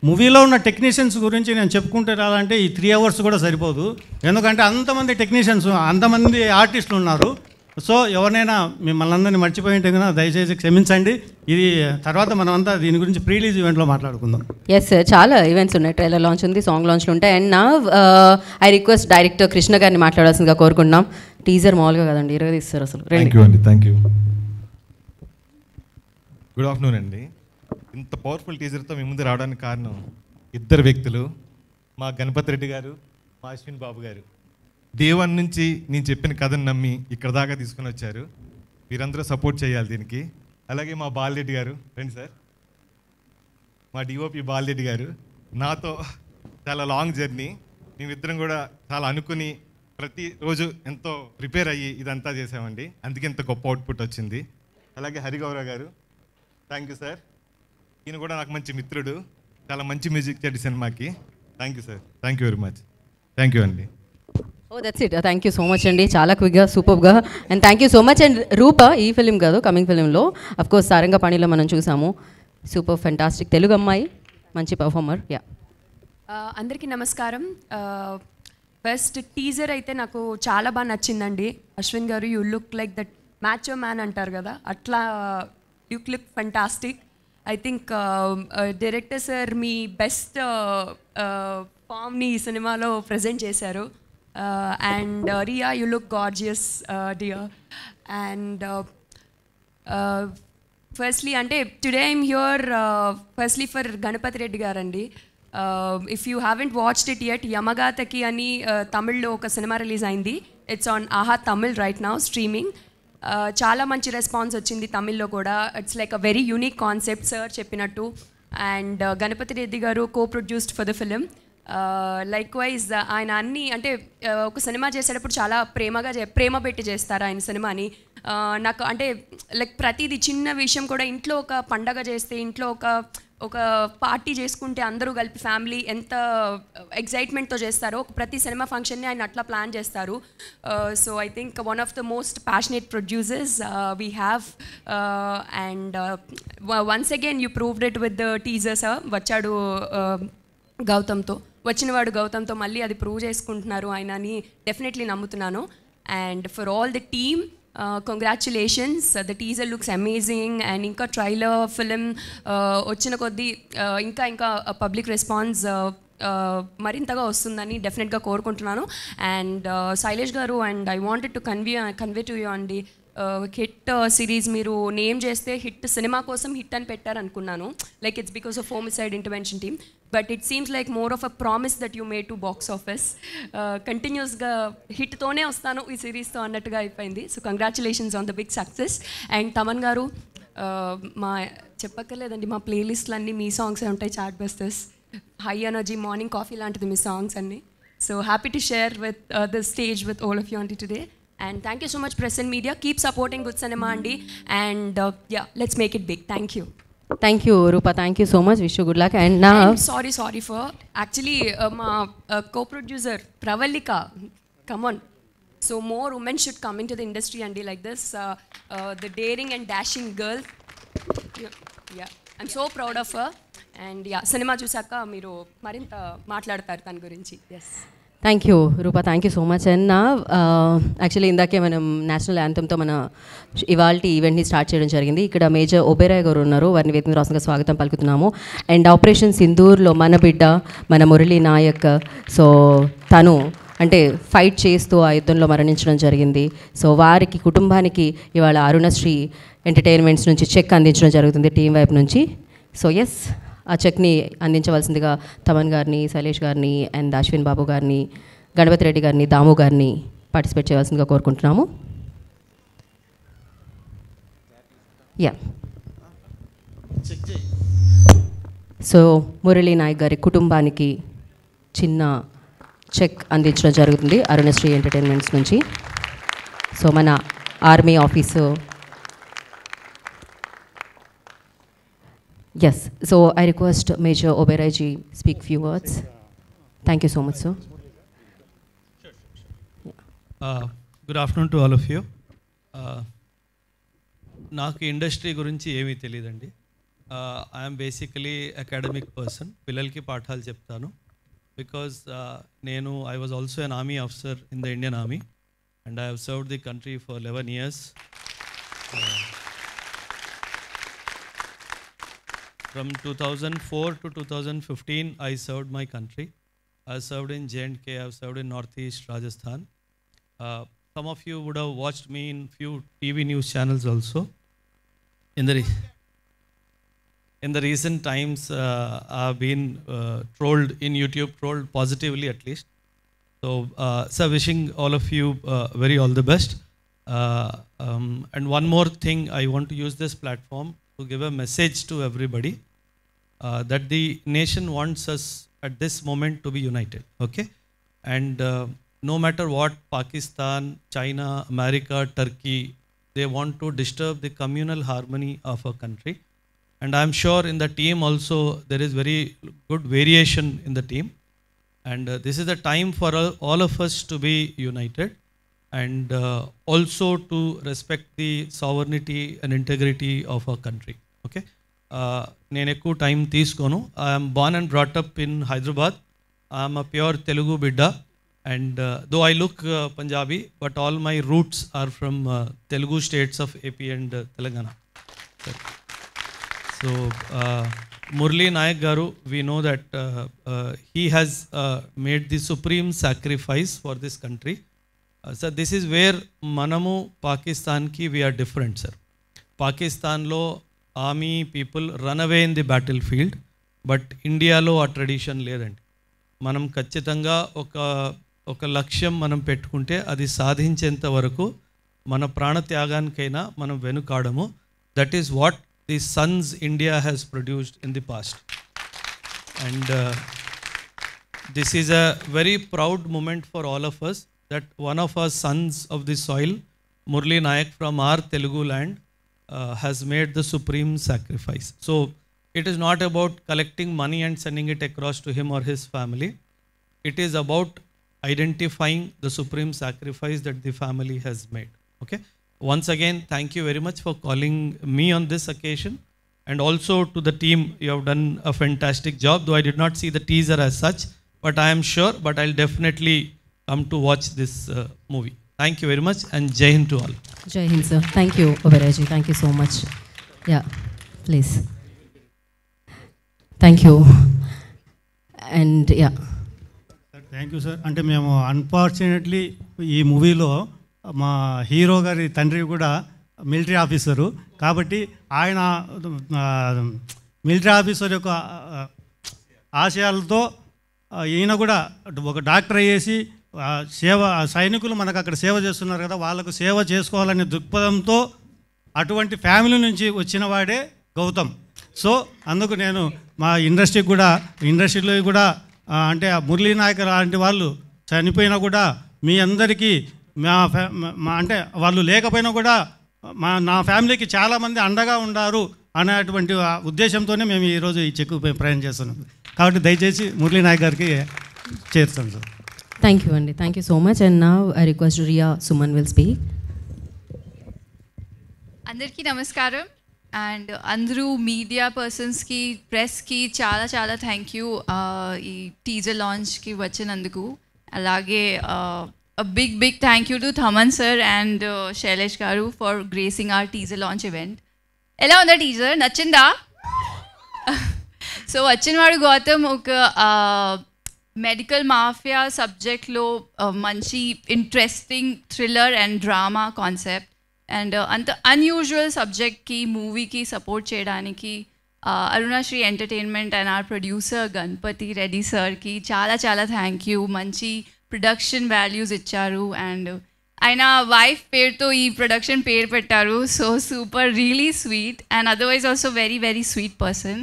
[SPEAKER 7] మూవీలో ఉన్న టెక్నీషియన్స్ గురించి నేను చెప్పుకుంటే రాలంటే ఈ 3 hours కూడా సరిపోదు, ఎందుకంటే అంతమంది టెక్నీషియన్స్ అంతమంది ఆర్టిస్టులు ఉన్నారు. సో ఎవరినైనా మిమ్మల్ని అందరినీ మర్చిపోయి ఉంటే కన్నా దయచేసి క్షమించండి. ఇది తర్వాత మనం అంతా దీని గురించి ప్రీ రిలీజ్ ఈవెంట్లో మాట్లాడుకుందాం.
[SPEAKER 1] ఎస్ సార్, చాలా ఈవెంట్స్ ఉన్నాయి, ట్రైలర్ లాంచ్ ఉంది, సాంగ్ లాంచ్లు ఉంటాయి. అండ్ నా ఐ రిక్వెస్ట్ డైరెక్టర్ కృష్ణ గారిని మాట్లాడాల్సిందిగా కోరుకుంటున్నాం. టీజర్ మామూలుగా కదండి, 20 ఇస్తారు అసలు.
[SPEAKER 19] థ్యాంక్ యూ అండి, థ్యాంక్ యూ. గుడ్ ఆఫ్టర్నూన్ అండి. ఇంత పవర్ఫుల్ టీజర్తో మీ ముందు రావడానికి కారణం 2 వ్యక్తులు, మా గణపతి రెడ్డి గారు, మా అశ్విన్ బాబు గారు. డే 1 నుంచి నేను చెప్పిన కథను నమ్మి ఇక్కడ దాకా తీసుకుని వచ్చారు. మీరందరూ సపోర్ట్ చేయాలి దీనికి. అలాగే మా బాలరెడ్డి గారు, రండి సార్, మా డిఓపి బాలరెడ్డి గారు, నాతో చాలా లాంగ్ జర్నీ. మేమిద్దరం కూడా చాలా అనుకుని ప్రతిరోజు ఎంతో ప్రిపేర్ అయ్యి ఇదంతా చేసామండి, అందుకే ఇంత గొప్ప అవుట్పుట్ వచ్చింది. అలాగే హరిగౌరవ్ గారు, థ్యాంక్ యూ సార్. ఈయన కూడా నాకు మంచి మిత్రుడు, చాలా మంచి మ్యూజిక్ చేయండి సినిమాకి. Thank you sir, thank you very much. Thank you అండి.
[SPEAKER 1] Oh that's it, thank you so much అండి, చాలా క్విక్గా సూపర్గా. And thank you so much. And Rupa ఈ ఫిలిం కాదు, కమింగ్ ఫిలింలో అఫ్కోర్స్ సారంగపాణిలో మనం చూసాము, సూపర్ ఫెంటాస్టిక్ తెలుగు అమ్మాయి, మంచి పర్ఫార్మర్. యా,
[SPEAKER 20] అందరికీ నమస్కారం. ఫస్ట్ టీజర్ అయితే నాకు చాలా బాగా నచ్చిందండి. అశ్విన్ గారు, you look like that macho man అంటారు కదా, అట్లా you look fantastic. I think director sir మీ బెస్ట్ ఫామ్ని ఈ సినిమాలో ప్రజెంట్ చేశారు. And Ria, you look gorgeous dear. And firstly అంటే today I'm here firstly for Ganapathi Reddy గారు అండి. If you haven't watched it yet, Yamakaathaghi అని తమిళ్లో ఒక సినిమా రిలీజ్ అయింది. It's on Aha Tamil right now streaming. చాలా మంచి రెస్పాన్స్ వచ్చింది తమిళ్లో కూడా. It's like a very unique concept sir చెప్పినట్టు. అండ్ గణపతి రెడ్డి గారు co produced for the film. Likewise ఆయన అన్నీ అంటే ఒక సినిమా చేసేటప్పుడు చాలా ప్రేమ పెట్టి చేస్తారు ఆయన సినిమాని. నాకు అంటే లైక్ ప్రతిదీ చిన్న విషయం కూడా, ఇంట్లో ఒక పండగ చేస్తే, ఇంట్లో ఒక ఒక పార్టీ చేసుకుంటే అందరూ కలిపి ఫ్యామిలీ ఎంత ఎగ్జైట్మెంట్తో చేస్తారో ప్రతి సినిమా ఫంక్షన్ని ఆయన అట్లా ప్లాన్ చేస్తారు. So I think one of the most passionate producers we have, and once again you proved it with the teasers. వచ్చాడు గౌతమ్తో, వచ్చినవాడు గౌతమ్తో మళ్ళీ అది ప్రూవ్ చేసుకుంటున్నారు ఆయన అని డెఫినెట్లీ నమ్ముతున్నాను. And for all the team, congratulations, the teaser looks amazing. And ఇంకా trailer film వచ్చిన కొద్దీ ఇంకా పబ్లిక్ రెస్పాన్స్ మరింతగా వస్తుందని డెఫినెట్గా కోరుకుంటున్నాను. అండ్ శైలేష్ గారు, and I wanted to convey to you అండి, హిట్ సిరీస్ మీరు నేమ్ చేస్తే హిట్ సినిమా కోసం హిట్ అని పెట్టారు అనుకున్నాను, like it's because of homicide intervention team, but it seems like more of a promise that you made to box office. కంటిన్యూస్గా హిట్తోనే వస్తాను ఈ సిరీస్తో అన్నట్టుగా అయిపోయింది. So congratulations on the big success. And Thaman గారు, మా చెప్పక్కర్లేదండి, మా ప్లేలిస్ట్లు అన్నీ మీ సాంగ్సే ఉంటాయి, chat busters, high energy, morning coffee లాంటిది మీ సాంగ్స్ అన్నీ. So happy to share with the stage with all of you on today. And thank you so much, Press and Media. Keep supporting good cinema, Andy. And yeah, let's make it big. Thank you.
[SPEAKER 1] Thank you, Rupa. Thank you so much. Wish you good luck. And now...
[SPEAKER 20] sorry for... Actually, my co-producer, Pravalika, come on. So more women should come into the industry, Andy, like this. The daring and dashing girl. Yeah. I'm so proud of her. And yeah, cinema chusaka meeru marinta maatladtaru tan gurinchi. Yes.
[SPEAKER 1] Thank you Rupa, thank you so much. And నా actually ఇందాకే మనం national యాంథమ్తో మన ఇవాళ ఈవెంట్ని start చేయడం జరిగింది. ఇక్కడ major Oberoi గారు ఉన్నారు, వారిని వేదిక రాష్ట్రంగా స్వాగతం పలుకుతున్నాము. అండ్ ఆపరేషన్ సింధూర్లో మన బిడ్డ మన మురళీ నాయక్, సో తను అంటే ఫైట్ చేస్తూ ఆ యుద్ధంలో మరణించడం జరిగింది. సో వారికి కుటుంబానికి ఇవాళ అరుణశ్రీ ఎంటర్టైన్మెంట్స్ నుంచి చెక్ అందించడం జరుగుతుంది టీం వైపు నుంచి. సో ఎస్, ఆ చెక్ని అందించవలసిందిగా తమన్ గారిని, శైలేష్ గారిని, అండ్ అశ్విన్ బాబు గారిని, గణపతి రెడ్డి గారిని, దాము గారిని పార్టిసిపేట్ చేయవలసిందిగా కోరుకుంటున్నాము. యా, సో మురళీ నాయక్ గారి కుటుంబానికి చిన్న చెక్ అందించడం జరుగుతుంది అరుణశ్రీ ఎంటర్టైన్మెంట్స్ నుంచి. సో మన army office. Yes, so I request Major Oberoi ji speak few words. Thank you so much, sir.
[SPEAKER 21] Good afternoon to all of you. నాకు ఇండస్ట్రీ గురించి ఏమీ తెలియదండి. ఐఎమ్ బేసికలీ అకాడమిక్ పర్సన్, పిల్లలకి పాఠాలు చెప్తాను. బికాజ్ నేను I was also an army officer in the Indian army and I have served the country for 11 years. From 2004 to 2015, I served my country. I served in J&K, I have served in Northeast Rajasthan. Some of you would have watched me in few TV news channels also. In the recent times, I've been trolled in YouTube, trolled positively at least. So, sir, wishing all of you very all the best. And one more thing, I want to use this platform to give a message to everybody that the nation wants us at this moment to be united, okay? And no matter what Pakistan, China, America, Turkey, they want to disturb the communal harmony of our country. And I'm sure in the team also there is very good variation in the team. And this is the time for all of us to be united and also to respect the sovereignty and integrity of our country. Okay, నేను ఎక్కువ time తీసుకోను. I'm born and brought up in Hyderabad. I'm a pure Telugu bidda, and though I look Punjabi, but all my roots are from Telugu states of AP and Telangana. So Murali Nayak garu, we know that he has made the supreme sacrifice for this country. So this is where manamu Pakistan ki we are different, sir. Pakistan lo army people run away in the battlefield, but India lo a tradition ledandi. మనం ఖచ్చితంగా ఒక లక్ష్యం మనం పెట్టుకుంటే అది సాధించేంత వరకు మన ప్రాణత్యాగానికైనా మనం వెనుకాడము. That is what the sons India has produced in the past. And this is a very proud moment for all of us that one of our sons of the soil, Murali Nayak from our Telugu land, has made the supreme sacrifice. So it is not about collecting money and sending it across to him or his family. It is about identifying the supreme sacrifice that the family has made. Okay. Once again, thank you very much for calling me on this occasion, and also to the team. You have done a fantastic job, though I did not see the teaser as such, but I am sure, but I'll definitely come to watch this movie. Thank you very much, and Jai Hind to all.
[SPEAKER 1] Jai Hind, sir. Thank you, Oberoi. Thank you so much. Yeah, please. Thank you. And yeah.
[SPEAKER 7] Thank you sir. అంటే మేము unfortunately ఈ మూవీలో మా hero గారి తండ్రి కూడా military officer, కాబట్టి ఆయన మిలిటరీ ఆఫీసర్ యొక్క ఆశయాలతో ఈయన కూడా ఒక డాక్టర్ అయ్యేసి సేవ, సైనికులు మనకు అక్కడ సేవ చేస్తున్నారు కదా, వాళ్ళకు సేవ చేసుకోవాలనే దృక్పథంతో అటువంటి ఫ్యామిలీ నుంచి వచ్చిన వాడే గౌతమ్. సో అందుకు నేను మా ఇండస్ట్రీలో కూడా అంటే ఆ మురళీ నాయక్ లాంటి వాళ్ళు చనిపోయినా కూడా మీ అందరికీ అంటే వాళ్ళు లేకపోయినా కూడా నా ఫ్యామిలీకి చాలామంది అండగా ఉన్నారు అనేటువంటి ఉద్దేశంతోనే మేము ఈరోజు ఈ చెక్కు ప్రయాణం చేస్తున్నాం. కాబట్టి దయచేసి మురళీ నాయక్ గారికి చేరుతాం సార్.
[SPEAKER 1] థ్యాంక్ యూ అండి. Thank you so much. And now I request Ria Suman will speak.
[SPEAKER 2] అందరికీ నమస్కారం. అండ్ అందరూ మీడియా పర్సన్స్కి, ప్రెస్కి చాలా చాలా థ్యాంక్ యూ ఈ టీజర్ లాంచ్కి వచ్చినందుకు. అలాగే big thank you to Thaman sir and Shailesh గారు for gracing our teaser launch event. ఎలా ఉందా టీజర్? నచ్చిందా? సో వచ్చినవాడు గౌతమ్ ఒక మెడికల్ మాఫియా సబ్జెక్ట్లో మంచి interesting thriller and drama concept and అంత అన్యూజువల్ సబ్జెక్ట్కి మూవీకి సపోర్ట్ చేయడానికి Arunasri entertainment and our producer Ganapathi Reddy సార్కి చాలా చాలా థ్యాంక్ యూ. మంచి ప్రొడక్షన్ వాల్యూస్ ఇచ్చారు అండ్ ఆయన వైఫ్ పేరుతో ఈ ప్రొడక్షన్ పేరు పెట్టారు. So super, really sweet and otherwise also very very sweet person.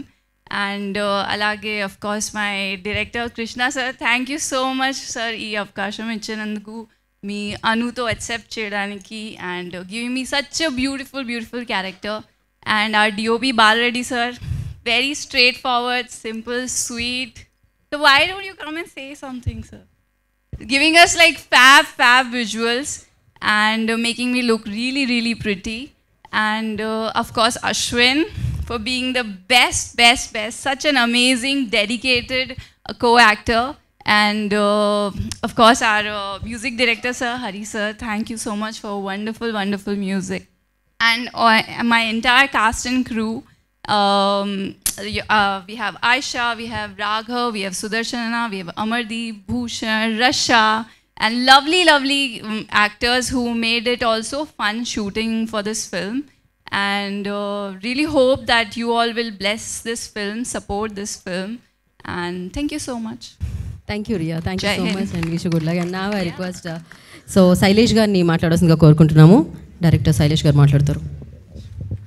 [SPEAKER 2] And అలాగే of course my director Krishna sir, thank you so much sir ఈ అవకాశం ఇచ్చినందుకు, మీ అనుతో యాక్సెప్ట్ చేయడానికి and giving me such a beautiful character. And our DOP Balareddy sir, very straightforward, simple, sweet. So why don't you come and say something, sir? Giving us like fab visuals and making me look really pretty. And of course Ashwin for being the best. Such an amazing, dedicated co-actor. And of course our music director sir, Hari sir, thank you so much for wonderful music. And my entire cast and crew, we have Aisha, we have Raghav, we have Sudarshana, we have Amardeep, Bhushan, Rasha, and lovely actors who made it also fun shooting for this film. And really hope that you all will bless this film, support this film, and thank you so much.
[SPEAKER 1] Thank you Riya. Thank you so much and wish good luck. And నా I request so Shailesh గారిని మాట్లాడాల్సిందిగా కోరుకుంటున్నాము. Director Shailesh garu మాట్లాడతారు.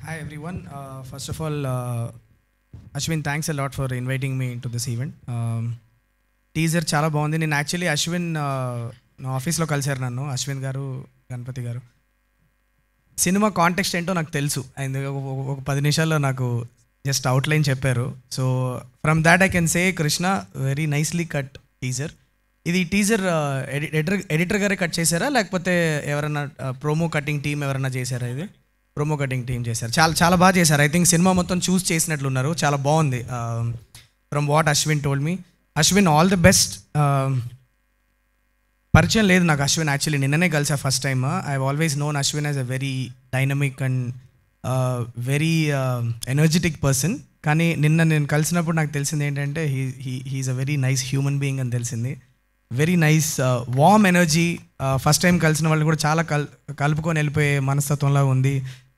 [SPEAKER 13] Hi everyone. First of all Ashwin, thanks a lot for inviting me to this event. Teaser చాలా బాగుంది. నేను actually Ashwin నా ఆఫీస్లో కలిశారు నన్ను, అశ్విన్ గారు, గణపతి గారు. సినిమా కాంటెక్స్ట్ ఏంటో నాకు తెలుసు, ఒక 10 నిమిషాల్లో నాకు జస్ట్ అవుట్లైన్ చెప్పారు. So from that I can say Krishna very nicely cut teaser. ఇది టీజర్ ఎడిటర్ గారే కట్ చేశారా లేకపోతే ఎవరైనా ప్రోమో కటింగ్ టీం ఎవరైనా చేశారా? ఇది ప్రోమో కటింగ్ టీం చేశారు. చాలా బాగా చేశారు. ఐ థింక్ సినిమా మొత్తం చూస్ చేసినట్లున్నారు. చాలా బాగుంది. From what Ashwin told me. Ashwin all the best. పరిచయం లేదు నాకు అశ్విన్, యాక్చువల్లీ నిన్ననే కలిసా first time. I always known Ashwin as a very dynamic and very energetic person. కానీ నిన్న నేను కలిసినప్పుడు నాకు తెలిసింది ఏంటంటే he's a very nice human being అని తెలిసింది. Very nice warm energy. First time కలిసిన వాళ్ళు కూడా చాలా కలుపుకొని వెళ్ళిపోయే మనస్తత్వంలా ఉంది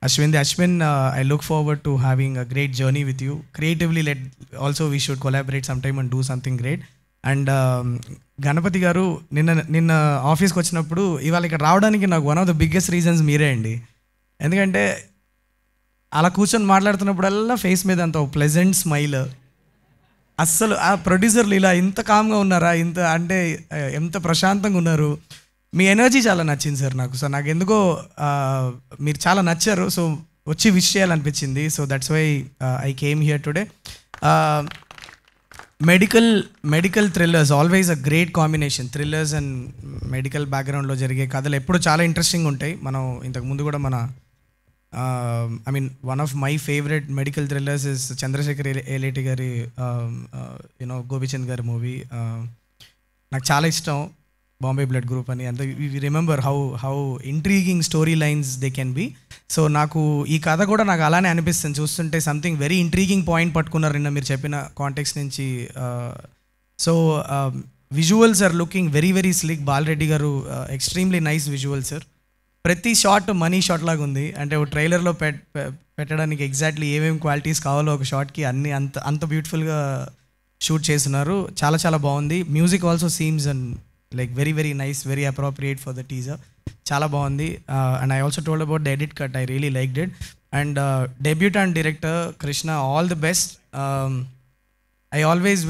[SPEAKER 13] Ashwin. I look forward to having a great journey with you. Creatively let also we should collaborate some time and do something great. And Ganapathi garu, నిన్న ఆఫీస్కి వచ్చినప్పుడు ఇవాళ ఇక్కడ రావడానికి నాకు one of the biggest reasons మీరే అండి. ఎందుకంటే అలా కూర్చొని మాట్లాడుతున్నప్పుడల్లా ఫేస్ మీద అంత ప్లెజెంట్ స్మైల్. అస్సలు ఆ ప్రొడ్యూసర్లు ఇలా ఇంత కామ్గా ఉన్నారా, ఇంత అంటే ఎంత ప్రశాంతంగా ఉన్నారు. మీ ఎనర్జీ చాలా నచ్చింది సార్ నాకు. సో నాకు ఎందుకో మీరు చాలా నచ్చారు. సో వచ్చి విష్ చేయాలనిపించింది. So that's why I came here today. Medical thrillers always a great combination. Thrillers and medical బ్యాక్గ్రౌండ్లో జరిగే కథలు ఎప్పుడు చాలా ఇంట్రెస్టింగ్ ఉంటాయి. మనం ఇంతకుముందు కూడా మన I mean one of my favourite medical thrillers is Chandrasekhar Yeleti గారి యూనో గోపిచంద్ గారి మూవీ. నాకు చాలా ఇష్టం బాంబే బ్లడ్ గ్రూప్ అని. అంత we remember how intriguing story lines they can be. So నాకు ఈ కథ కూడా నాకు అలానే అనిపిస్తుంది చూస్తుంటే. సంథింగ్ వెరీ ఇంట్రీగింగ్ పాయింట్ పట్టుకున్నారు నిన్న మీరు చెప్పిన కాంటెక్స్ట్ నుంచి. So visuals are looking very very slick. Balareddy garu extremely nice visual sir. ప్రతి షాట్ మనీ షాట్ లాగా ఉంది. అంటే ఒక ట్రైలర్లో పెట్టడానికి ఎగ్జాక్ట్లీ ఏమేమి క్వాలిటీస్ కావాలో ఒక షాట్కి అన్ని అంత బ్యూటిఫుల్గా షూట్ చేస్తున్నారు. చాలా చాలా బాగుంది. Music also seems and like very very nice, very appropriate for the teaser. చాలా బాగుంది. And I also told about the edit cut. I really liked it. And debutant director Krishna, all the best. I always,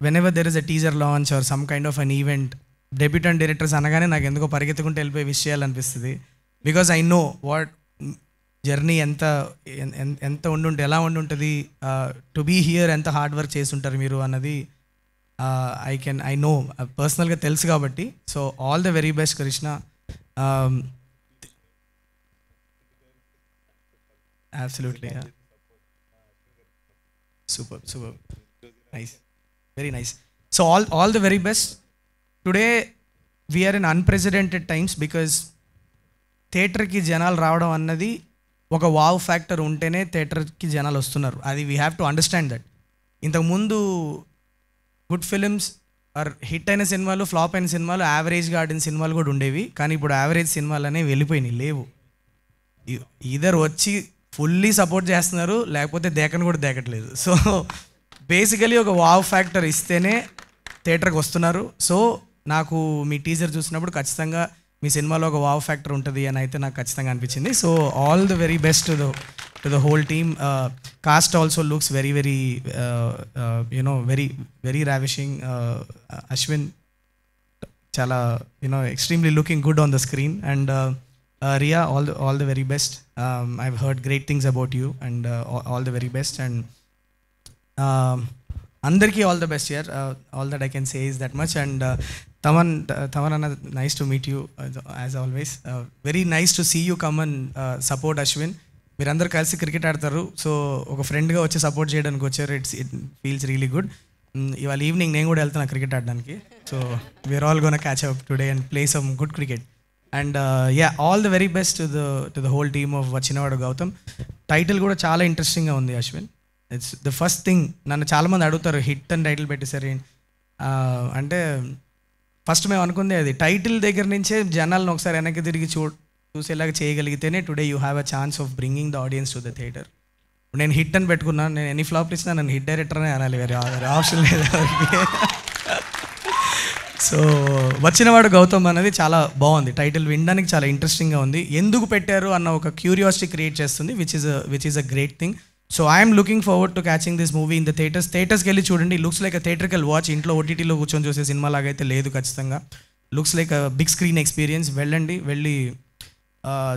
[SPEAKER 13] whenever there is a teaser launch or some kind of an event, debutant directors అనగానే నాకు ఎందుకో పరిగెత్తుకుంటూ వెళ్ళిపోయి wish చేయాలనిపిస్తుంది. Because I know what journey ఎంత ఉండుంటే ఎలా ఉండుంటుంది, టు బీ హియర్ ఎంత హార్డ్ వర్క్ చేస్తుంటారు మీరు అన్నది ఐ నో పర్సనల్గా తెలుసు కాబట్టి. So all the very best Krishna. Absolutely super nice, very nice. So all the very best. Today we're in unprecedented times because థియేటర్కి జనాలు రావడం అన్నది ఒక వావ్ ఫ్యాక్టర్ ఉంటేనే థియేటర్కి జనాలు వస్తున్నారు. అది we have to understand that. ఇంతకుముందు గుడ్ ఫిలిమ్స్ ఆర్ హిట్ అయిన సినిమాలు, ఫ్లాప్ అయిన సినిమాలు, యావరేజ్గా ఆడిన సినిమాలు కూడా ఉండేవి. కానీ ఇప్పుడు యావరేజ్ సినిమాలు అనేవి వెళ్ళిపోయినాయి, లేవు. ఈధర్ వచ్చి ఫుల్లీ సపోర్ట్ చేస్తున్నారు, లేకపోతే దేకను కూడా దేకట్లేదు. సో బేసికలీ ఒక వావ్ ఫ్యాక్టర్ ఇస్తేనే థియేటర్కి వస్తున్నారు. సో నాకు మీ టీజర్ చూసినప్పుడు ఖచ్చితంగా మీ సినిమాలో ఒక వావ్ ఫ్యాక్టర్ ఉంటుంది అని అయితే నాకు ఖచ్చితంగా అనిపించింది. So all the very best to the whole team. Cast also looks very very you know very ravishing. Ashwin చాలా you know extremely looking good on the screen. And Ria, all the very best. I've heard great things about you, and all the very best. And andarki all the best here. All that I can say is that much. And Taman Anna, nice to meet you as always. Very nice to see you come and support Ashwin. మీరందరూ కలిసి cricket ఆడతారు, so ఒక ఫ్రెండ్గా వచ్చి support చేయడానికి వచ్చారు. It feels really good. ఇవాళ evening నేను కూడా వెళ్తున్నా క్రికెట్ ఆడడానికి. So we're all gonna catch up today and play some good cricket. And all the very best to the whole team of వచ్చినవాడు గౌతమ్. టైటిల్ కూడా చాలా ఇంట్రెస్టింగ్గా ఉంది Ashwin. It's the first thing. నన్ను చాలామంది అడుగుతారు హిట్ అని టైటిల్ పెట్టేసరి అంటే ఫస్ట్ మేము అనుకుందే అది. టైటిల్ దగ్గర నుంచే జనాలను ఒకసారి వెనక్కి తిరిగి చూసేలాగా చేయగలిగితేనే today you have a chance of bringing the audience to the theatre. నేను హిట్ అని పెట్టుకున్నాను, నేను ఎన్ని ఫ్లాప్లు ఇచ్చినా నన్ను హిట్ డైరెక్టర్ అనే అనాలి, వేరే ఆప్షన్ లేదు ఎవరికి. సో వచ్చినవాడు గౌతమ్ అనేది చాలా బాగుంది. టైటిల్ వినడానికి చాలా ఇంట్రెస్టింగ్గా ఉంది. ఎందుకు పెట్టారు అన్న ఒక క్యూరియాసిటీ క్రియేట్ చేస్తుంది, which is a great thing. So I'm looking forward to catching this movie in the థియేటర్స్కి వెళ్ళి చూడండి. Looks like a theatrical watch. ఇంట్లో ఓటీటీలో కూర్చొని చూసే సినిమా లాగైతే లేదు ఖచ్చితంగా. Looks like a big screen experience. వెళ్ళి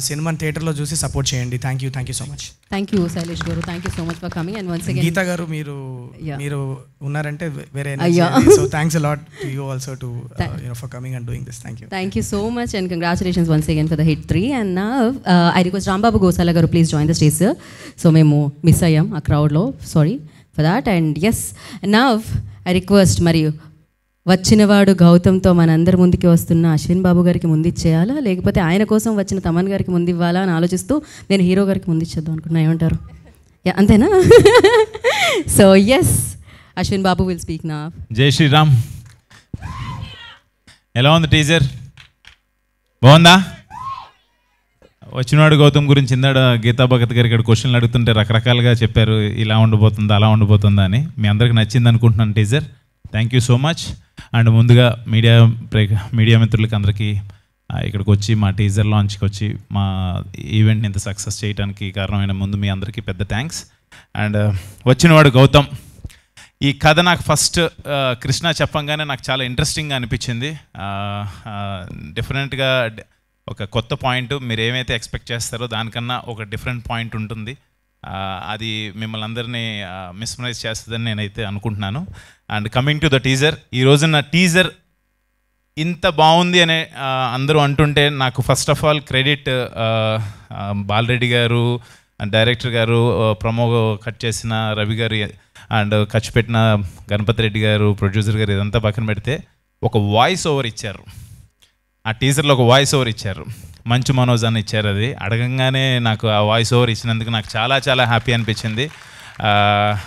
[SPEAKER 13] సినిమాని థియేటర్లో చూసి సపోర్ట్ చేయండి. Thank you so much.
[SPEAKER 1] Thank you Shailesh garu, thank you so much for coming. And once again
[SPEAKER 13] Geeta garu మీరు ఉన్నారంటే వేరే. So thanks a lot to you also to for coming and doing this. Thank you
[SPEAKER 1] so much and congratulations once again for the hit 3. And నా I request Rambabu Gosala garu please join the stage sir. So మేము miss అయ్యాం ఆ క్రౌడ్లో, sorry for that. And as now I request మరి వచ్చినవాడు గౌతమ్తో మనందరి ముందుకి వస్తున్న అశ్విన్ బాబు గారికి ముందు ఇచ్చేయాలా, లేకపోతే ఆయన కోసం వచ్చిన తమన్ గారికి ముందు ఇవ్వాలా అని ఆలోచిస్తూ నేను హీరో గారికి ముందు ఇచ్చేద్దాం అనుకున్నా. ఏమంటారు, అంతేనా? So yes, Ashwin Babu will speak నా.
[SPEAKER 12] జై శ్రీరామ్. ఎలా ఉంది టీజర్? బాగుందా? వచ్చినవాడు గౌతమ్ గురించి ఇందాడ గీతా భగత్ గారు ఇక్కడ క్వశ్చన్లు అడుగుతుంటే రకరకాలుగా చెప్పారు, ఇలా ఉండిపోతుందా అలా ఉండిపోతుందా అని. మీ అందరికి నచ్చింది అనుకుంటున్నాను teaser. Thank you so much. And ముందుగా మీడియా మిత్రులకి అందరికీ ఇక్కడికి వచ్చి మా టీజర్ లాంచ్కి వచ్చి మా ఈవెంట్ని ఇంత సక్సెస్ చేయడానికి కారణమైన ముందు మీ అందరికీ పెద్ద థ్యాంక్స్. అండ్ వచ్చినవాడు గౌతమ్ ఈ కథ నాకు ఫస్ట్ కృష్ణ చెప్పంగానే నాకు చాలా ఇంట్రెస్టింగ్గా అనిపించింది. డిఫరెంట్గా ఒక కొత్త పాయింట్, మీరు ఏమైతే ఎక్స్పెక్ట్ చేస్తారో దానికన్నా ఒక డిఫరెంట్ పాయింట్ ఉంటుంది. అది మిమ్మల్ని అందరినీ మిస్మరైజ్ చేస్తుందని నేనైతే అనుకుంటున్నాను. And coming to the teaser, ఈ రోజున టీజర్ ఇంత బాగుంది అనే అందరూ అంటుంటే నాకు first of all credit Bala Reddy గారు, డైరెక్టర్ గారు, ప్రమో కట్ చేసిన రవి గారు అండ్ ఖర్చు పెట్టిన గణపతి రెడ్డి గారు, ప్రొడ్యూసర్ గారు, ఇదంతా పక్కన పెడితే ఒక వాయిస్ ఓవర్ ఇచ్చారు. ఆ టీజర్లో ఒక వాయిస్ ఓవర్ ఇచ్చారు, మంచు మనోజ్ అని ఇచ్చారు. అది అడగంగానే నాకు ఆ వాయిస్ ఓవర్ ఇచ్చినందుకు నాకు చాలా చాలా హ్యాపీ అనిపించింది.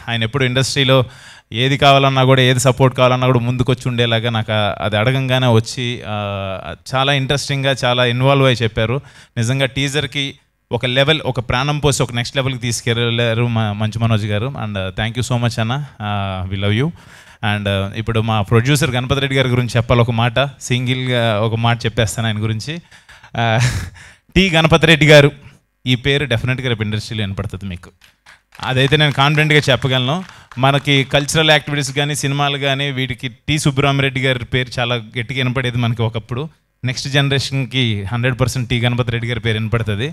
[SPEAKER 12] ఆయన ఎప్పుడు ఇండస్ట్రీలో ఏది కావాలన్నా కూడా, ఏది సపోర్ట్ కావాలన్నా కూడా ముందుకు వచ్చి ఉండేలాగా నాకు అది అడగంగానే వచ్చి చాలా ఇంట్రెస్టింగ్గా చాలా ఇన్వాల్వ్ అయ్యి చెప్పారు. నిజంగా టీజర్కి ఒక లెవెల్, ఒక ప్రాణం పోసి ఒక నెక్స్ట్ లెవెల్కి తీసుకెళ్ళారు మంచు మనోజ్ గారు. And thank you so much అన్న, వి లవ్ యూ. అండ్ ఇప్పుడు మా ప్రొడ్యూసర్ గణపతి రెడ్డి గారి గురించి చెప్పాలి ఒక మాట, సింగిల్గా ఒక మాట చెప్పేస్తాను ఆయన గురించి. టి గణపతి రెడ్డి గారు ఈ పేరు డెఫినెట్గా రేపు ఇండస్ట్రీలో వినపడుతుంది మీకు, అదైతే నేను కాన్ఫిడెంట్గా చెప్పగలను. మనకి కల్చరల్ యాక్టివిటీస్ కానీ, సినిమాలు కానీ, వీటికి టి సుబ్బరామరెడ్డి గారి పేరు చాలా గట్టిగా వినపడేది మనకి ఒకప్పుడు. నెక్స్ట్ జనరేషన్కి 100% టి గణపతి రెడ్డి గారి పేరు వినపడుతుంది.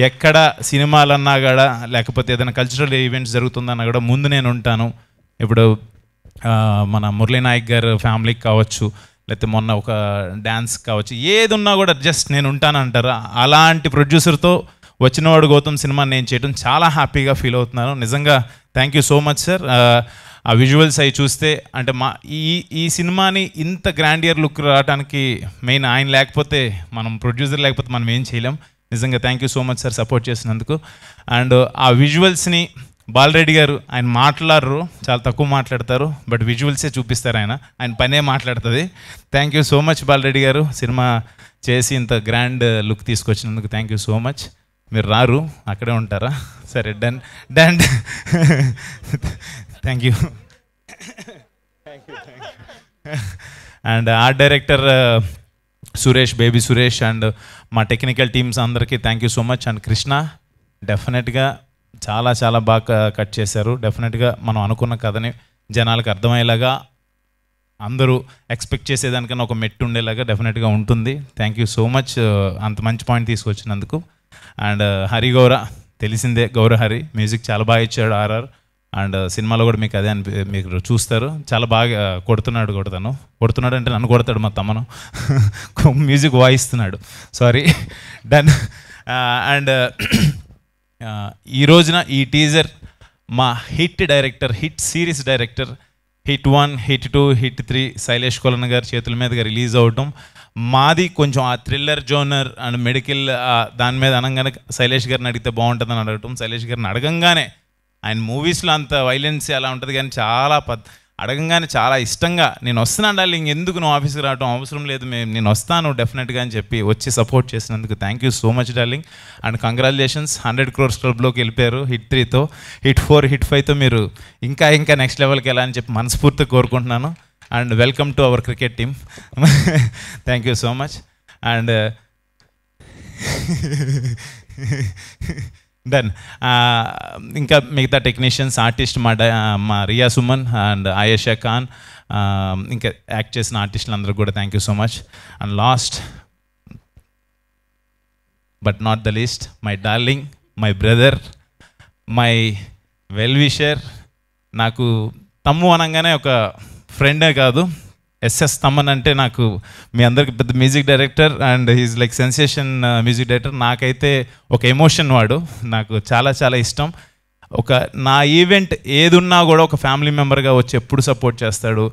[SPEAKER 12] ఎక్కడ సినిమాలన్నా కూడా, లేకపోతే ఏదైనా కల్చరల్ ఈవెంట్స్ జరుగుతుందన్నా కూడా ముందు నేను ఉంటాను. ఇప్పుడు మన మురళీ నాయక్ గారు ఫ్యామిలీకి కావచ్చు, లేకపోతే మొన్న ఒక డ్యాన్స్ కావచ్చు, ఏది ఉన్నా కూడా జస్ట్ నేను ఉంటాను అంటారు. అలాంటి ప్రొడ్యూసర్తో వచ్చినవాడు గౌతమ్ సినిమా నేను చేయడం చాలా హ్యాపీగా ఫీల్ అవుతున్నాను. నిజంగా thank you so much sir. ఆ విజువల్స్ అవి చూస్తే అంటే ఈ సినిమాని ఇంత గ్రాండియర్ లుక్ రావడానికి మెయిన్ ఆయన లేకపోతే, మనం ప్రొడ్యూసర్ లేకపోతే మనం ఏం చేయలేం. నిజంగా thank you so much sir support చేసినందుకు. అండ్ ఆ విజువల్స్ని బాలరెడ్డి గారు ఆయన మాట్లాడరు, చాలా తక్కువ మాట్లాడతారు, బట్ విజువల్సే చూపిస్తారు. ఆయన పనే మాట్లాడుతుంది. Thank you so much Balareddy garu, cinema చేసి ఇంత గ్రాండ్ లుక్ తీసుకొచ్చినందుకు థ్యాంక్ యూ సో మచ్. మీరు రారు, అక్కడే ఉంటారా? సరే, done done. Thank you. And art director Suresh, baby Suresh, and మా టెక్నికల్ టీమ్స్ అందరికీ thank you so much. And Krishna డెఫినెట్గా చాలా చాలా బాగా కట్ చేశారు. డెఫినెట్గా మనం అనుకున్న కథని జనాలకు అర్థమయ్యేలాగా, అందరూ ఎక్స్పెక్ట్ చేసేదానికన్నా ఒక మెట్టు ఉండేలాగా డెఫినెట్గా ఉంటుంది. థ్యాంక్ యూ సో మచ్ అంత మంచి పాయింట్ తీసుకొచ్చినందుకు. అండ్ హరి గౌర, తెలిసిందే గౌర హరి, మ్యూజిక్ చాలా బాగా ఇచ్చాడు ఆర్ఆర్. అండ్ సినిమాలో కూడా మీకు అదే మీరు చూస్తారు, చాలా బాగా కొడుతున్నాడు అంటే నన్ను కొడతాడు మా తమ్మను, మ్యూజిక్ వాయిస్తున్నాడు, సారీ. డన్. అండ్ ఈ రోజున ఈ టీజర్ మా hit director, hit series director, hit 1, hit 2, hit 3 Shailesh Kolanu గారి చేతుల మీదుగా రిలీజ్ అవటం, మాది కొంచెం ఆ థ్రిల్లర్ జోనర్ అండ్ మెడికల్ దాని మీద అనగానే శైలేష్ గారిని అడిగితే బాగుంటుందని అడగటం, శైలేష్ గారిని అడగంగానే, ఆయన మూవీస్లో అంత వైలెన్స్ అలా ఉంటుంది కానీ చాలా అడగంగానే చాలా ఇష్టంగా నేను వస్తున్నాను డార్లింగ్, ఎందుకు నువ్వు ఆఫీస్కి రావడం అవసరం లేదు, నేను వస్తాను డెఫినెట్గా అని చెప్పి వచ్చి సపోర్ట్ చేసినందుకు thank you so much darling. And congratulations, 100 crores క్లబ్లోకి వెళ్ళిపోయారు. హిట్ 3తో, హిట్ 4, హిట్ 5తో మీరు ఇంకా నెక్స్ట్ లెవెల్కి వెళ్ళాలని చెప్పి మనస్ఫూర్తిగా కోరుకుంటున్నాను. And welcome to our cricket team. Thank you so much. And done. ఇంకా మిగతా టెక్నీషియన్స్, ఆర్టిస్ట్ మా రియా సుమన్ అండ్ ఆయేషా ఖాన్, ఇంకా యాక్ట్ చేసిన ఆర్టిస్టులు అందరూ కూడా thank you so much. And last but not the least, my darling, my brother, my well wisher, నాకు తమ్ము అనగానే ఒక ఫ్రెండే కాదు, ఎస్ఎస్ తమ్మన్ అంటే నాకు మీ అందరికి పెద్ద music director and he's like sensation music director. నాకైతే ఒక ఎమోషన్, వాడు నాకు చాలా చాలా ఇష్టం. ఒక నా ఈవెంట్ ఏదున్నా కూడా ఒక ఫ్యామిలీ మెంబర్గా వచ్చి ఎప్పుడు సపోర్ట్ చేస్తాడు.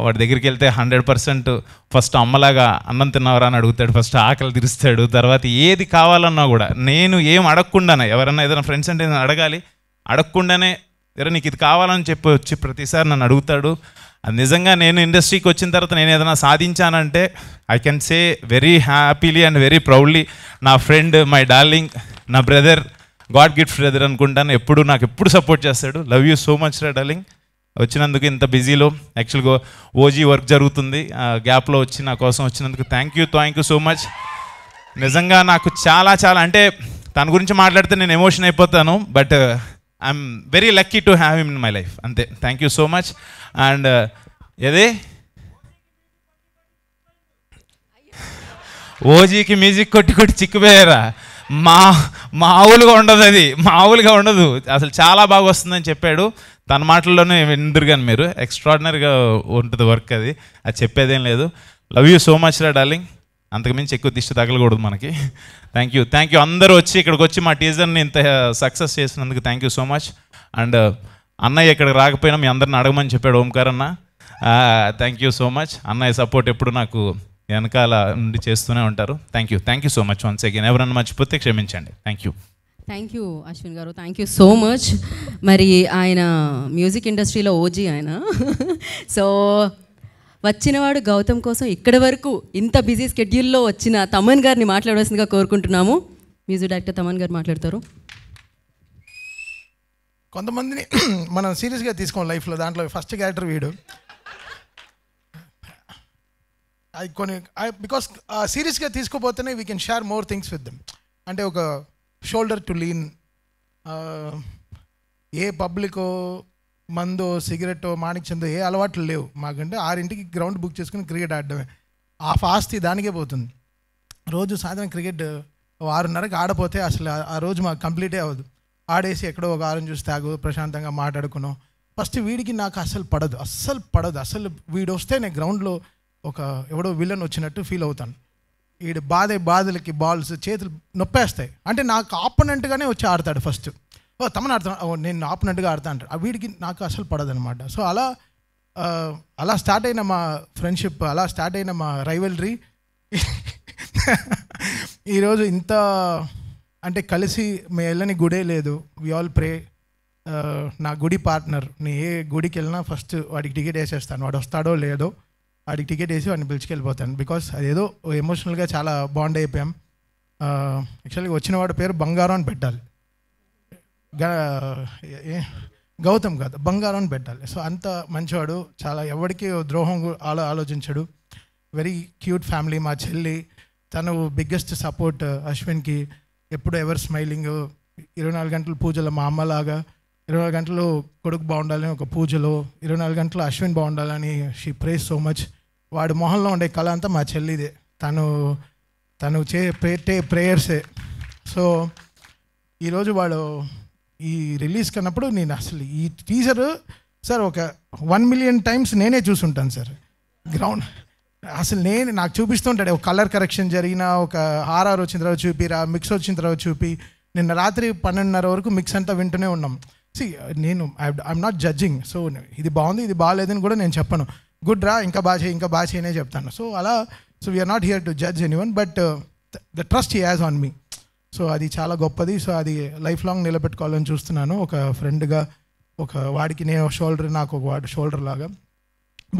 [SPEAKER 12] వాడి దగ్గరికి వెళ్తే 100% ఫస్ట్ అమ్మలాగా అన్నం తిన్నవరా అని అడుగుతాడు, ఫస్ట్ ఆకలి తీరుస్తాడు, తర్వాత ఏది కావాలన్నా కూడా నేను ఏం అడగకుండానే, ఎవరన్నా ఏదైనా ఫ్రెండ్స్ అంటే నేను అడగకుండానే నీకు ఇది కావాలని చెప్పి వచ్చి ప్రతిసారి నన్ను అడుగుతాడు. అది నిజంగా నేను ఇండస్ట్రీకి వచ్చిన తర్వాత నేను ఏదైనా సాధించానంటే I can say very happily and very proudly, నా ఫ్రెండ్, మై డార్లింగ్, నా బ్రదర్, గాడ్ గిఫ్ట్ బ్రదర్ అనుకుంటాను. నాకు ఎప్పుడు సపోర్ట్ చేస్తాడు. లవ్ యూ సో మచ్ రా డార్లింగ్. వచ్చినందుకు ఇంత బిజీలో, యాక్చువల్గా ఓజీ వర్క్ జరుగుతుంది, గ్యాప్లో వచ్చి నా కోసం వచ్చినందుకు థ్యాంక్ యూ సో మచ్. నిజంగా నాకు చాలా చాలా అంటే తన గురించి మాట్లాడితే నేను ఎమోషన్ అయిపోతాను, but I'm very lucky to have him in my life, అంతే. Thank you so much. And ఓజీకి మ్యూజిక్ కొట్టి కొట్టి చిక్కిపోయారా? మామూలుగా ఉండదు, అది మామూలుగా ఉండదు, అసలు చాలా బాగా వస్తుందని చెప్పాడు. తన మాటల్లోనే విందురు కానీ మీరు, ఎక్స్ట్రాడినరీగా ఉంటుంది వర్క్, అది చెప్పేదేం లేదు. లవ్ యూ సో మచ్ రా డార్లింగ్, అంతకుమించి ఎక్కువ దిష్టి తగలకూడదు మనకి. థ్యాంక్ యూ అందరూ వచ్చి ఇక్కడికి వచ్చి మా టీజర్ని ఇంత సక్సెస్ చేసినందుకు thank you so much. And అన్నయ్య ఇక్కడికి రాకపోయినా మీ అందరిని అడగమని చెప్పాడు ఓంకార్ అన్న. Thank you so much. అన్నయ్య సపోర్ట్ ఎప్పుడు నాకు వెనకాల నుండి చేస్తూనే ఉంటారు. Thank you so much once again. ఎవరన్నా మర్చిపోతే క్షమించండి. థ్యాంక్ యూ అశ్విన్ గారు, థ్యాంక్ యూ సో మచ్. మరి ఆయన మ్యూజిక్ ఇండస్ట్రీలో ఓజీ ఆయన. సో వచ్చినవాడు గౌతమ్ కోసం ఇక్కడి వరకు ఇంత బిజీ స్కెడ్యూల్లో వచ్చిన తమన్ గారిని మాట్లాడవలసిందిగా కోరుకుంటున్నాము. మ్యూజిక్ డైరెక్టర్ తమన్ గారు మాట్లాడతారు.
[SPEAKER 3] కొంతమందిని మనం సీరియస్గా తీసుకోం లైఫ్లో, దాంట్లో ఫస్ట్ క్యారెక్టర్ వీడు. అది కొన్ని బికాస్ సీరియస్గా తీసుకోపోతేనే we can share more things with them. అంటే ఒక షోల్డర్ టు లీన్. ఏ పబ్లికో మందో సిగరెట్టో మాణిక్ చందో ఏ అలవాట్లు లేవు మాకంటే. 6ంటికి గ్రౌండ్ బుక్ చేసుకుని క్రికెట్ ఆడడమే. ఆ ఫాస్ట్ దానికే పోతుంది. రోజు సాయంత్రం క్రికెట్ 6:30కి ఆడపోతే అసలు ఆ రోజు మాకు కంప్లీటే అవ్వదు. ఆడేసి ఎక్కడో ఒక ఆరం చూసి తాగు ప్రశాంతంగా మాట్లాడుకున్నాం. ఫస్ట్ వీడికి నాకు అస్సలు పడదు. అసలు వీడు వస్తే నేను గ్రౌండ్లో ఒక ఎవడో విలన్ వచ్చినట్టు ఫీల్ అవుతాను. వీడు బాధలకి బాల్స్ చేతులు నొప్పేస్తాయి. అంటే నాకు ఆపోనెంట్గానే వచ్చి ఆడతాడు ఫస్ట్. తమను ఆడుతాను, నేను ఆపోనెంట్గా ఆడతా అంటాడు. ఆ వీడికి నాకు అసలు పడదనమాట. సో అలా స్టార్ట్ అయిన మా ఫ్రెండ్షిప్, అలా స్టార్ట్ అయిన మా రైవల్రీ ఈరోజు ఇంత అంటే కలిసి మేము వెళ్ళని గుడే లేదు. We all pray. నా గుడి పార్ట్నర్, నేను ఏ గుడికి వెళ్ళినా ఫస్ట్ వాడికి టికెట్ వేసేస్తాను. వాడు వస్తాడో లేదో వాడికి టికెట్ వేసి వాడిని పిలుచుకెళ్ళిపోతాను. బికాస్ అదేదో ఎమోషనల్గా చాలా బాండ్ అయిపోయాం. యాక్చువల్గా వచ్చిన వాడి పేరు బంగారం అని పెట్టాలి, గౌతమ్ కాదు బంగారం అని పెట్టాలి. సో అంత మంచివాడు, చాలా ఎవరికి ద్రోహం ఆలోచించాడు. Very cute family. మా చెల్లి తను బిగ్గెస్ట్ సపోర్ట్ అశ్విన్కి. ఎప్పుడు ఎవర్ స్మైలింగ్. 24 గంటలు పూజలో మా అమ్మలాగా 24 గంటలు కొడుకు బాగుండాలని ఒక పూజలో, 24 గంటలు అశ్విన్ బాగుండాలని షీ ప్రేస్ సో మచ్. వాడి మొహంలో ఉండే కళ అంతా మా చెల్లిదే. తను పెట్టే ప్రేయర్సే. సో ఈరోజు వాడు ఈ రిలీజ్ కన్నప్పుడు నేను అసలు ఈ టీజర్ సార్ ఒక 1 మిలియన్ టైమ్స్ నేనే చూసుంటాను సార్ గ్రౌండ్. అసలు నాకు చూపిస్తుంటాడు. ఒక కలర్ కరెక్షన్ జరిగిన, ఒక ఆర్ఆర్ వచ్చిన తర్వాత చూపిరా, మిక్స్ వచ్చిన తర్వాత చూపి, నిన్న రాత్రి 12:30 వరకు మిక్స్ అంతా వింటూనే ఉన్నాం. I'm not judging. సో ఇది బాగుంది ఇది బాగాలేదని కూడా నేను చెప్పను. గుడ్ రా, ఇంకా బాగా చేయనే చెప్తాను. సో అలా we're not here to judge anyone, but the trust he has on me. So అది చాలా గొప్పది. సో అది లైఫ్ లాంగ్ నిలబెట్టుకోవాలని చూస్తున్నాను. ఒక ఫ్రెండ్గా, ఒక వాడికి నేను షోల్డర్, నాకు ఒక వాడి షోల్డర్ లాగా.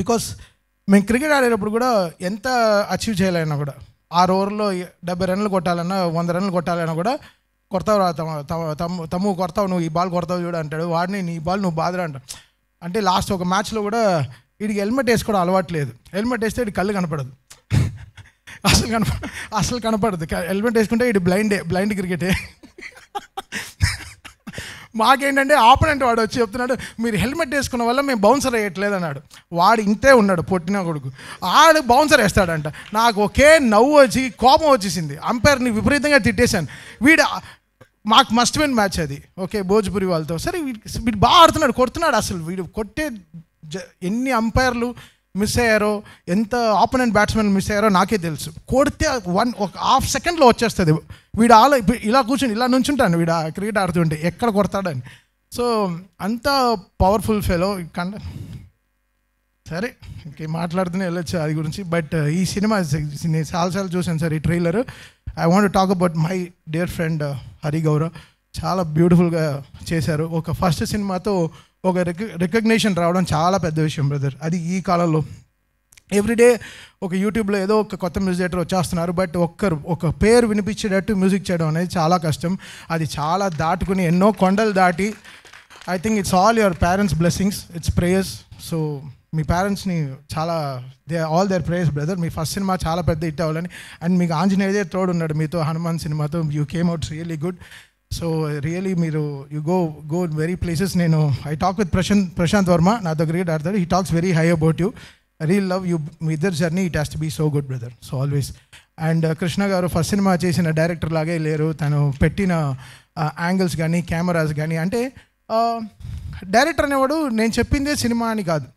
[SPEAKER 3] బికాస్ మేము క్రికెట్ ఆడేటప్పుడు కూడా ఎంత అచీవ్ చేయాలన్నా కూడా 6 ఓవర్లో 70 రన్లు కొట్టాలన్నా 100 రన్లు కొట్టాలన్నా కూడా కొడతావు తమ్ము కొడతావు, నువ్వు ఈ బాల్ కొడతావు చూడు అంటాడు. వాడిని నీ బాల్ నువ్వు బాధరా అంటాడు. అంటే లాస్ట్ ఒక మ్యాచ్లో కూడా వీడికి హెల్మెట్ వేసుకోవడం అలవాట్లేదు. హెల్మెట్ వేస్తే వీడి కళ్ళు కనపడదు, అసలు కనపడదు. హెల్మెట్ వేసుకుంటే వీడి బ్లైండ్ క్రికెటే. మాకేంటంటే ఆపోనెంట్ వాడు వచ్చి చెప్తున్నాడు, మీరు హెల్మెట్ వేసుకున్న వల్ల మేము బౌన్సర్ వేయట్లేదు అన్నాడు. వాడు ఇంతే ఉన్నాడు పొట్టిన కొడుకు, ఆడు బౌన్సర్ వేస్తాడంట. నాకు ఒకే నవ్వు వచ్చి కోపం వచ్చేసింది. అంపైర్ని విపరీతంగా తిట్టేశాను. మాకు మస్ట్ విన్ మ్యాచ్ అది, ఓకే భోజ్పురి వాళ్ళతో. సరే వీడు బాగా ఆడుతున్నాడు, కొడుతున్నాడు. అసలు వీడు కొట్టే ఎన్ని అంపైర్లు మిస్ అయ్యారో, ఎంత ఆపోనెంట్ బ్యాట్స్మెన్ మిస్ అయ్యారో నాకే తెలుసు. కొడితే ఒక హాఫ్ సెకండ్లో వచ్చేస్తుంది. వీడు ఇలా కూర్చొని ఇలా నుంచుంటాను వీడు క్రికెట్ ఆడుతుంటే ఎక్కడ కొడతాడని. సో అంత పవర్ఫుల్ ఫెలో సరే ఇంకే మాట్లాడుతూనే వెళ్ళొచ్చు అది గురించి. బట్ ఈ సినిమా నేను చాలాసార్లు చూశాను సార్ ఈ trailer. I want talk about my dear friend Hari Gaurav. చాలా బ్యూటిఫుల్గా చేశారు. ఒక ఫస్ట్ సినిమాతో ఒక రికగ్నేషన్ రావడం చాలా పెద్ద విషయం బ్రదర్. అది ఈ కాలంలో ఎవ్రీడే ఒక యూట్యూబ్లో ఏదో ఒక కొత్త మ్యూజిక్ డైరెక్టర్ వచ్చేస్తున్నారు. బట్ ఒక పేరు వినిపించేటట్టు మ్యూజిక్ చేయడం అనేది చాలా కష్టం. అది చాలా దాటుకుని ఎన్నో కొండలు దాటి, I think it's all your parents blessings, it's prayers. So మీ పేరెంట్స్ని చాలా ఆల్ దేర్ ప్రేయర్స్ బ్రదర్. మీ ఫస్ట్ సినిమా చాలా పెద్ద హిట్ అవ్వాలని. అండ్ మీకు ఆంజనేయదే తోడున్నాడు మీతో, హనుమాన్ సినిమాతో you came out really good. So really మీరు యూ గో వెరీ ప్లేసెస్. నేను I talk with Prashanth Varma, నాతో క్రికెట్ ఆడతాడు. He talks very high about you. Real love you, మీ ఇద్దరు journey it has to be so good brother. So always. And Krishna garu first cinema చేసిన director లాగే లేరు. తను పెట్టిన యాంగిల్స్ కానీ కెమెరాస్ కానీ, అంటే డైరెక్టర్ అనేవాడు నేను చెప్పిందే సినిమా అని కాదు,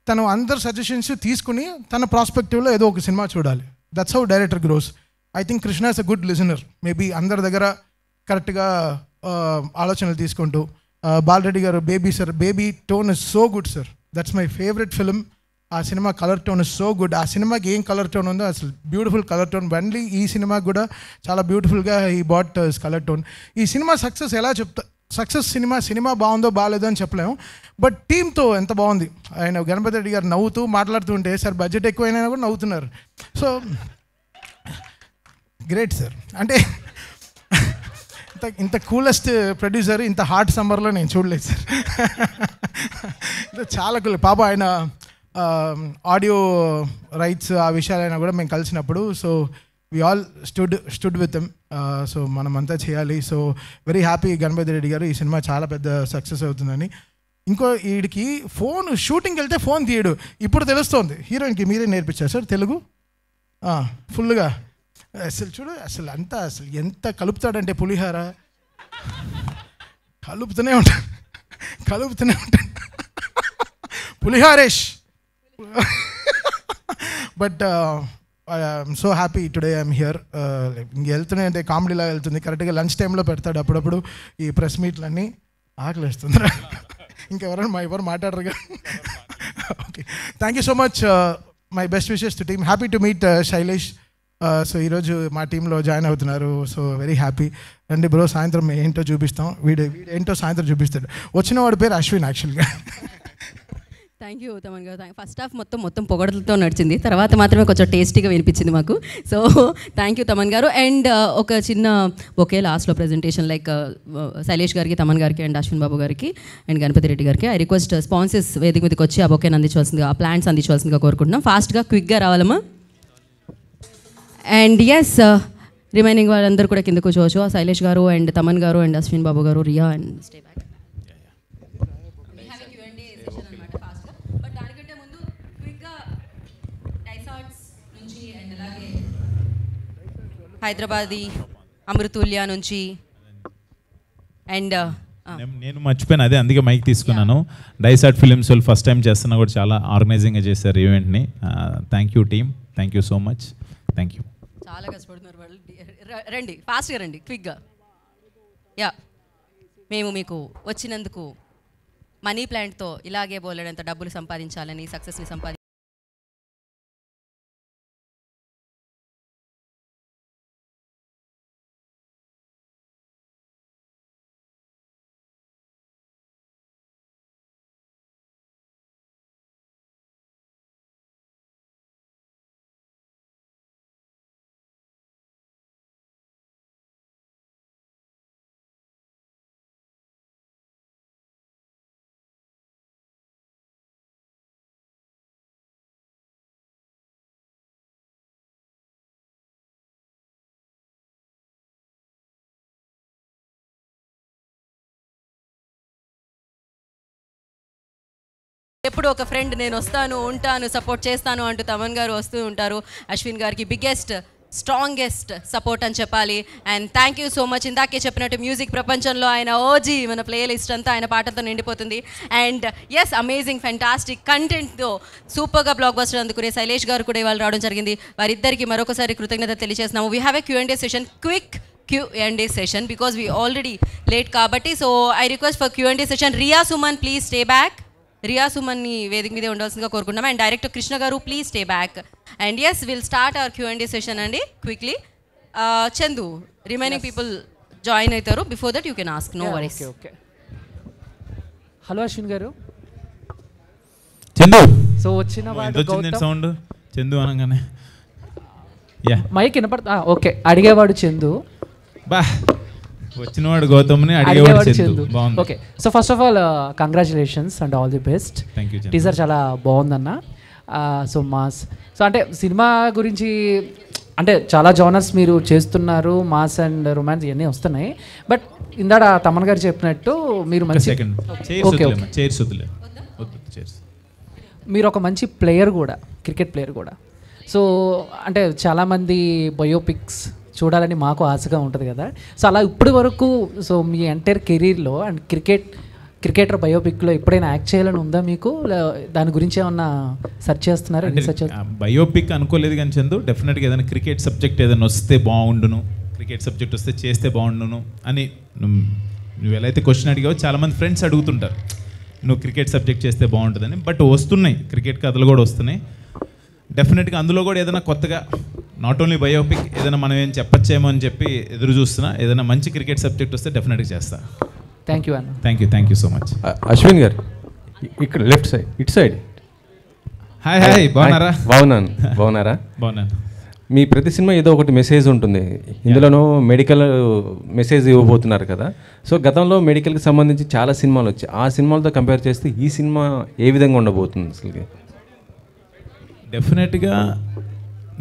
[SPEAKER 3] తను అందరు సజెషన్స్ తీసుకుని తన ప్రాస్పెక్టివ్లో ఏదో ఒక సినిమా చూడాలి. That's how director grows. I think Krishna is a good listener. Maybe అందరి దగ్గర కరెక్ట్గా ఆలోచనలు తీసుకుంటూ. బాలరెడ్డి గారు baby sir, baby tone is so good sir. That's my favourite film. ఆ cinema colour tone is so good. ఆ సినిమాకి ఏం కలర్ టోన్ ఉందో అసలు బ్యూటిఫుల్ కలర్ టోన్. బండ్లీ ఈ సినిమాకి కూడా చాలా బ్యూటిఫుల్గా ఈ బాట్ కలర్ టోన్. ఈ సినిమా సక్సెస్ ఎలా చెప్తా, సక్సెస్ సినిమా బాగుందో బాగాలేదో అని చెప్పలేము, బట్ టీంతో ఎంత బాగుంది. ఆయన గణపతి రెడ్డి గారు నవ్వుతూ మాట్లాడుతూ ఉంటే సార్ బడ్జెట్ ఎక్కువైనా కూడా నవ్వుతున్నారు. So great sir. అంటే ఇంత కూలెస్ట్ ప్రొడ్యూసర్ ఇంత హాట్ సమ్మర్లో నేను చూడలేదు సార్. చాలా కూల్. పాప ఆయన ఆడియో రైట్స్ ఆ విషయాలైనా కూడా మేము కలిసినప్పుడు, so we all stood with them. So మనమంతా చేయాలి. So very happy Ganapathi Reddy garu, ఈ సినిమా చాలా పెద్ద సక్సెస్ అవుతుందని. ఇంకో వీడికి ఫోన్ షూటింగ్కి వెళ్తే ఫోన్ తీయడు. ఇప్పుడు తెలుస్తోంది. హీరోయిన్కి మీరే నేర్పించారు సార్ తెలుగు ఫుల్గా. అసలు చూడు, అసలు అంతా అసలు ఎంత కలుపుతాడంటే పులిహార కలుపుతూనే ఉంటాడు పులిహారేష్. But I'm so happy today I'm here. ఇంక వెళ్తూనే అంటే కామెడీలా వెళ్తుంది. కరెక్ట్గా లంచ్ టైంలో పెడతాడు అప్పుడప్పుడు ఈ ప్రెస్ మీట్లన్నీ. ఆకలి వేస్తుంది. ఇంకెవరైనా ఎవరు మాట్లాడరుగా. Okay, thank you so much. My best wishes to team. Happy to meet Shailesh. So ఈరోజు మా టీంలో జాయిన్ అవుతున్నారు. So very happy. రండి బ్రో, సాయంత్రం ఏంటో చూపిస్తాం. వీడు ఏంటో సాయంత్రం చూపిస్తాడు. వచ్చిన వాడి పేరు అశ్విన్ యాక్చువల్గా.
[SPEAKER 1] థ్యాంక్ యూ తమన్ గారు. ఫస్ట్ హాఫ్ మొత్తం పొగడలతో నడిచింది, తర్వాత మాత్రమే కొంచెం టేస్టీగా వినిపించింది మాకు. సో థ్యాంక్ యూ తమన్ గారు. అండ్ ఒక చిన్న ఒకే లాస్ట్లో ప్రజెంటేషన్ లైక్ శైలేష్ గారికి, తమన్ గారికి, అండ్ అశ్విన్ బాబు గారికి, అండ్ గణపతి రెడ్డి గారికి ఐ రిక్వెస్ట్ స్పాన్సర్స్ వేదిక మీదకి వచ్చి ఆ బొకేని అందించవలసిందిగా, ఆ ప్లాంట్స్ అందించవలసిందిగా కోరుకుంటున్నాం. ఫాస్ట్గా క్విక్గా రావాలమ్మా. అండ్ ఎస్ రిమైనింగ్ వాళ్ళందరూ కూడా కింద కూర్చోవచ్చు. శైలేష్ గారు అండ్ తమన్ గారు and Ashwin Babu garu, Riya and stay back. Hyderabadi Amrutulya నుంచి అండ్
[SPEAKER 12] నేను మర్చిపోయాను, అదే అందుకే మైక్ తీసుకున్నాను. డైసాట్ ఫిలిమ్స్ వాళ్ళు ఫస్ట్ టైం చేస్తున్నా కూడా చాలా ఆర్గనైజింగ్గా చేశారు ఈవెంట్ని. Thank you team, thank you so much. Thank you.
[SPEAKER 1] చాలా కష్టపడుతున్నారు వాళ్ళు. రండి ఫాస్ట్గా రండి, క్విక్గా. యా, మేము మీకు వచ్చినందుకు మనీ ప్లాంట్తో ఇలాగే బోలెడంత డబ్బులు సంపాదించాలని, సక్సెస్ని సంపాదించాలని ఎప్పుడు ఒక ఫ్రెండ్ నేను వస్తాను, ఉంటాను, సపోర్ట్ చేస్తాను అంటూ తమన్ గారు వస్తూ ఉంటారు. అశ్విన్ గారికి బిగ్గెస్ట్ స్ట్రాంగెస్ట్ సపోర్ట్ అని చెప్పాలి. And thank you so much. ఇందాకే చెప్పినట్టు మ్యూజిక్ ప్రపంచంలో ఆయన ఓజీ, మన ప్లే లిస్ట్ అంతా ఆయన పాటలతో నిండిపోతుంది. అండ్ ఎస్, అమేజింగ్ ఫెంటాస్టిక్ కంటెంట్తో సూపర్గా బ్లాక్ బస్టర్ అందుకునే శైలేష్ గారు కూడా ఇవాళ రావడం జరిగింది. వారిద్దరికి మరొకసారి కృతజ్ఞత తెలియజేస్తున్నాము. We have a Q&A session, quick Q&A session because we already late కాబట్టి. So I request for Q&A session. Riya Suman please stay back. రియా సుమన్ని వేదిక మీదే ఉండాల్సిందిగా కోరుకుంటున్నాం. And director Krishna garu please stay back. And yes, will start our Q&A session అండి quickly. Chandu, remaining people join అవుతారు. Before that you can ask, no worries.
[SPEAKER 4] Okay. Hello Ashwin garu.
[SPEAKER 12] Chandu.
[SPEAKER 4] So వచ్చిన వాడు
[SPEAKER 12] సౌండ్ చందు అనగానే
[SPEAKER 4] మైక్ వినపడతా. ఓకే, అడిగేవాడు చందు.
[SPEAKER 12] బా, వచ్చినవాడు గౌతమ్ని, అడిగేవాడు చందు. బాగుంది.
[SPEAKER 4] Okay, so first of all congratulations and all the best.
[SPEAKER 12] Thank you.
[SPEAKER 4] Teaser చాలా బాగుందన్న. సో మాస్, సో అంటే సినిమా గురించి అంటే చాలా జోనర్స్ మీరు చేస్తున్నారు, మాస్ అండ్ రొమాన్స్ ఇవన్నీ వస్తున్నాయి. బట్ ఇందాక తమన్ గారు చెప్పినట్టు మీరు మంచి మీరు ఒక మంచి ప్లేయర్ కూడా, క్రికెట్ ప్లేయర్ కూడా. సో అంటే చాలామంది బయోపిక్స్ చూడాలని మాకు ఆశగా ఉంటుంది కదా. సో అలా ఇప్పటి వరకు సో మీ ఎంటైర్ కెరీర్లో అండ్ క్రికెటర్ బయోపిక్లో ఎప్పుడైనా యాక్ట్ చేయాలని ఉందా మీకు? దాని గురించి ఏమన్నా సెర్చ్ చేస్తున్నారా?
[SPEAKER 12] బయోపిక్ అనుకోలేదు కానీ చందు, డెఫినెట్గా ఏదైనా క్రికెట్ సబ్జెక్ట్ ఏదైనా వస్తే బాగుండును, క్రికెట్ సబ్జెక్ట్ వస్తే చేస్తే బాగుండును అని నువ్వు ఎలా అయితే క్వశ్చన్ అడిగావో చాలామంది ఫ్రెండ్స్ అడుగుతుంటారు నువ్వు క్రికెట్ సబ్జెక్ట్ చేస్తే బాగుంటుందని. బట్ వస్తున్నాయి, క్రికెట్ కథలు కూడా వస్తున్నాయి. డెఫినెట్గా అందులో కూడా ఏదైనా కొత్తగా నాట్ ఓన్లీ బయోపిక్ ఏదైనా మనం ఏం చెప్పచ్చేమో అని చెప్పి ఎదురు చూస్తున్నా. ఏదైనా మంచి క్రికెట్ సబ్జెక్ట్ వస్తే డెఫినెట్గా చేస్తా.
[SPEAKER 4] థ్యాంక్ యూ అన్న.
[SPEAKER 12] Thank you so much.
[SPEAKER 5] Ashwin గారు ఇక్కడ లెఫ్ట్ సైడ్, ఇటు సైడ్.
[SPEAKER 12] హాయ్ బాగున్నారా?
[SPEAKER 5] బాగున్నారా?
[SPEAKER 12] బాగున్నాను.
[SPEAKER 5] మీ ప్రతి సినిమా ఏదో ఒకటి మెసేజ్ ఉంటుంది, ఇందులోనూ మెడికల్ మెసేజ్ ఇవ్వబోతున్నారు కదా. సో గతంలో మెడికల్కి సంబంధించి చాలా సినిమాలు వచ్చాయి. ఆ సినిమాలతో కంపేర్ చేస్తే ఈ సినిమా ఏ విధంగా ఉండబోతుంది అసలు?
[SPEAKER 12] డెఫినెట్గా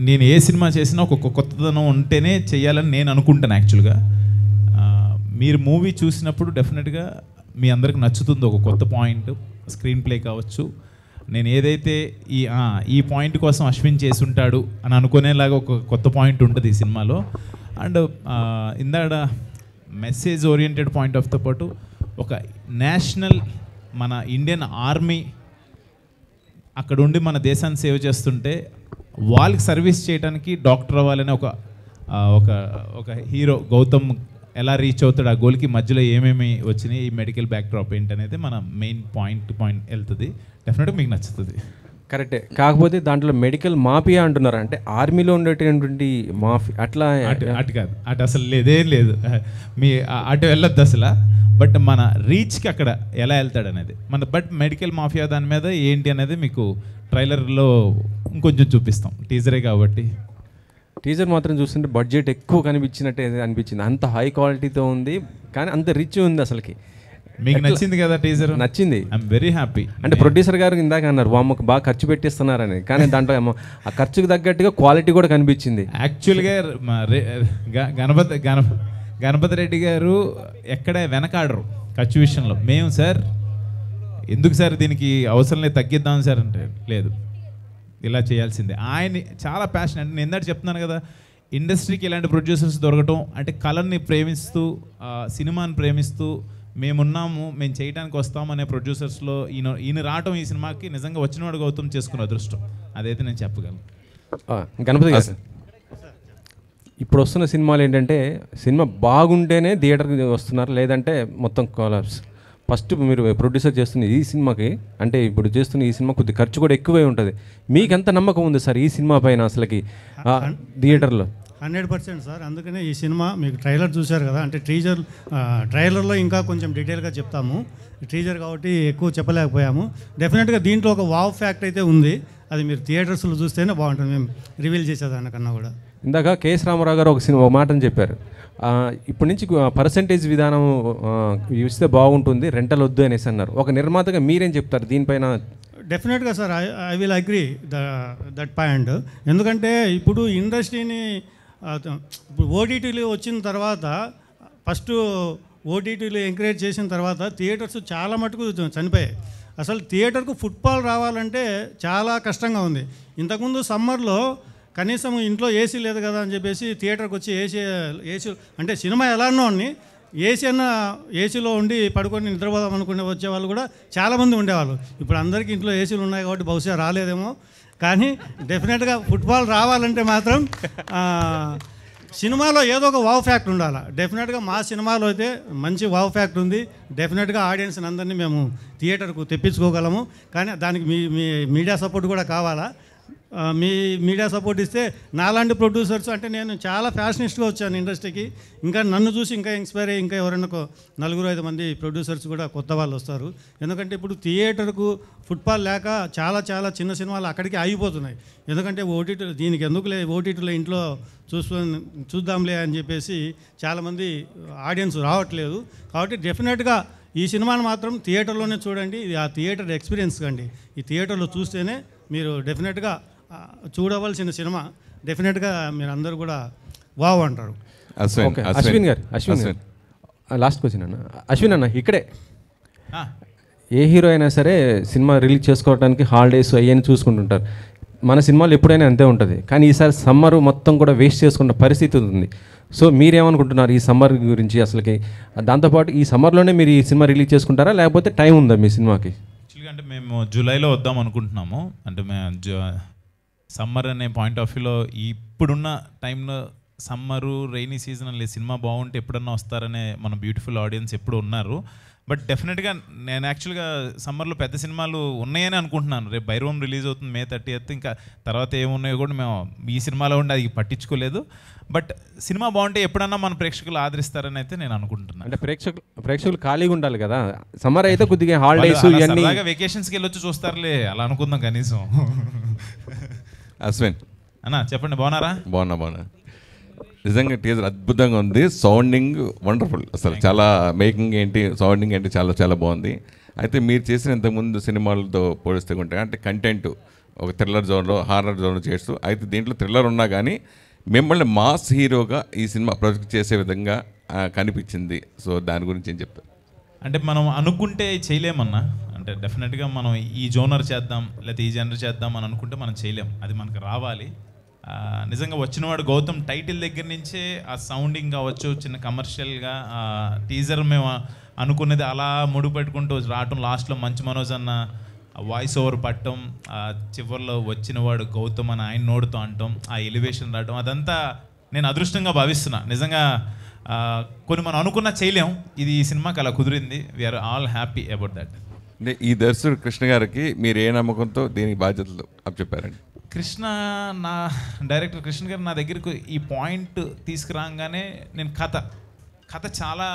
[SPEAKER 12] నేను ఏ సినిమా చేసినా ఒక కొత్తదనం ఉంటేనే చేయాలని నేను అనుకుంటాను. యాక్చువల్గా మీరు మూవీ చూసినప్పుడు డెఫినెట్గా మీ అందరికి నచ్చుతుంది ఒక కొత్త పాయింట్, స్క్రీన్ ప్లే కావచ్చు. నేను ఏదైతే ఈ పాయింట్ కోసం అశ్విన్ చేసి ఉంటాడు అని అనుకునేలాగా ఒక కొత్త పాయింట్ ఉంటుంది ఈ సినిమాలో. అండ్ ఇందాడ మెసేజ్ ఓరియంటెడ్ పాయింట్ ఆఫ్తో పాటు ఒక నేషనల్ మన ఇండియన్ ఆర్మీ అక్కడ ఉండి మన దేశాన్ని సేవ చేస్తుంటే వాళ్ళకి సర్వీస్ చేయడానికి డాక్టర్ అవ్వాలని ఒక హీరో గౌతమ్ ఎలా రీచ్ అవుతాడు, ఆ గోల్కి మధ్యలో ఏమేమి వచ్చినాయి, ఈ మెడికల్ బ్యాక్డ్రాప్ ఏంటనేది మన మెయిన్ పాయింట్ వెళ్తుంది. డెఫినెట్గా మీకు నచ్చుతుంది.
[SPEAKER 5] కరెక్టే. కాకపోతే దాంట్లో మెడికల్ మాఫియా అంటున్నారు, అంటే ఆర్మీలో ఉండేటటువంటి మాఫియా అట్లా
[SPEAKER 12] అటు కాదు, అటు అసలు లేదేం లేదు. మీ అటు వెళ్ళొద్దు అసలు. బట్ మన రీచ్కి అక్కడ ఎలా వెళ్తాడు అనేది బట్ మెడికల్ మాఫియా దాని మీద ఏంటి అనేది మీకు ట్రైలర్లో ఇంకొంచెం చూపిస్తాం, టీజరే కాబట్టి.
[SPEAKER 5] టీజర్ మాత్రం చూస్తుంటే బడ్జెట్ ఎక్కువ కనిపించినట్టే అనిపించింది. అంత హై క్వాలిటీతో ఉంది, కానీ అంత రిచ్ ఉంది అసలుకి.
[SPEAKER 12] మీకు నచ్చింది కదా టీజర్?
[SPEAKER 5] నచ్చింది.
[SPEAKER 12] I'm very happy.
[SPEAKER 5] అంటే ప్రొడ్యూసర్ గారు ఇందాక అన్నారు వామ్మకు బాగా ఖర్చు పెట్టిస్తున్నారని, కానీ దాంట్లో ఆ ఖర్చుకు తగ్గట్టుగా క్వాలిటీ కూడా కనిపించింది.
[SPEAKER 12] యాక్చువల్గా గణపతి రెడ్డి గారు ఎక్కడ వెనకాడరు ఖర్చు విషయంలో. మేము సార్ ఎందుకు సార్ దీనికి అవసరం లేదు తగ్గిద్దాం సార్ అంటే లేదు, ఇలా చేయాల్సిందే. ఆయన చాలా ప్యాషన్. అంటే నేను ఇందాక చెప్తున్నాను కదా, ఇండస్ట్రీకి ఇలాంటి ప్రొడ్యూసర్స్ దొరకటం అంటే కళని ప్రేమిస్తూ సినిమాని ప్రేమిస్తూ మేమున్నాము, మేము చేయడానికి వస్తాము అనే ప్రొడ్యూసర్స్లో ఈయన రావటం ఈ సినిమాకి నిజంగా వచ్చినవాడు గౌతమ్ చేసుకున్న అదృష్టం. అదైతే నేను చెప్పగలను.
[SPEAKER 5] గణపతి గారు, ఇప్పుడు వస్తున్న సినిమాలు ఏంటంటే సినిమా బాగుంటేనే థియేటర్కి వస్తున్నారు, లేదంటే మొత్తం కొలాప్స్. ఫస్ట్ మీరు ప్రొడ్యూసర్ చేస్తున్న ఈ సినిమాకి, అంటే ఇప్పుడు చేస్తున్న ఈ సినిమా కొద్ది ఖర్చు కూడా ఎక్కువే ఉంటుంది. మీకు ఎంత నమ్మకం ఉంది సార్ ఈ సినిమా పైన అసలుకి థియేటర్లో?
[SPEAKER 7] 100% సార్. అందుకనే ఈ సినిమా మీకు ట్రైలర్ చూశారు కదా, అంటే ట్రైలర్లో ఇంకా కొంచెం డీటెయిల్గా చెప్తాము. టీజర్ కాబట్టి ఎక్కువ చెప్పలేకపోయాము. డెఫినెట్గా దీంట్లో ఒక వావ్ ఫ్యాక్ట్ అయితే ఉంది, అది మీరు థియేటర్స్లో చూస్తేనే బాగుంటుంది, మేము రివీల్ చేసేదానికన్నా కూడా.
[SPEAKER 5] ఇందాక కేఎస్ రామారావు గారు ఒక మాటని చెప్పారు, ఇప్పటి నుంచి పర్సంటేజ్ విధానం ఇస్తే బాగుంటుంది, రెంటల్ వద్దు అనేసి అన్నారు. ఒక నిర్మాతగా మీరేం చెప్తారు దీనిపైన?
[SPEAKER 7] డెఫినెట్గా sir, I will agree that point. ఎందుకంటే ఇప్పుడు ఇండస్ట్రీని ఇప్పుడు ఓటీటీలు వచ్చిన తర్వాత, ఫస్ట్ ఓటీటీలు ఎంకరేజ్ చేసిన తర్వాత థియేటర్స్ చాలా మటుకు చనిపోయాయి. అసలు థియేటర్కు ఫుట్ఫాల్ రావాలంటే చాలా కష్టంగా ఉంది. ఇంతకుముందు సమ్మర్లో కనీసం ఇంట్లో ఏసీ లేదు కదా అని చెప్పేసి థియేటర్కి వచ్చి ఏసీ అంటే సినిమా ఎలానో అని ఏసీలో ఉండి పడుకొని నిద్రపోదాం అనుకునే వచ్చేవాళ్ళు కూడా చాలామంది ఉండేవాళ్ళు. ఇప్పుడు అందరికీ ఇంట్లో ఏసీలు ఉన్నాయి కాబట్టి బహుశా రాలేదేమో. కానీ డెఫినెట్గా ఫుట్బాల్ రావాలంటే మాత్రం సినిమాలో ఏదో ఒక వావ్ ఫ్యాక్ట్ ఉండాలి. డెఫినెట్గా మా సినిమాలో అయితే మంచి వావ్ ఫ్యాక్ట్ ఉంది. డెఫినెట్గా ఆడియన్స్ని అందరినీ మేము థియేటర్కు తెప్పించుకోగలము. కానీ దానికి మీ మీడియా సపోర్ట్ కూడా కావాలా. మీ మీడియా సపోర్ట్ ఇస్తే నాలాంటి ప్రొడ్యూసర్స్, అంటే నేను చాలా ఫ్యాషనిస్ట్గా వచ్చాను ఇండస్ట్రీకి, ఇంకా నన్ను చూసి ఇంకా ఇన్స్పైర్ అయ్యి ఇంకా ఎవరైనా 4-5 మంది ప్రొడ్యూసర్స్ కూడా కొత్త వాళ్ళు వస్తారు. ఎందుకంటే ఇప్పుడు థియేటర్కు ఫుట్బాల్ లేక చాలా చాలా చిన్న సినిమాలు అక్కడికి ఆగిపోతున్నాయి. ఎందుకంటే ఓటీటీలో దీనికి ఎందుకులే, ఓటీటీలో ఇంట్లో చూద్దాంలే అని చెప్పేసి చాలామంది ఆడియన్స్ రావట్లేదు. కాబట్టి డెఫినెట్గా ఈ సినిమాను మాత్రం థియేటర్లోనే చూడండి. ఇది ఆ థియేటర్ ఎక్స్పీరియన్స్ కండి. ఈ థియేటర్లో చూస్తేనే మీరు డెఫినెట్గా చూడవలసిన సినిమా. డెఫినెట్గా మీరు అందరూ కూడా వావ్ అంటారు.
[SPEAKER 5] అశ్విన్ గారు లాస్ట్ క్వశ్చన్ అన్న. అశ్విన్ అన్న, ఇక్కడే ఏ హీరో అయినా సరే సినిమా రిలీజ్ చేసుకోవడానికి హాలిడేస్ అవన్నీ చూసుకుంటుంటారు. మన సినిమాలు ఎప్పుడైనా అంతే ఉంటుంది. కానీ ఈసారి సమ్మర్ మొత్తం కూడా వేస్ట్ చేసుకున్న పరిస్థితి ఉంది. సో మీరేమనుకుంటున్నారు ఈ సమ్మర్ గురించి? అసలుకి దాంతోపాటు ఈ సమ్మర్లోనే మీరు ఈ సినిమా రిలీజ్ చేసుకుంటారా, లేకపోతే టైం ఉందా మీ సినిమాకి?
[SPEAKER 12] యాక్చువల్గా అంటే మేము జూలైలో వద్దాం అనుకుంటున్నాము. అంటే మేము సమ్మర్ అనే పాయింట్ ఆఫ్ వ్యూలో ఇప్పుడున్న టైంలో సమ్మరు రైనీ సీజన్ లేదు, సినిమా బాగుంటే ఎప్పుడన్నా వస్తారనే మన బ్యూటిఫుల్ ఆడియన్స్ ఎప్పుడు ఉన్నారు. బట్ డెఫినెట్గా నేను యాక్చువల్గా సమ్మర్లో పెద్ద సినిమాలు ఉన్నాయని అనుకుంటున్నాను. రేపు బైరోమ్ రిలీజ్ అవుతుంది May 30th. ఇంకా తర్వాత ఏమున్నాయో కూడా మేము ఈ సినిమాలో ఉండి అది పట్టించుకోలేదు. బట్ సినిమా బాగుంటే ఎప్పుడన్నా మన ప్రేక్షకులు ఆదరిస్తారని అయితే నేను అనుకుంటున్నాను.
[SPEAKER 5] అంటే ప్రేక్షకులు ఖాళీగా ఉండాలి కదా, సమ్మర్ అయితే కొద్దిగా హాలిడేస్ ఇవన్నీ
[SPEAKER 12] వెకేషన్స్కి వెళ్ళొచ్చి చూస్తారులే, అలా అనుకుందాం కనీసం.
[SPEAKER 6] అశ్విన్
[SPEAKER 12] అన్నా చెప్పండి, బాగున్నారా?
[SPEAKER 6] బాగున్నా. నిజంగా టీజర్ అద్భుతంగా ఉంది. సౌండింగ్ వండర్ఫుల్, అసలు చాలా మేకింగ్ ఏంటి, సౌండింగ్ ఏంటి, చాలా చాలా బాగుంది. అయితే మీరు చేసిన ఇంతకుముందు సినిమాలతో పోలిస్తే ఉంటే అంటే కంటెంట్ ఒక థ్రిల్లర్ జోన్లో, హారర్ జోన్లో చేస్తూ, అయితే దీంట్లో థ్రిల్లర్ ఉన్నా కానీ మిమ్మల్ని మాస్ హీరోగా ఈ సినిమా ప్రొజెక్ట్ చేసే విధంగా కనిపించింది. సో దాని గురించి ఏం చెప్తారు?
[SPEAKER 12] అంటే మనం అనుకుంటే చేయలేమన్నా. అంటే డెఫినెట్గా మనం ఈ జోనర్ చేద్దాం లేకపోతే ఈ జనర్ చేద్దాం అని అనుకుంటే మనం చేయలేం, అది మనకు రావాలి. నిజంగా వచ్చినవాడు గౌతమ్ టైటిల్ దగ్గర నుంచే ఆ సౌండింగ్ కావచ్చు, చిన్న కమర్షియల్గా టీజర్ మేము అనుకున్నది అలా ముడి పెట్టుకుంటూ రావటం, లాస్ట్లో మంచు మనోజ్ అన్న వాయిస్ ఓవర్ పట్టడం, చివరిలో వచ్చినవాడు గౌతమ్ అని ఆయన నోడుతూ అంటాం, ఆ ఎలివేషన్ రావడం, అదంతా నేను అదృష్టంగా భావిస్తున్నా. నిజంగా కొన్ని మనం అనుకున్నా చేయలేం, ఇది ఈ సినిమాకి అలా కుదిరింది. We're all happy about that.
[SPEAKER 6] అంటే ఈ దర్శకుడు కృష్ణ గారికి మీరు ఏ నమ్మకంతో దీనికి బాధ్యతలు అప్పచెప్పారండి?
[SPEAKER 12] కృష్ణ, నా డైరెక్టర్ కృష్ణ గారు నా దగ్గరకు ఈ పాయింట్ తీసుకురాగానే నేను కథ చాలా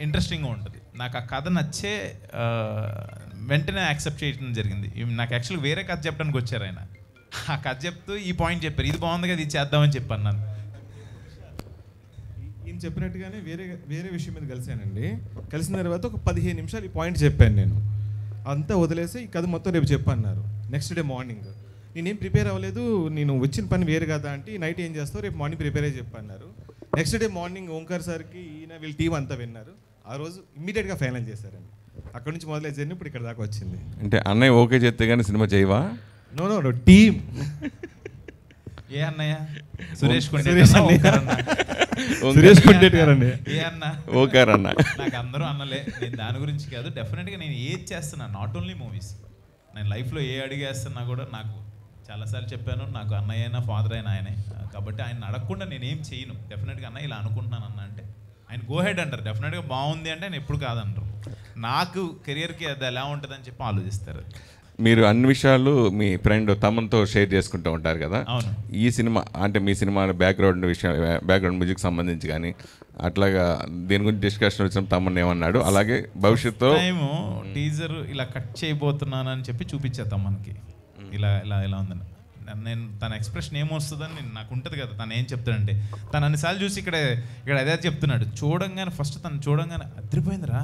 [SPEAKER 12] ఇంట్రెస్టింగ్గా ఉంటుంది. నాకు ఆ కథ నచ్చే వెంటనే యాక్సెప్ట్ చేయడం జరిగింది. నాకు యాక్చువల్గా వేరే కథ చెప్పడానికి వచ్చారు ఆయన. ఆ కథ చెప్తూ ఈ పాయింట్ చెప్పారు, ఇది బాగుంది కదా, ఇది చేద్దామని చెప్పాను. నన్ను
[SPEAKER 19] ఈయన చెప్పినట్టుగానే వేరే విషయం మీద కలిశానండి. కలిసిన తర్వాత ఒక 15 నిమిషాలు ఈ పాయింట్ చెప్పాను నేను. అంతా వదిలేసి ఈ కథ మొత్తం రేపు చెప్పన్నారు. నెక్స్ట్ డే మార్నింగ్ నేనేం ప్రిపేర్ అవ్వలేదు, నేను వచ్చిన పని వేరు కదా అంటే నైట్ ఏం చేస్తావు రేపు మార్నింగ్ ప్రిపేర్ అయ్యి చెప్పన్నారు. నెక్స్ట్ డే మార్నింగ్ ఓంకార్ సార్కి ఈయన వీళ్ళ టీం అంతా విన్నారు. ఆ రోజు ఇమ్మీడియట్గా ఫైనల్ చేశారండి. అక్కడ నుంచి మొదలై జర్నీ ఇప్పుడు ఇక్కడ దాకా వచ్చింది.
[SPEAKER 6] అంటే అన్నయ్య ఓకే చేస్తే కానీ సినిమా చేయవా?
[SPEAKER 19] No team.
[SPEAKER 12] ఏ అన్నయ్య? సురేష్ కొండేటి
[SPEAKER 19] గారండి.
[SPEAKER 12] ఏ అన్న?
[SPEAKER 6] ఓకార్ అన్న.
[SPEAKER 12] నాకు అందరూ అన్నలే, నేను దాని గురించి కాదు. డెఫినెట్గా నేను ఏది చేస్తున్నా, నాట్ ఓన్లీ మూవీస్, నేను లైఫ్లో ఏ అడిగేస్తున్నా కూడా నాకు చాలాసార్లు చెప్పాను, నాకు అన్నయ్య అయినా ఫాదర్ అయినా ఆయనే కాబట్టి ఆయన అడగకుండా నేనేం చేయను. డెఫినెట్గా అన్న ఇలా అనుకుంటున్నాను అన్న అంటే ఆయన గో హెడ్ అంటారు. డెఫినెట్గా బాగుంది అంటే ఆయన ఎప్పుడు కాదంటారు. నాకు కెరియర్కి అది ఎలా ఉంటుందని చెప్పి ఆలోచిస్తారు.
[SPEAKER 6] మీరు అన్ని విషయాలు మీ ఫ్రెండ్ తమన్తో షేర్ చేసుకుంటూ ఉంటారు కదా.
[SPEAKER 12] అవును.
[SPEAKER 6] ఈ సినిమా అంటే మీ సినిమా బ్యాక్గ్రౌండ్ మ్యూజిక్ సంబంధించి కానీ అట్లాగా దీని గురించి డిస్కషన్ వచ్చిన తమన్ ఏమన్నాడు, అలాగే భవిష్యత్తులో
[SPEAKER 12] టైము టీజర్ ఇలా కట్ చేయబోతున్నానని చెప్పి చూపించా తమన్కి, ఇలా ఉందని. నేను తన ఎక్స్ప్రెషన్ ఏమొస్తుందని నాకు ఉంటుంది కదా, తను ఏం చెప్తాడంటే తను అన్నిసార్లు చూసి ఇక్కడ అదే చెప్తున్నాడు. చూడంగానే ఫస్ట్ తను చూడంగానే అదిరిపోయిందిరా,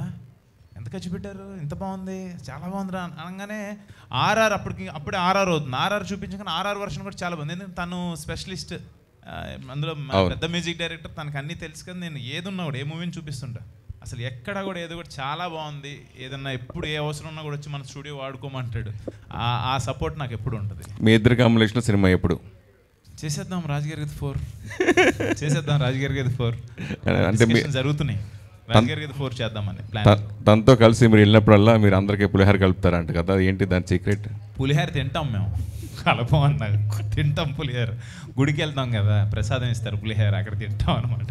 [SPEAKER 12] ఎంత ఖర్చు పెట్టారు, ఇంత బాగుంది, చాలా బాగుందిరా అనగానే అప్పుడే ఆర్ఆర్ అవుతుంది. ఆర్ఆర్ చూపించగానే ఆర్ఆర్ వర్షన్ కూడా చాలా బాగుంది. ఎందుకంటే తను స్పెషలిస్ట్, అందులో పెద్ద మ్యూజిక్ డైరెక్టర్, తనకు అన్నీ తెలుసు కదా. నేను ఏదున్నా కూడా ఏ మూవీని చూపిస్తుంటా, అసలు ఎక్కడ కూడా ఏదో కూడా చాలా బాగుంది, ఏదన్నా ఎప్పుడు ఏ అవసరం ఉన్నా కూడా వచ్చి మన స్టూడియో వాడుకోమంటాడు. ఆ సపోర్ట్ నాకు ఎప్పుడు ఉంటుంది.
[SPEAKER 6] మీ ఇద్దరు కాంబినేషన్ సినిమా ఎప్పుడు
[SPEAKER 12] చేసేద్దాం? రాజుగారి 4 చేసేద్దాం. రాజుగారి 4
[SPEAKER 6] అంటే
[SPEAKER 12] జరుగుతున్నాయి. రాజుగారి 4 చేద్దామని ప్లాన్.
[SPEAKER 6] తనతో కలిసి మీరు వెళ్ళినప్పుడల్లా మీరు అందరికీ పులిహార కలుపుతారంట కదా, ఏంటి దాని సీక్రెట్?
[SPEAKER 12] పులిహార తింటాం మేము, కలపం అన్నా తింటాం పులిహార. గుడికి వెళ్తాం కదా, ప్రసాదం ఇస్తారు పులిహార, అక్కడ తింటాం అనమాట.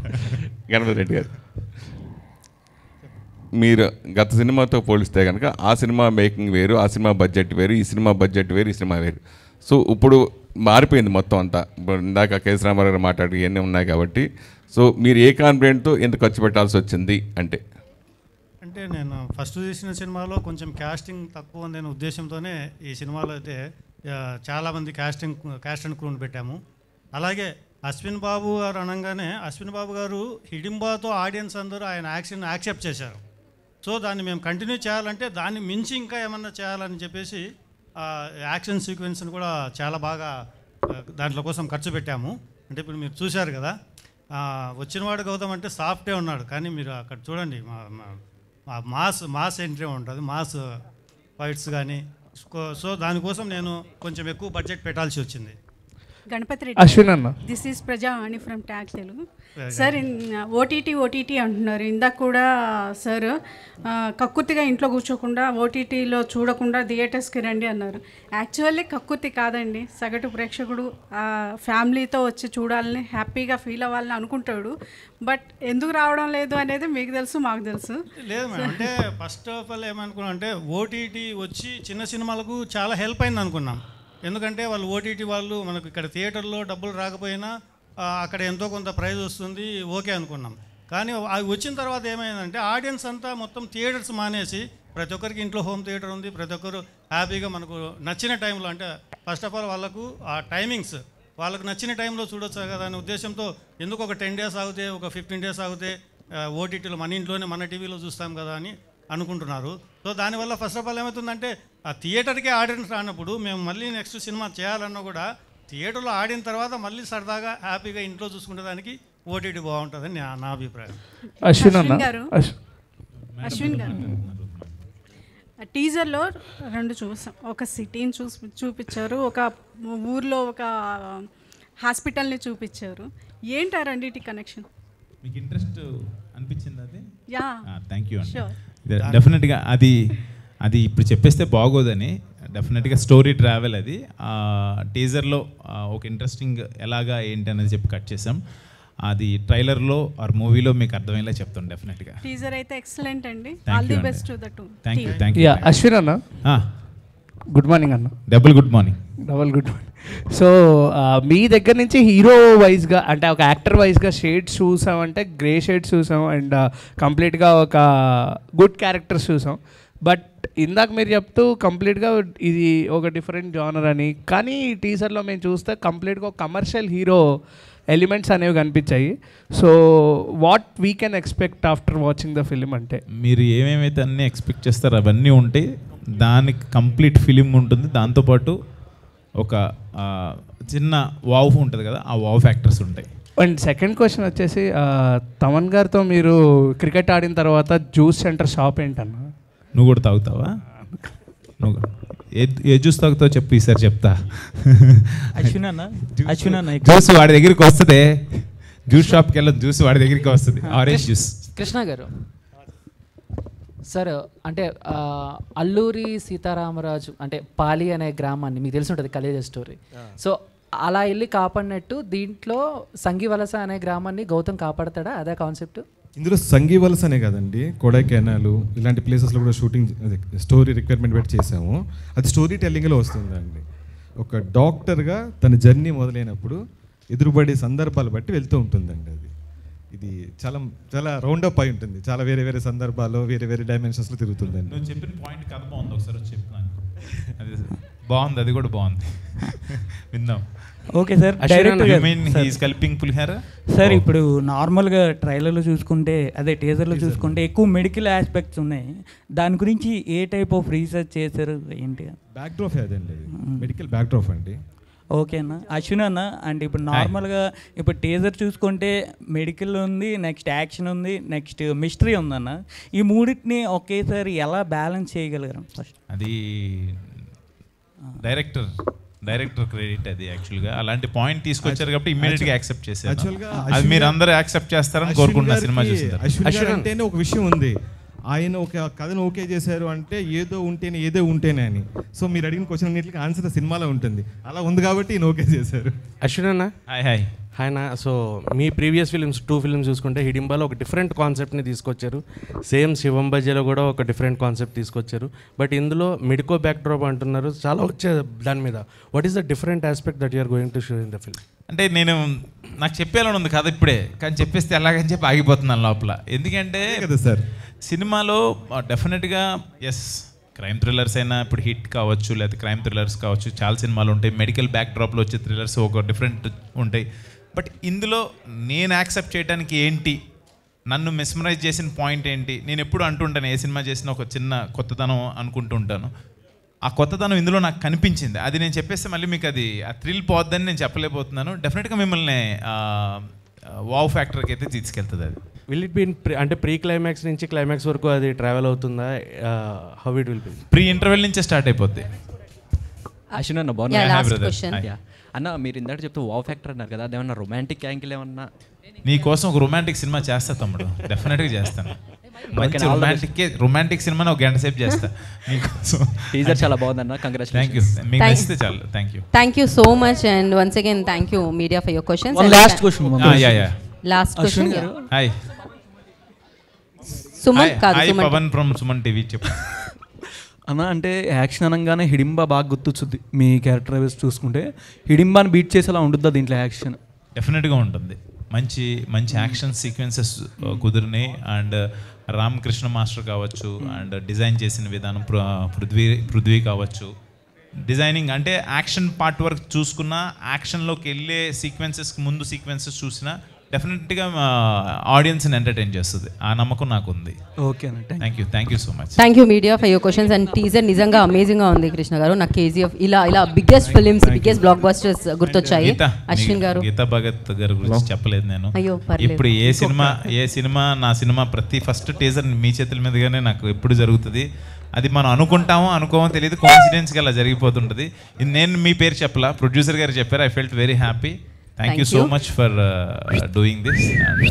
[SPEAKER 6] గణపతి రెడ్డి గారు, మీరు గత సినిమాతో పోలిస్తే కనుక ఆ సినిమా మేకింగ్ వేరు, ఆ సినిమా బడ్జెట్ వేరు, ఈ సినిమా బడ్జెట్ వేరు, ఈ సినిమా వేరు. సో ఇప్పుడు మారిపోయింది మొత్తం అంతా. ఇందాక కేఎస్ రామారావు గారు మాట్లాడి ఇవన్నీ ఉన్నాయి కాబట్టి సో మీరు ఏ కాన్ఫిడెంట్తో ఎంత ఖర్చు పెట్టాల్సి వచ్చింది అంటే?
[SPEAKER 7] అంటే నేను ఫస్ట్ చేసిన సినిమాలో కొంచెం క్యాస్టింగ్ తక్కువ ఉందనే ఉద్దేశంతోనే ఈ సినిమాలో అయితే చాలామంది క్యాస్ట్ అండ్ క్రూని పెట్టాము. అలాగే అశ్విన్ బాబు గారు అనగానే అశ్విన్ బాబు గారు హిడింబాతో ఆడియన్స్ అందరూ ఆయన యాక్షన్ యాక్సెప్ట్ చేశారు. సో దాన్ని మేము కంటిన్యూ చేయాలంటే దాన్ని మించి ఇంకా ఏమన్నా చేయాలని చెప్పేసి యాక్షన్ సీక్వెన్స్ని కూడా చాలా బాగా దాంట్లో కోసం ఖర్చు పెట్టాము. అంటే ఇప్పుడు మీరు చూశారు కదా, వచ్చినవాడు గౌతమ్ అంటే సాఫ్టే ఉన్నాడు, కానీ మీరు అక్కడ చూడండి మాస్ ఎంట్రీ ఉంటుంది, మాస్ ఫైట్స్ కానీ. సో దానికోసం నేను కొంచెం ఎక్కువ బడ్జెట్ పెట్టాల్సి వచ్చింది.
[SPEAKER 8] గణపతి
[SPEAKER 16] అశ్విన్ అన్న.
[SPEAKER 8] దిస్ ఈస్ ప్రజా అని from tag Telugu. Sir OTT అంటున్నారు ఇందాక కూడా సార్. కక్కుర్తిగా ఇంట్లో కూర్చోకుండా ఓటీటీలో చూడకుండా థియేటర్స్కి రండి అన్నారు. యాక్చువల్లీ కక్కుర్తి కాదండి, సగటు ప్రేక్షకుడు ఫ్యామిలీతో వచ్చి చూడాలని హ్యాపీగా ఫీల్ అవ్వాలని అనుకుంటాడు. బట్ ఎందుకు రావడం లేదు అనేది మీకు తెలుసు, మాకు తెలుసు.
[SPEAKER 7] లేదు మేడం, అంటే ఫస్ట్ ఆఫ్ ఆల్ ఏమనుకున్నాం అంటే ఓటీటీ వచ్చి చిన్న సినిమాలకు చాలా హెల్ప్ అయింది అనుకున్నాం. ఎందుకంటే వాళ్ళు ఓటీటీ వాళ్ళు మనకు ఇక్కడ థియేటర్లో డబ్బులు రాకపోయినా అక్కడ ఎంతో కొంత ప్రైజ్ వస్తుంది, ఓకే అనుకున్నాం. కానీ అవి వచ్చిన తర్వాత ఏమైందంటే ఆడియన్స్ అంతా మొత్తం థియేటర్స్ మానేసి ప్రతి ఒక్కరికి ఇంట్లో హోమ్ థియేటర్ ఉంది, ప్రతి ఒక్కరు హ్యాపీగా మనకు నచ్చిన టైంలో, అంటే ఫస్ట్ ఆఫ్ ఆల్ వాళ్ళకు ఆ టైమింగ్స్ వాళ్ళకు నచ్చిన టైంలో చూడొచ్చు కదా అనే ఉద్దేశంతో ఎందుకు ఒక 10 days ఆగితే, ఒక 15 days ఆగితే ఓటీటీలో మన ఇంట్లోనే మన టీవీలో చూస్తాం కదా అని అనుకుంటున్నారు. సో దానివల్ల ఫస్ట్ ఆఫ్ ఆల్ ఏమవుతుందంటే ఆ థియేటర్కే ఆడియన్స్ రానప్పుడు మేము మళ్ళీ నెక్స్ట్ సినిమా చేయాలన్నా కూడా థియేటర్లో ఆడిన తర్వాత మళ్ళీ సరదాగా హ్యాపీగా ఇంట్లో చూసుకునే దానికి ఓటీటీ బాగుంటుందని నా అభిప్రాయం.
[SPEAKER 8] అశ్విన్ గారు టీజర్లో 2 చూసాం. ఒక సిటీని చూపించారు, ఒక ఊర్లో ఒక హాస్పిటల్ని చూపించారు. ఏంటి ఆ రెండింటి కనెక్షన్?
[SPEAKER 12] మీకు ఇంట్రెస్ట్ అనిపించింది అది?
[SPEAKER 8] యా,
[SPEAKER 12] థ్యాంక్ యూ అండి.
[SPEAKER 8] Sure.
[SPEAKER 12] డెఫినెట్గా అది ఇప్పుడు చెప్పేస్తే బాగోదని, డెఫినెట్గా స్టోరీ ట్రావెల్ అది. టీజర్లో ఒక ఇంట్రెస్టింగ్ ఎలాగా ఏంటి అనేది చెప్పి కట్ చేసాం. అది ట్రైలర్లో ఆర్ మూవీలో మీకు అర్థమయ్యేలా చెప్తాం డెఫినెట్గా.
[SPEAKER 8] టీజర్ అయితే ఎక్సలెంట్ అండి. All the best to the to.
[SPEAKER 12] Thank you.
[SPEAKER 16] Ashwin అన్న, గుడ్ మార్నింగ్ అన్న.
[SPEAKER 12] Double good morning.
[SPEAKER 16] సో మీ దగ్గర నుంచి హీరో వైజ్గా అంటే ఒక యాక్టర్ వైజ్గా షేడ్స్ చూసామంటే గ్రే షేడ్స్ చూసాం అండ్ కంప్లీట్గా ఒక గుడ్ క్యారెక్టర్స్ చూసాం. బట్ ఇందాక మీరు చెప్తూ కంప్లీట్గా ఇది ఒక డిఫరెంట్ జానర్ అని, కానీ ఈ టీజర్లో మేము చూస్తే కంప్లీట్గా ఒక కమర్షియల్ హీరో ఎలిమెంట్స్ అనేవి కనిపించాయి. So what we can expect after watching the film అంటే?
[SPEAKER 12] మీరు ఏమేమైతే అన్నీ ఎక్స్పెక్ట్ చేస్తారో అవన్నీ ఉంటాయి, దానికి కంప్లీట్ ఫిలిం ఉంటుంది. దాంతోపాటు ఒక చిన్న వావ్ ఉంటుంది కదా, ఆ వావ్ ఫ్యాక్టర్స్ ఉంటాయి.
[SPEAKER 16] అండ్ సెకండ్ క్వశ్చన్ వచ్చేసి తమన్ గారితో మీరు క్రికెట్ ఆడిన తర్వాత జ్యూస్ సెంటర్ షాప్ ఏంటన్నా?
[SPEAKER 12] నువ్వు కూడా తాగుతావా? నువ్వు ఏ జ్యూస్ తాగుతావు చెప్పు, ఈసారి చెప్తా.
[SPEAKER 10] అశ్విన్ అన్న
[SPEAKER 12] జ్యూస్ వాడి దగ్గరికి వస్తుంది, జ్యూస్ షాప్కి వెళ్ళదు, జ్యూస్ వాడి దగ్గరికి వస్తుంది, ఆరెంజ్ జ్యూస్.
[SPEAKER 4] కృష్ణ గారు సార్, అంటే అల్లూరి సీతారామరాజు అంటే పాలి అనే గ్రామాన్ని మీకు తెలిసి ఉంటుంది, కలేజ స్టోరీ. సో అలా వెళ్ళి కాపాడినట్టు దీంట్లో సంగీవలస అనే గ్రామాన్ని గౌతమ్ కాపాడతాడా? అదే కాన్సెప్ట్
[SPEAKER 19] ఇందులో సంగీవలస అనే కదండి, కొడైకెనాల్ ఇలాంటి ప్లేసెస్లో కూడా షూటింగ్ స్టోరీ రిక్వైర్మెంట్ పెట్టి చేసాము. అది స్టోరీ టెల్లింగ్లో వస్తుందండి. ఒక డాక్టర్గా తన జర్నీ మొదలైనప్పుడు ఎదురుపడే సందర్భాలు బట్టి వెళ్తూ ఉంటుందండి. అది ఇది చాలా చాలా రౌండ్ అప్ అయి ఉంటుంది, చాలా వేరే వేరే సందర్భాల్లో వేరే వేరే డైమెన్షన్స్లో తిరుగుతుందండి.
[SPEAKER 12] నువ్వు చెప్పిన పాయింట్ కథ బాగుంది, ఒకసారి వచ్చి చెప్తున్నాను. అది బాగుంది, అది కూడా బాగుంది, విందాం.
[SPEAKER 10] ఓకే సార్,
[SPEAKER 12] కల్పింగ్ పులిహార
[SPEAKER 10] సార్. ఇప్పుడు నార్మల్గా ట్రైలర్లో చూసుకుంటే, అదే టీజర్లో చూసుకుంటే ఎక్కువ మెడికల్ ఆస్పెక్ట్స్ ఉన్నాయి. దాని గురించి ఏ టైప్ ఆఫ్ రీసెర్చ్ చేశారు ఏంటి?
[SPEAKER 19] బ్యాక్డ్రాప్ అదండి, మెడికల్ బ్యాక్డ్రాప్ అండి.
[SPEAKER 10] ఓకే అన్న. అశ్విన్ అన్న, అంటే ఇప్పుడు నార్మల్గా ఇప్పుడు టీజర్ చూసుకుంటే మెడికల్ ఉంది, నెక్స్ట్ యాక్షన్ ఉంది, నెక్స్ట్ మిస్టరీ ఉందన్న. ఈ మూడింటిని ఒకేసారి ఎలా బ్యాలెన్స్ చేయగలిగారు? ఫస్ట్
[SPEAKER 12] అది డైరెక్టర్ క్రెడిట్. అది యాక్చువల్గా అలాంటి పాయింట్ తీసుకొచ్చారు కాబట్టి ఇమ్మీడియట్గా యాక్సెప్ట్ చేశారు. అది మీరు అందరూ యాక్సెప్ట్ చేస్తారని కోరుకుంటున్నా సినిమా చూస్తారు.
[SPEAKER 19] అశ్విన్ అంటేనే ఒక విషయం ఉంది, ఆయన ఒక కథను ఓకే చేశారు అంటే ఏదో ఉంటేనే అని. సో మీరు అడిగిన క్వశ్చన్ అన్నింటికి ఆన్సర్ సినిమాలో ఉంటుంది, అలా ఉంది కాబట్టి ఈయన ఓకే చేశారు.
[SPEAKER 22] అశ్విన్ అన్న, హాయ్ అన్న. సో మీ ప్రీవియస్ ఫిలిమ్స్ 2 ఫిలిమ్స్ చూసుకుంటే హిడింబాలో ఒక డిఫరెంట్ కాన్సెప్ట్ని తీసుకొచ్చారు, సేమ్ శివం బజ్జీలో కూడా ఒక డిఫరెంట్ కాన్సెప్ట్ తీసుకొచ్చారు. బట్ ఇందులో మెడికో బ్యాక్డ్రాప్ అంటున్నారు, చాలా వచ్చే దాని మీద. What is the different aspect that you're going to show in the film?
[SPEAKER 12] అంటే నాకు చెప్పేలా ఉంది కథ ఇప్పుడే, కానీ చెప్పేస్తే ఎలాగని చెప్పి ఆగిపోతున్నాను లోపల. ఎందుకంటే
[SPEAKER 19] కదా సార్,
[SPEAKER 12] సినిమాలో డెఫినెట్గా ఎస్ క్రైమ్ థ్రిల్లర్స్ అయినా ఇప్పుడు హిట్ కావచ్చు, లేకపోతే క్రైమ్ థ్రిల్లర్స్ కావచ్చు, చాలా సినిమాలు ఉంటాయి. మెడికల్ బ్యాక్డ్రాప్లో వచ్చే థ్రిల్లర్స్ ఒక డిఫరెంట్ ఉంటాయి. బట్ ఇందులో నేను యాక్సెప్ట్ చేయడానికి ఏంటి, నన్ను మెస్మరైజ్ చేసిన పాయింట్ ఏంటి, నేను ఎప్పుడు అంటుంటాను ఏ సినిమా చేసినా ఒక చిన్న కొత్తదనం అనుకుంటూ ఉంటాను. ఆ కొత్తదనం ఇందులో నాకు కనిపించింది. అది నేను చెప్పేస్తే మళ్ళీ మీకు అది ఆ థ్రిల్ పోద్దని నేను చెప్పలేకపోతున్నాను. డెఫినెట్గా మిమ్మల్ని వావ్ ఫ్యాక్టర్కి అయితే తీసుకెళ్తుంది అది.
[SPEAKER 22] విల్ ఇట్ బి అంటే ప్రీ క్లైమాక్స్ నుంచి క్లైమాక్స్ వరకు అది ట్రావెల్ అవుతుందా? How it will be?
[SPEAKER 12] Pre interval నుంచే స్టార్ట్ అయిపోద్ది.
[SPEAKER 9] అశ్విన్ అన్న బాగున్నా అన్న, మీరు ఇందాక చెప్తే వావ్ ఫ్యాక్టర్ అన్నారు కదా, అదేమన్నా రొమాంటిక్ యాంగిల్ ఏమన్నా?
[SPEAKER 12] నీ కోసం ఒక రొమాంటిక్ సినిమా చేస్తా తమ్ముడు, డెఫినెట్గా చేస్తాను. మంచి రొమాంటిక్ సినిమా ఒక గంట సేపు చేస్తా నీకోసం.
[SPEAKER 9] టీజర్ చాలా బాగుందన్న, కంగ్రాచులేషన్స్.
[SPEAKER 12] థ్యాంక్ యూ, మీకు నచ్చితే చాలు. Thank you.
[SPEAKER 1] Thank you so much, and once again thank you media for your questions.
[SPEAKER 9] One last question.
[SPEAKER 1] Last question.
[SPEAKER 12] Hi.
[SPEAKER 1] Suman కాదు,
[SPEAKER 12] hi
[SPEAKER 1] Suman.
[SPEAKER 12] Pawan from Suman TV. చెప్పు
[SPEAKER 9] అన్న. అంటే యాక్షన్ అనగానే హిడింబా బాగా గుర్తొచ్చుద్ది. మీ క్యారెక్టర్ చూసుకుంటే హిడింబాని బీట్ చేసేలా ఉంటుందా దీంట్లో యాక్షన్?
[SPEAKER 12] డెఫినెట్గా ఉంటుంది. మంచి మంచి యాక్షన్ సీక్వెన్సెస్ కుదిరినాయి. అండ్ రామకృష్ణ మాస్టర్ కావచ్చు, అండ్ డిజైన్ చేసిన విధానం పృథ్వీ కావచ్చు. డిజైనింగ్ అంటే యాక్షన్ పార్ట్ వరకు చూసుకున్నా, యాక్షన్లోకి వెళ్ళే సీక్వెన్సెస్కి ముందు సీక్వెన్సెస్ చూసినా డెఫినెట్గా ఆడియన్స్ని ఎంటర్టైన్ చేస్తుంది. ఆ నమ్మకం నాకు ఉంది.
[SPEAKER 9] ఓకే అన్న,
[SPEAKER 12] thank you so much.
[SPEAKER 1] Thank you media for your questions. And teaser నిజంగా అమేజింగ్గా ఉంది కృష్ణ గారు. నాకు కేజీఎఫ్ ఇలా biggest films, biggest blockbusters గుర్తొచ్చాయి.
[SPEAKER 12] అశ్విన్ గారు, గీతా భగత్ గారి గురించి చెప్పలేదు నేను.
[SPEAKER 1] అయ్యో పర్లేదు.
[SPEAKER 12] ఇప్పుడు ఏ సినిమా నా సినిమా ప్రతి ఫస్ట్ టీజర్ మీ చేతుల మీదుగానే నాకు ఎప్పుడు జరుగుతుంది. అది మనం అనుకోమో తెలియదు, కోఇన్సిడెన్స్గా అలా జరిగిపోతుంటుంది. నేను మీ పేరు చెప్పలా, ప్రొడ్యూసర్ గారు చెప్పారు. I felt very happy. Thank you so much for doing this. And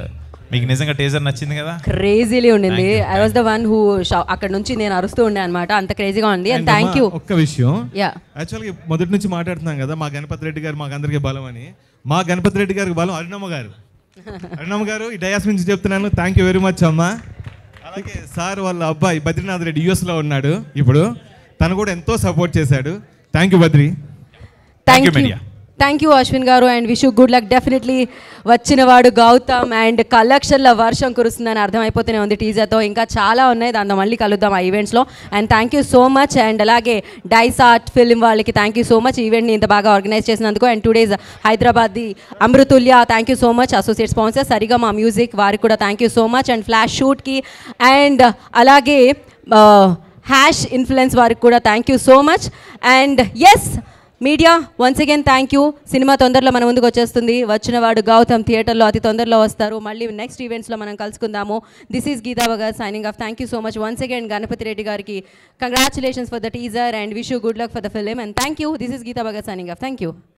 [SPEAKER 12] మీకు నిజంగా టీజర్ నచ్చింది కదా?
[SPEAKER 1] క్రేజీలీ ఉండింది. I was the one who అక్కడ నుంచి నేను అరుస్తూ ఉండే అనమాట, అంత క్రేజీగా ఉంది. And thank you.
[SPEAKER 19] ఒక్క విషయం, యాక్చువల్గా మొదటి నుంచి మాట్లాడుతున్నాం కదా, మా గణపతి రెడ్డి గారు మాకు అందరికీ బలం అని. మా గణపతి రెడ్డి గారికి బలం అరుణమ్మ గారు. అరుణమ్మ గారు, ఈ డయాస్ నుంచి చెప్తున్నాను, థ్యాంక్ యూ వెరీ మచ్ అమ్మా. అలాగే సార్ వాళ్ళ అబ్బాయి బద్రీనాథ్ రెడ్డి యూఎస్లో ఉన్నాడు ఇప్పుడు, తను కూడా ఎంతో సపోర్ట్ చేశాడు. Thank you Badri.
[SPEAKER 1] Thank you media. Thank you Ashwin garu, and wish you good luck. Definitely వచ్చినవాడు గౌతమ్, అండ్ కలెక్షన్ల వర్షం కురుస్తుందని అర్థమైపోతూనే ఉంది టీజర్తో. ఇంకా చాలా ఉన్నాయి, దాంతో మళ్ళీ కలుద్దాం ఆ ఈవెంట్స్లో. And thank you so much. And అలాగే డైస్ ఆర్ట్ ఫిల్మ్ వాళ్ళకి థ్యాంక్ యూ సో మచ్, ఈవెంట్ని ఇంత బాగా ఆర్గనైజ్ చేసినందుకు. అండ్ 2 days హైదరాబాద్ది Amrutulya, thank you so much. Associate sponsor Saregama music, వారికి కూడా thank you so much. And flash షూట్కి, అండ్ అలాగే హ్యాష్ ఇన్ఫ్లుయెన్స్ వారికి కూడా thank you so much. And yes media, once again thank you. Cinema తొందరలో మన ముందుకు వచ్చేస్తుంది. వచ్చినవాడు గౌతమ్ థియేటర్లో అతి తొందరలో వస్తారు. మళ్ళీ నెక్స్ట్ ఈవెంట్స్లో మనం కలుసుకుందాము. This is Geeta Bhagat signing off. Thank you so much once again Ganapathi Reddy గారికి congratulations for the teaser, and wish you good luck for the film. And thank you. This is Geeta Bhagat signing off. Thank you.